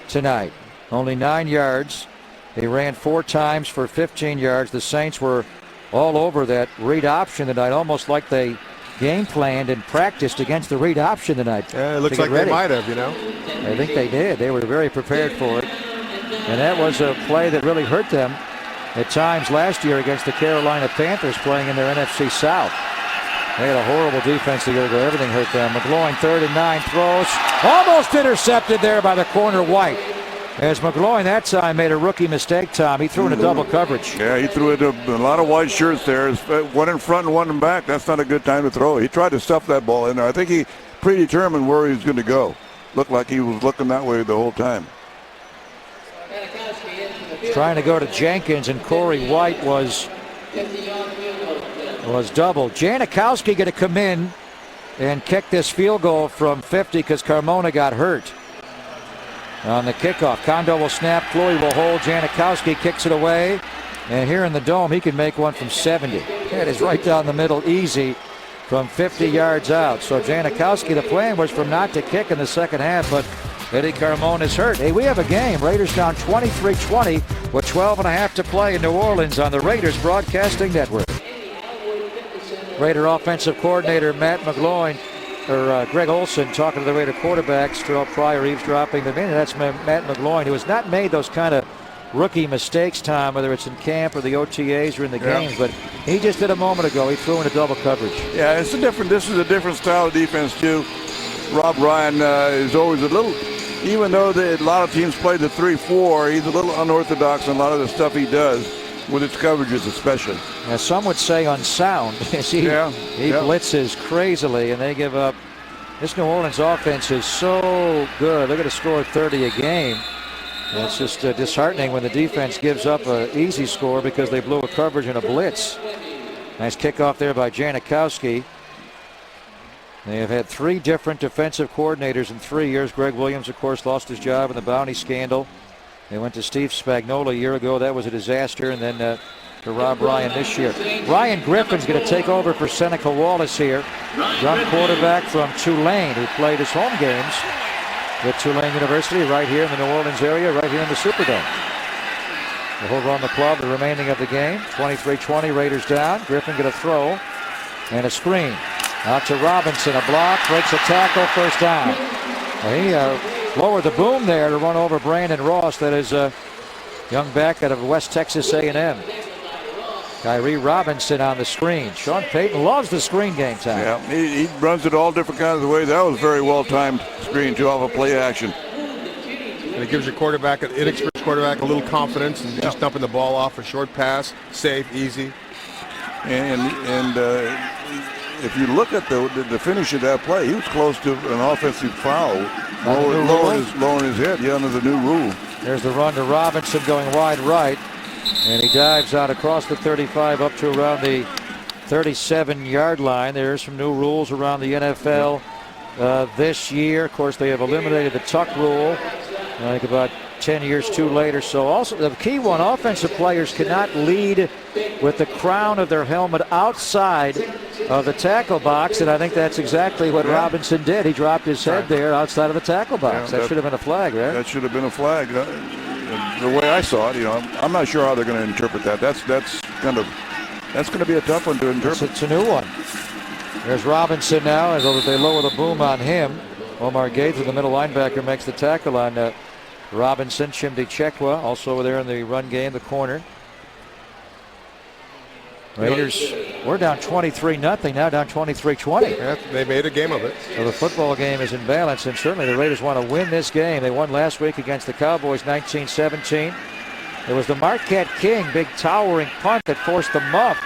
tonight. Only 9 yards. He ran 4 times for 15 yards. The Saints were all over that read option tonight, almost like they game planned and practiced against the read option tonight. Yeah, it looks like ready. they might have, I think they did. They were very prepared for it. And that was a play that really hurt them at times last year against the Carolina Panthers playing in their NFC South. They had a horrible defense a year ago. Everything hurt them. McGloin, 3rd and 9, throws. Almost intercepted there by the corner White. As McGloin that time made a rookie mistake, Tom. He threw into double coverage. Yeah, he threw into a lot of white shirts there. One in front and one in back. That's not a good time to throw. He tried to stuff that ball in there. I think he predetermined where he was going to go. Looked like he was looking that way the whole time. Trying to go to Jenkins, and Corey White was doubled. Janikowski going to come in and kick this field goal from 50 because Carmona got hurt on the kickoff. Kondo will snap, Chloe will hold, Janikowski kicks it away, and here in the dome he can make one from 70. That is right down the middle, easy from 50 yards out. So Janikowski, the plan was for him not to kick in the second half, but Eddie Carmona is hurt. Hey, we have a game. Raiders down 23-20 with 12.5 to play in New Orleans on the Raiders Broadcasting Network. Raider offensive coordinator Matt McGloin, or Greg Olson, talking to the Raider quarterbacks. Terrell Pryor eavesdropping them in. That's Matt McGloin, who has not made those kind of rookie mistakes, Tom, whether it's in camp or the OTAs or in the games, but he just did a moment ago. He threw into double coverage. Yeah, this is a different style of defense too. Rob Ryan is always a little, even though a lot of teams play the 3-4, he's a little unorthodox in a lot of the stuff he does, with its coverages especially. Now, some would say unsound. he blitzes crazily, and they give up. This New Orleans offense is so good. They're going to score 30 a game. And it's just disheartening when the defense gives up an easy score because they blew a coverage in a blitz. Nice kickoff there by Janikowski. They have had 3 different defensive coordinators in 3 years. Greg Williams, of course, lost his job in the bounty scandal. They went to Steve Spagnuolo a year ago. That was a disaster. And then to Rob Ryan this year. Ryan Griffin's going to take over for Seneca Wallace here. Young quarterback from Tulane who played his home games with Tulane University right here in the New Orleans area, right here in the Superdome. The hold on the club the remaining of the game. 23-20, Raiders down. Griffin going to throw and a screen. Out to Robinson, a block, breaks a tackle, first down. Well, he lowered the boom there to run over Brandon Ross. That is a young back out of West Texas A&M. Kyrie Robinson on the screen. Sean Payton loves the screen game time. Yeah, he runs it all different kinds of ways. That was very well-timed screen, too, off a play action. And it gives your quarterback, an inexperienced quarterback, a little confidence and just dumping the ball off, a short pass, safe, easy. And if you look at the finish of that play, he was close to an offensive foul, lowering his head, under the new rule. There's the run to Robinson going wide right, and he dives out across the 35 up to around the 37-yard line. There's some new rules around the NFL this year. Of course, they have eliminated the tuck rule, I think about 10 years too late or so. Also, the key one, offensive players cannot lead with the crown of their helmet outside of the tackle box, and I think that's exactly what Robinson did. He dropped his head there outside of the tackle box. That should have been a flag, right? That should have been a flag. The way I saw it, I'm not sure how they're going to interpret that. That's going to be a tough one to interpret. It's a new one. There's Robinson now, as they lower the boom on him. Omar Gaither, the middle linebacker, makes the tackle on Robinson. Chimdi Chekwa also over there in the run game, the corner. Raiders, we're down 23-0, now down 23-20. Yeah, they made a game of it. So the football game is in balance, and certainly the Raiders want to win this game. They won last week against the Cowboys 19-17. It was the Marquette King, big towering punt that forced the muff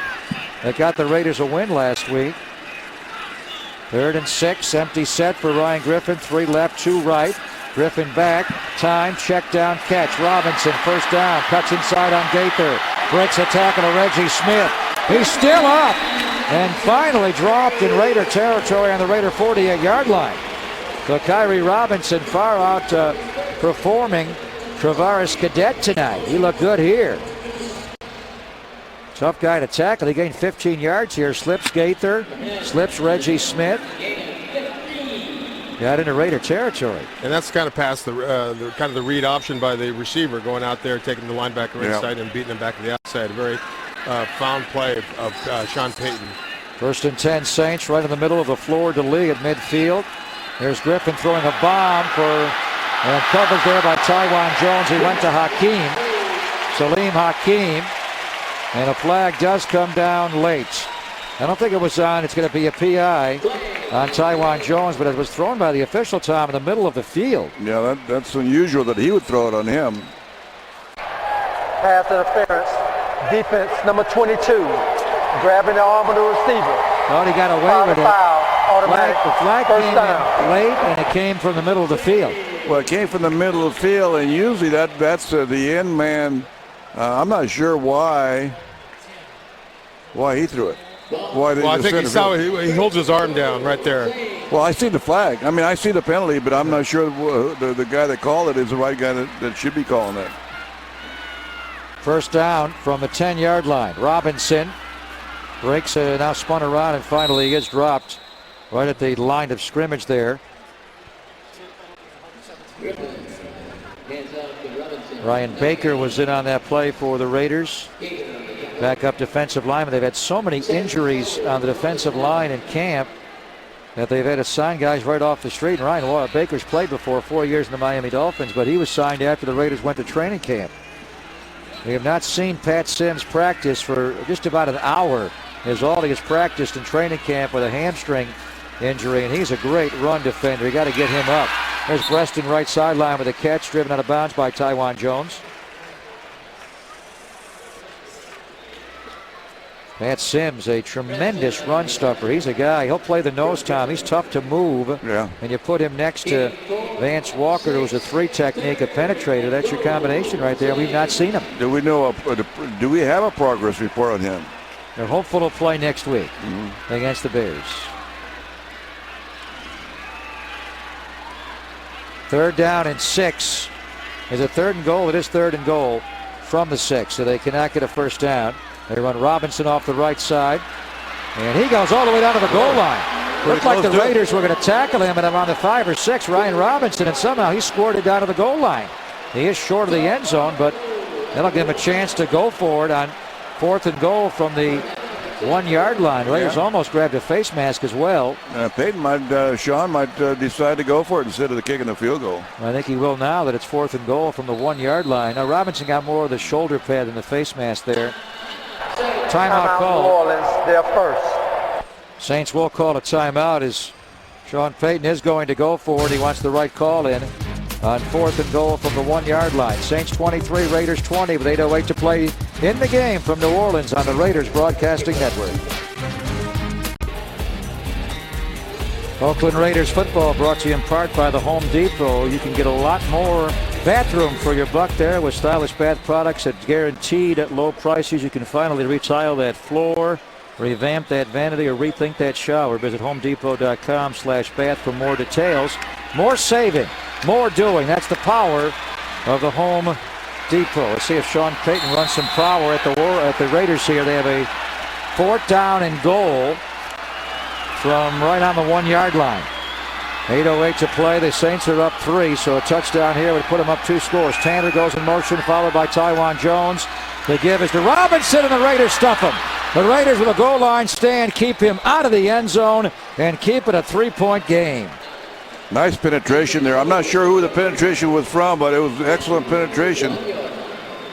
that got the Raiders a win last week. 3rd and 6, empty set for Ryan Griffin. 3 left, 2 right. Griffin back, time, check down, catch. Robinson, first down, cuts inside on Gaither. Breaks a tackle to Reggie Smith. He's still up and finally dropped in Raider territory on the Raider 48-yard line. So Kyrie Robinson far out performing Travaris Cadet tonight. He looked good here. Tough guy to tackle. He gained 15 yards here. Slips Gaither, slips Reggie Smith. Got into Raider territory. And that's kind of past the read option by the receiver, going out there, taking the linebacker inside and beating him back to the outside. A very found play of Sean Payton. 1st and 10 Saints right in the middle of the floor to Lee at midfield. There's Griffin throwing a bomb for And covered there by Taiwan Jones. He went to Salim Hakeem. And a flag does come down late. I don't think it was on. It's going to be a PI on Taiwan Jones, but it was thrown by the official, Tom, in the middle of the field. Yeah, that's unusual that he would throw it on him. Pass interference. Defense number 22. Grabbing the arm of the receiver. Thought he got away with it. Automatic. The flag First came down. in late, and it came from the middle of the field. Well, it came from the middle of the field, and usually that's the end man. I'm not sure why he threw it. Well, I think he holds his arm down right there. Well, I see the flag. I mean, I see the penalty, but I'm not sure the guy that called it is the right guy that should be calling it. First down from the 10-yard line. Robinson breaks, now spun around, and finally is dropped right at the line of scrimmage there. Ryan Baker was in on that play for the Raiders. Backup defensive lineman. They've had so many injuries on the defensive line in camp that they've had to sign guys right off the street. And Ryan Baker's played before 4 years in the Miami Dolphins, but he was signed after the Raiders went to training camp. We have not seen Pat Sims practice for just about an hour, as all he has practiced in training camp with a hamstring injury, and he's a great run defender. You got to get him up. There's Preston right sideline with a catch driven out of bounds by Taiwan Jones. Pat Sims, a tremendous run stuffer. He's a guy, he'll play the nose, Tom. He's tough to move. Yeah. And you put him next to Vance Walker, who's a 3 technique, a penetrator. That's your combination right there. We've not seen him. Do we have a progress report on him? They're hopeful to play next week against the Bears. Third down and 6. Is it third and goal? It is third and goal from the 6, so they cannot get a first down. They run Robinson off the right side, and he goes all the way down to the goal line. Looked like the Raiders were going to tackle him, and I'm on the 5 or 6, Ryan Robinson, and somehow he scored it down to the goal line. He is short of the end zone, but that'll give him a chance to go for it on 4th and goal from the 1-yard line. Raiders almost grabbed a face mask as well. Sean might decide to go for it instead of kicking the field goal. I think he will now that it's 4th and goal from the 1-yard line. Now Robinson got more of the shoulder pad than the face mask there. Timeout call. New Orleans, they're first. Saints will call a timeout as Sean Payton is going to go for it. He wants the right call in on 4th and goal from the 1-yard line. Saints 23, Raiders 20 with 8:08 to play in the game from New Orleans on the Raiders Broadcasting Network. Oakland Raiders football brought to you in part by the Home Depot. You can get a lot more bathroom for your buck there with stylish bath products at guaranteed at low prices. You can finally retile that floor, revamp that vanity, or rethink that shower. Visit homedepot.com/bath for more details. More saving, more doing. That's the power of the Home Depot. Let's see if Sean Payton runs some power at the Raiders here. They have a 4th down and goal from right on the 1-yard line. 8:08 to play. The Saints are up 3, so a touchdown here would put them up 2 scores. Tanner goes in motion, followed by Taiwan Jones. The give is to Robinson, and the Raiders stuff him. The Raiders with a goal line stand keep him out of the end zone and keep it a 3-point game. Nice penetration there. I'm not sure who the penetration was from, but it was excellent penetration.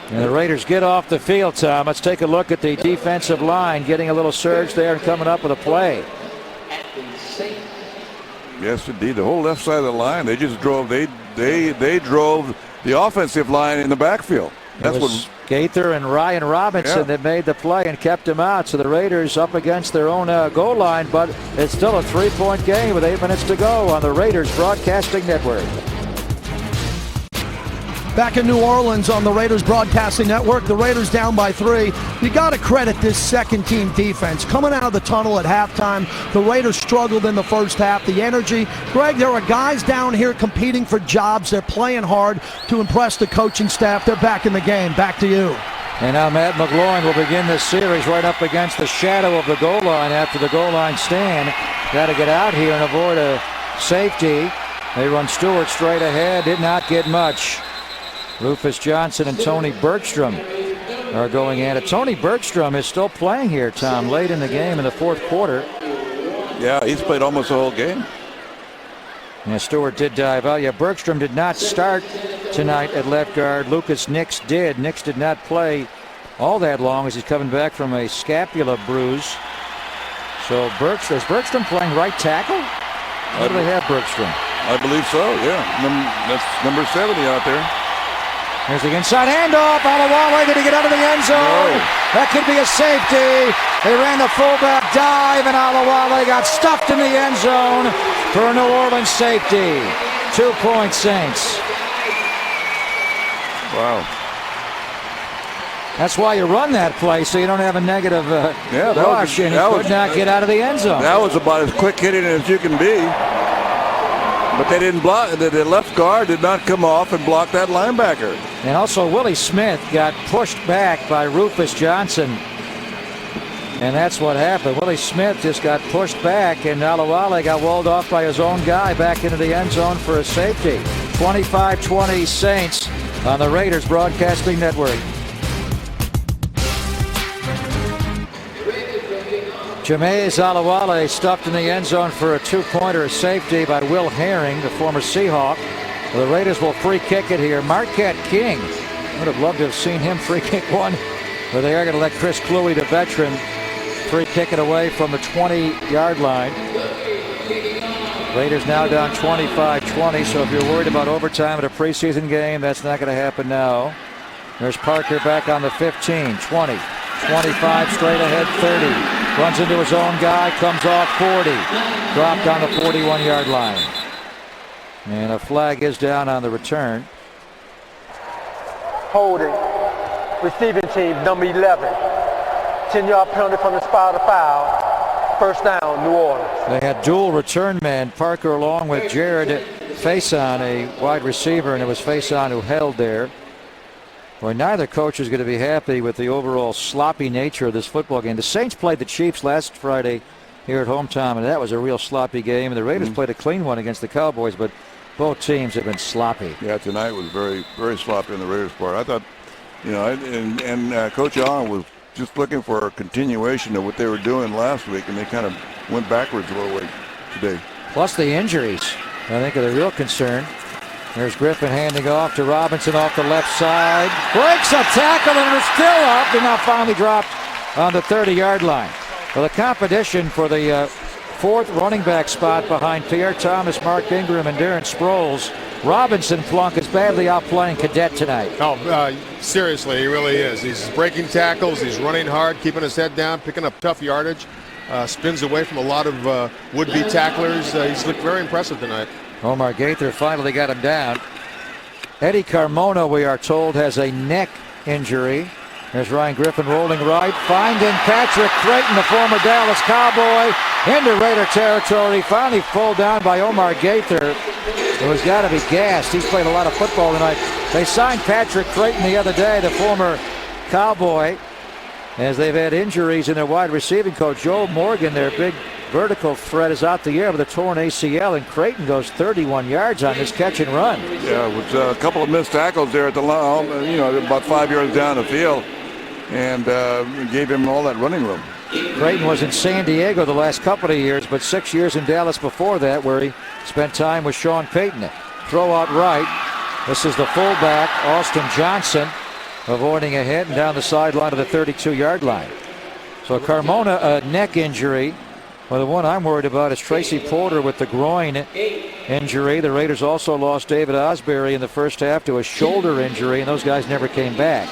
And the Raiders get off the field, Tom. Let's take a look at the defensive line, getting a little surge there and coming up with a play. Yes, indeed. The whole left side of the line, they just drove. They drove the offensive line in the backfield. That's what Gaither and Ryan Robinson that made the play and kept him out. So the Raiders up against their own goal line, but it's still a 3-point game with 8 minutes to go on the Raiders Broadcasting Network. Back in New Orleans on the Raiders Broadcasting Network, the Raiders down by 3. You got to credit this second-team defense. Coming out of the tunnel at halftime, the Raiders struggled in the first half. The energy. Greg, there are guys down here competing for jobs. They're playing hard to impress the coaching staff. They're back in the game. Back to you. And now Matt McGloin will begin this series right up against the shadow of the goal line after the goal line stand. Got to get out here and avoid a safety. They run Stewart straight ahead. Did not get much. Rufus Johnson and Tony Bergstrom are going at it. Tony Bergstrom is still playing here, Tom, late in the game in the 4th quarter. Yeah, he's played almost the whole game. Yeah, Stewart did dive out. Yeah, Bergstrom did not start tonight at left guard. Lucas Nix did. Nix did not play all that long as he's coming back from a scapula bruise. So is Bergstrom playing right tackle? What do they have Bergstrom? I believe so, yeah. That's number 70 out there. Here's the inside handoff. Alawale, did he get out of the end zone? No. That could be a safety. They ran the fullback dive, and Alawale got stuffed in the end zone for a New Orleans safety. 2-point Saints. Wow. That's why you run that play, so you don't have a negative rush, and he could not get out of the end zone. That was about as quick hitting as you can be. But they didn't block. The left guard did not come off and block that linebacker. And also Willie Smith got pushed back by Rufus Johnson. And that's what happened. Willie Smith just got pushed back, and Alawale got walled off by his own guy back into the end zone for a safety. 25-20 Saints on the Raiders Broadcasting Network. Jameis Alawale stuffed in the end zone for a 2-pointer safety by Will Herring, the former Seahawk. The Raiders will free kick it here. Marquette King. Would have loved to have seen him free kick one, but they are going to let Chris Cluey, the veteran, free kick it away from the 20-yard line. Raiders now down 25-20, so if you're worried about overtime at a preseason game, that's not going to happen now. There's Parker back on the 15, 20, 25, straight ahead, 30. Runs into his own guy, comes off 40. Dropped on the 41-yard line. And a flag is down on the return. Holding. Receiving team, number 11. 10-yard penalty from the spot of the foul. First down, New Orleans. They had dual return man, Parker along with Jared Faison, a wide receiver, and it was Faison who held there. Well, neither coach is going to be happy with the overall sloppy nature of this football game. The Saints played the Chiefs last Friday here at home, Tom, and that was a real sloppy game. And the Raiders played a clean one against the Cowboys, but both teams have been sloppy. Yeah, tonight was very, very sloppy on the Raiders' part. I thought, and Coach Allen was just looking for a continuation of what they were doing last week, and they kind of went backwards a little way today. Plus the injuries, I think, are the real concern. There's Griffin handing off to Robinson off the left side. Breaks a tackle and is still up, and now finally dropped on the 30-yard line. Well, the competition for the fourth running back spot behind Pierre Thomas, Mark Ingram, and Darren Sproles. Robinson, Plunk, is badly outplaying Cadet tonight. Oh, seriously, he really is. He's breaking tackles. He's running hard, keeping his head down, picking up tough yardage. Spins away from a lot of would-be tacklers. He's looked very impressive tonight. Omar Gaither finally got him down. Eddie Carmona, we are told, has a neck injury. There's Ryan Griffin rolling right, finding Patrick Creighton, the former Dallas Cowboy, into Raider territory. Finally pulled down by Omar Gaither, who has got to be gassed. He's played a lot of football tonight. They signed Patrick Creighton the other day, the former Cowboy, as they've had injuries in their wide receiving coach. Joe Morgan, their big vertical threat, is out the air with a torn ACL, and Creighton goes 31 yards on this catch and run. Yeah, it was a couple of missed tackles there at the line, about 5 yards down the field, and gave him all that running room. Creighton was in San Diego the last couple of years, but 6 years in Dallas before that, where he spent time with Sean Payton. Throw out right. This is the fullback, Austin Johnson, avoiding a hit and down the sideline of the 32-yard line. So Carmona, a neck injury. Well, the one I'm worried about is Tracy Porter with the groin injury. The Raiders also lost David Osbury in the first half to a shoulder injury, and those guys never came back.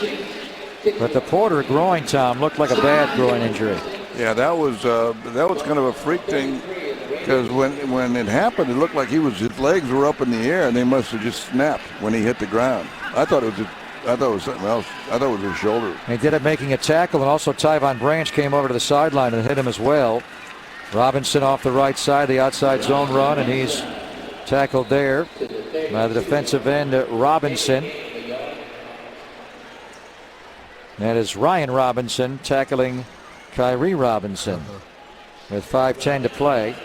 But the Porter groin, Tom, looked like a bad groin injury. Yeah, that was kind of a freak thing, because when it happened, it looked like his legs were up in the air, and they must have just snapped when he hit the ground. I thought it was something else. I thought it was his shoulder. He did it making a tackle, and also Tyvon Branch came over to the sideline and hit him as well. Robinson off the right side, the outside zone run, and he's tackled there by the defensive end, Robinson. That is Ryan Robinson tackling Kyrie Robinson with 5:10 to play,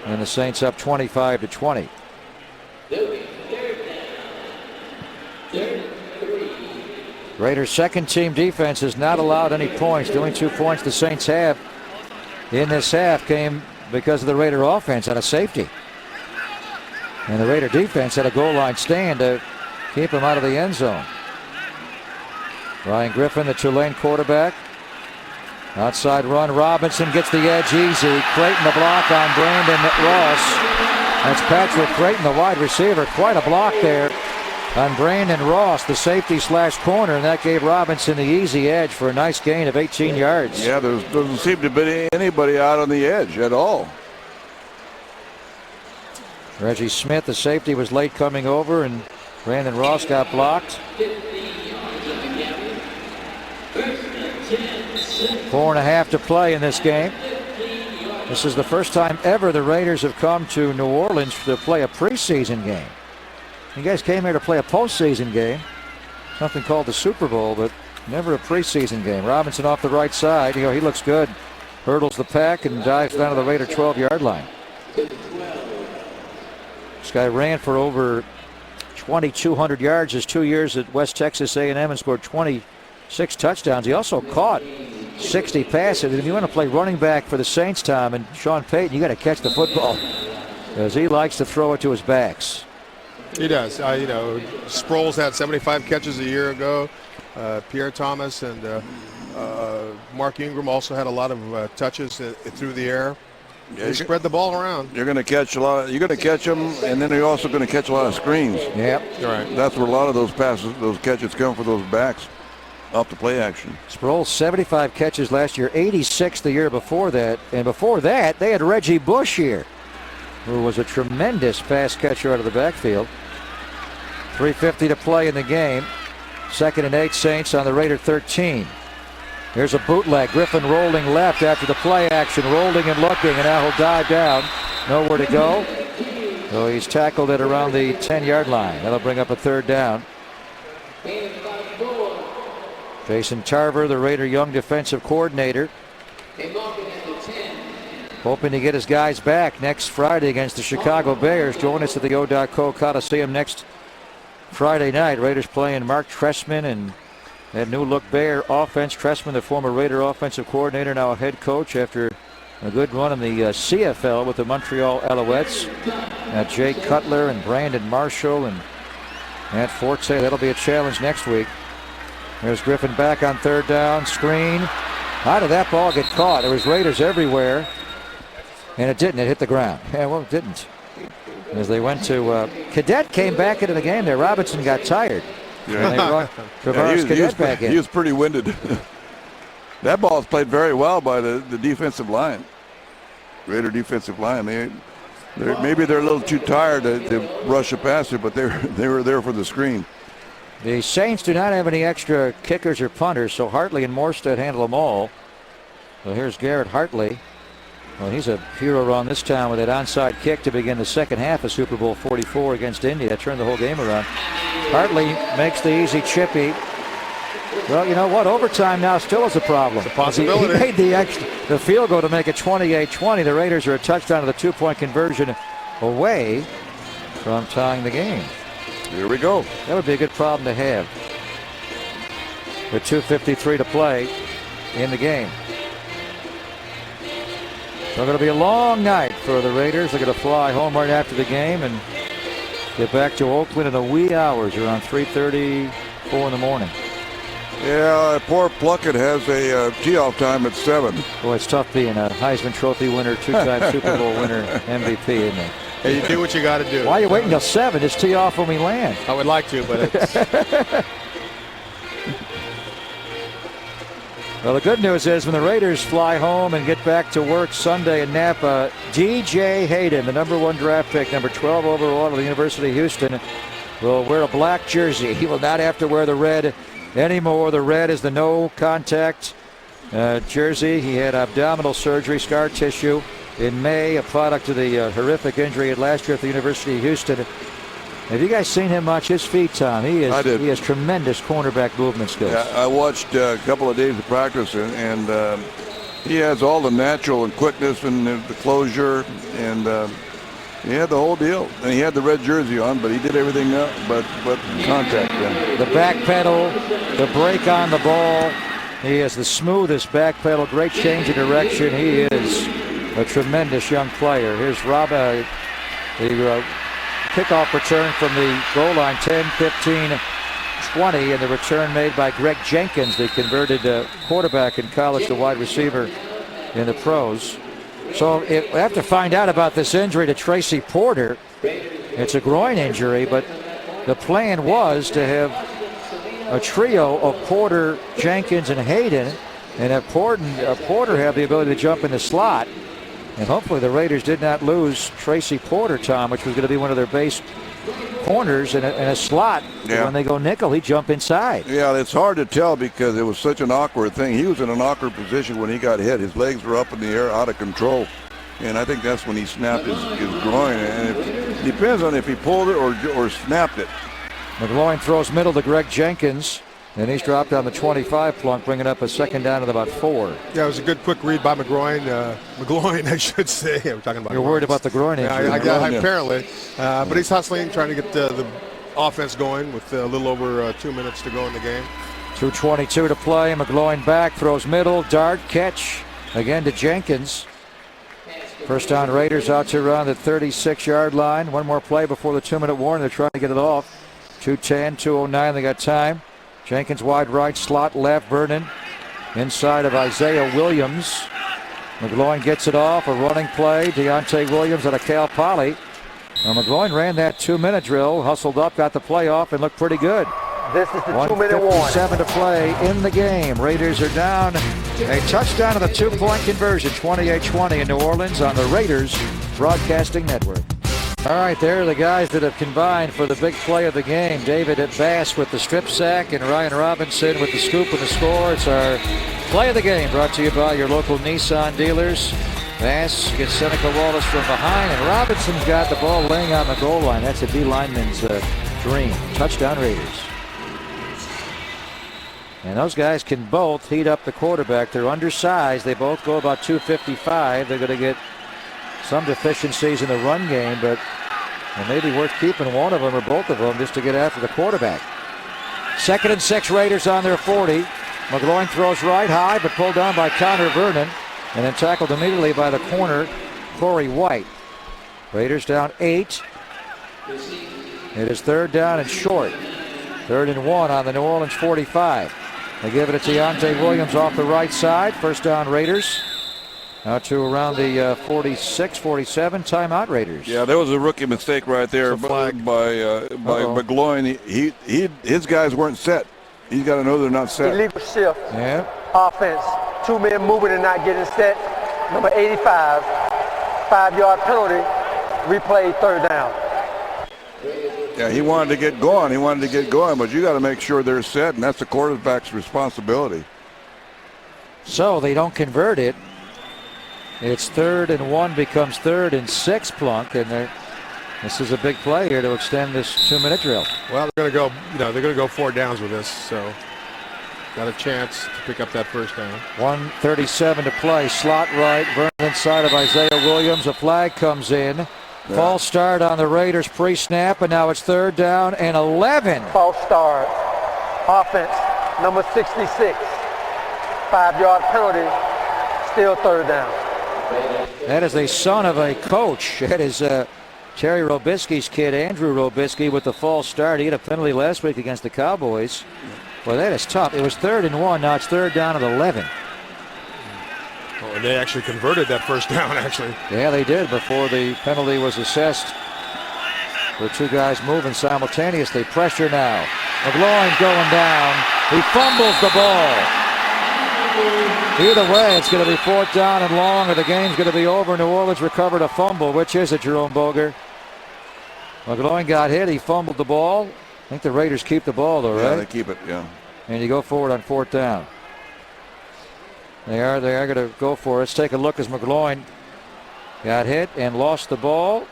and the Saints up 25-20. Raiders' second team defense has not allowed any points. The only 2 points the Saints have in this half came because of the Raider offense on a safety. And the Raider defense had a goal line stand to keep him out of the end zone. Ryan Griffin, the Tulane quarterback. Outside run, Robinson gets the edge easy. Creighton the block on Brandon Ross. That's Patrick Creighton, the wide receiver. Quite a block there on Brandon Ross, the safety / corner, and that gave Robinson the easy edge for a nice gain of 18 yards. Yeah, there doesn't seem to be anybody out on the edge at all. Reggie Smith, the safety, was late coming over, and Brandon Ross got blocked. 4.5 to play in this game. This is the first time ever the Raiders have come to New Orleans to play a preseason game. You guys came here to play a postseason game, something called the Super Bowl, but never a preseason game. Robinson off the right side. He looks good. Hurdles the pack and dives down to the Raider 12-yard line. This guy ran for over 2,200 yards his 2 years at West Texas A&M and scored 26 touchdowns. He also caught 60 passes. And if you want to play running back for the Saints, Tom, and Sean Payton, you got to catch the football because he likes to throw it to his backs. He does. Sproles had 75 catches a year ago. Pierre Thomas and Mark Ingram also had a lot of touches through the air. Yeah, they spread the ball around. You're going to catch a lot. You're going to catch them, and then you're also going to catch a lot of screens. Yep. Right. That's where a lot of those passes, those catches come for those backs off the play action. Sproles 75 catches last year, 86 the year before that, and before that they had Reggie Bush here, who was a tremendous pass catcher out of the backfield. 3:50 to play in the game. 2nd and 8 Saints on the Raider 13. Here's a bootleg. Griffin rolling left after the play action, rolling and looking, and now he'll dive down. Nowhere to go. So he's tackled at around the 10-yard line. That'll bring up a 3rd down. Jason Tarver, the Raider young defensive coordinator, hoping to get his guys back next Friday against the Chicago Bears. Join us at the O.co Coliseum next Friday night. Raiders playing Mark Trestman and that new look Bear offense. Trestman, the former Raider offensive coordinator, now a head coach after a good run in the CFL with the Montreal Alouettes. Jay Cutler and Brandon Marshall and Matt Forte. That'll be a challenge next week. There's Griffin back on 3rd down. Screen. How did that ball get caught? There was Raiders everywhere. And it didn't. It hit the ground. Yeah, well, it didn't. As they went to Cadet came back into the game there. Robinson got tired. Yeah. And they brought Travaris Cadet back in. He was pretty winded. That ball was played very well by the defensive line. Raider defensive line. Maybe they're a little too tired to rush a passer, but they were there for the screen. The Saints do not have any extra kickers or punters, so Hartley and Morstead handle them all. So here's Garrett Hartley. Well, he's a hero around this town with that onside kick to begin the second half of Super Bowl 44 against Indy. That turned the whole game around. Hartley makes the easy chippy. Well, you know what? Overtime now still is a problem. It's a possibility. He made the field goal to make it 28-20. The Raiders are a touchdown to the 2-point conversion away from tying the game. Here we go. That would be a good problem to have. With 2:53 to play in the game. So it's going to be a long night for the Raiders. They're going to fly home right after the game and get back to Oakland in the wee hours around 3:34 in the morning. Yeah, poor Plunkett has a tee-off time at 7. Boy, it's tough being a Heisman Trophy winner, 2-time Super Bowl winner, MVP, isn't it? Hey, you do what you got to do. Why are you waiting till 7? Just tee off when we land. I would like to, but it's... Well, the good news is when the Raiders fly home and get back to work Sunday in Napa, DJ Hayden, the #1 draft pick, number 12 overall of the University of Houston, will wear a black jersey. He will not have to wear the red anymore. The red is the no contact jersey. He had abdominal surgery, scar tissue in May, a product of the horrific injury he had last year at the University of Houston. Have you guys seen him much? His feet, Tom. He has tremendous cornerback movement skills. Yeah, I watched a couple of days of practice, and he has all the natural and quickness and the closure, and he had the whole deal. And he had the red jersey on, but he did everything but contact then. The back pedal, the break on the ball. He has the smoothest back pedal, great change of direction. He is a tremendous young player. Here's the kickoff return from the goal line, 10, 15, 20, and the return made by Greg Jenkins, the converted quarterback in college to wide receiver in the pros. So we have to find out about this injury to Tracy Porter. It's a groin injury, but the plan was to have a trio of Porter, Jenkins, and Hayden, and have Porter have the ability to jump in the slot. And hopefully the Raiders did not lose Tracy Porter, Tom, which was going to be one of their base corners in a slot. Yeah. When they go nickel, he jump inside. Yeah, it's hard to tell because it was such an awkward thing. He was in an awkward position when he got hit. His legs were up in the air, out of control. And I think that's when he snapped his groin. And it depends on if he pulled it or snapped it. McGloin throws middle to Greg Jenkins, and he's dropped on the 25 plunk, bringing up a second down at about 4. Yeah, it was a good quick read by McGloin, I should say. We're talking about. You're worried about the groin injury. Yeah, apparently. But he's hustling, trying to get the offense going with a little over 2 minutes to go in the game. 2:22 to play. McGloin back, throws middle, dart, catch again to Jenkins. First down, Raiders out to around the 36-yard line. One more play before the 2-minute warning. They're trying to get it off. 2:10, 2:09. They got time. Jenkins wide right, slot left. Vernon inside of Isaiah Williams. McGloin gets it off. A running play. Deontay Williams out of Cal Poly. Well, McGloin ran that 2-minute drill, hustled up, got the play off, and looked pretty good. This is the 2-minute warning. 1:57 to play in the game. Raiders are down a touchdown of the 2-point conversion. 28-20 in New Orleans on the Raiders Broadcasting Network. All right, there are the guys that have combined for the big play of the game. David Bass with the strip sack and Ryan Robinson with the scoop and the score. It's our play of the game brought to you by your local Nissan dealers. Bass gets Seneca Wallace from behind, and Robinson's got the ball laying on the goal line. That's a D lineman's dream. Touchdown Raiders. And those guys can both heat up the quarterback. They're undersized. They both go about 255. They're going to get some deficiencies in the run game, but it may be worth keeping one of them or both of them just to get after the quarterback. 2nd and 6, Raiders on their 40. McGloin throws right high, but pulled down by Connor Vernon, and then tackled immediately by the corner, Corey White. Raiders down 8. It is 3rd down and short. 3rd and 1 on the New Orleans 45. They give it to Deontay Williams off the right side. First down Raiders. Out to around the 46, 47. Timeout Raiders. Yeah, there was a rookie mistake right there by McGloin. His guys weren't set. He's got to know they're not set. Illegal shift. Yeah. Offense. 2 men moving and not getting set. Number 85. 5-yard penalty. Replay 3rd down. Yeah, he wanted to get going. But you got to make sure they're set, and that's the quarterback's responsibility. So they don't convert it. It's 3rd and 1 becomes 3rd and 6, Plunk, and this is a big play here to extend this 2-minute drill. Well, they're going to go 4 downs with this, so got a chance to pick up that first down. 1:37 to play. Slot right, Vernon inside of Isaiah Williams. A flag comes in. Yeah. False start on the Raiders pre-snap, and now it's 3rd down and 11. False start. Offense, number 66. 5-yard penalty. Still 3rd down. That is a son of a coach. That is Terry Robisky's kid, Andrew Robisky, with the false start. He had a penalty last week against the Cowboys. Well, that is tough. It was 3rd and 1. Now it's 3rd down and 11. Oh, and they actually converted that first down, actually. Yeah, they did before the penalty was assessed. The 2 guys moving simultaneously. Pressure now. McGloin going down. He fumbles the ball. Either way, it's going to be 4th down and long, or the game's going to be over. New Orleans recovered a fumble. Which is it, Jerome Boger? McGloin got hit. He fumbled the ball. I think the Raiders keep the ball, though, right? Yeah, they keep it, yeah. And you go forward on 4th down. They are going to go for it. Let's take a look as McGloin got hit and lost the ball.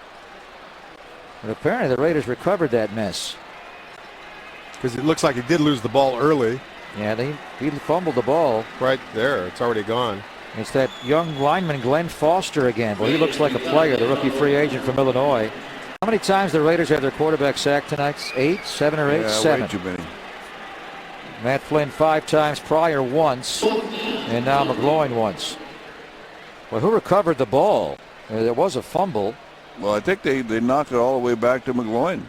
But apparently the Raiders recovered that mess. Because it looks like he did lose the ball early. Yeah, he fumbled the ball. Right there. It's already gone. It's that young lineman, Glenn Foster, again. Well, he looks like a player, the rookie free agent from Illinois. How many times the Raiders have their quarterback sacked tonight? 8, 7 or 8? Yeah, 7. Way too many. Matt Flynn 5 times, Pryor once, and now McGloin once. Well, who recovered the ball? There was a fumble. Well, I think they knocked it all the way back to McGloin.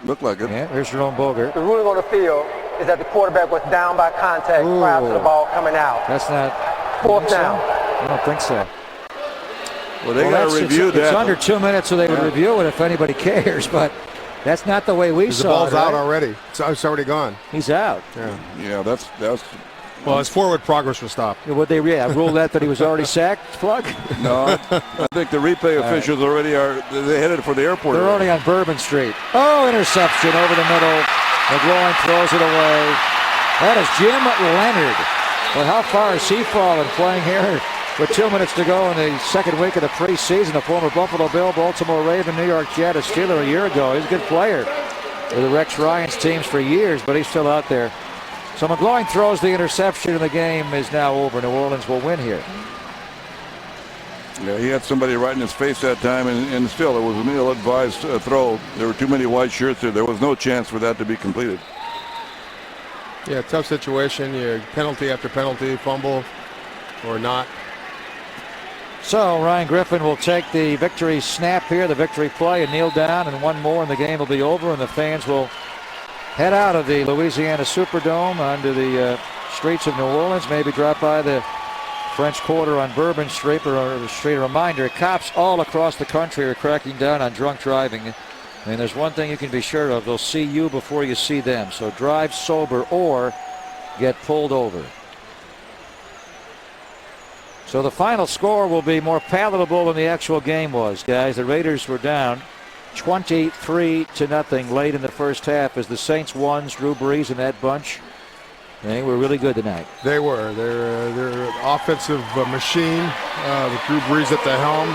Looked like it. Yeah, here's Jerome Boger. The ruling on the field is that the quarterback was down by contact prior to the ball coming out. That's not. Fourth down. I don't think so. Well, they got to review that. It's under 2 minutes, so they would review it if anybody cares. But that's not the way we saw it. The ball's out right? already. It's already gone. He's out. Yeah, that's. Well, his forward progress was stopped. Would they rule that he was already sacked, Plug? No, I think the replay officials already they headed for the airport. They're already on Bourbon Street. Oh, interception over the middle. McGloin throws it away. That is Jim Leonard. But how far has he fallen playing here with 2 minutes to go in the second week of the preseason? The former Buffalo Bill, Baltimore Raven, New York Jet, a Steeler a year ago. He's a good player with the Rex Ryan's teams for years, but he's still out there. So McGloin throws the interception, and the game is now over. New Orleans will win here. Yeah, he had somebody right in his face that time, and still, it was an ill-advised throw. There were too many white shirts there. There was no chance for that to be completed. Yeah, tough situation. Penalty after penalty, fumble or not. So Ryan Griffin will take the victory snap here, the victory play, and kneel down, and one more, and the game will be over, and the fans will head out of the Louisiana Superdome onto the streets of New Orleans, maybe drop by the French Quarter on Bourbon Street. A reminder, cops all across the country are cracking down on drunk driving. And there's one thing you can be sure of, they'll see you before you see them. So drive sober or get pulled over. So the final score will be more palatable than the actual game was, guys. The Raiders were down 23-0 late in the first half as the Saints won. Drew Brees and that bunch, they were really good tonight. They were. They're an offensive machine with Drew Brees at the helm.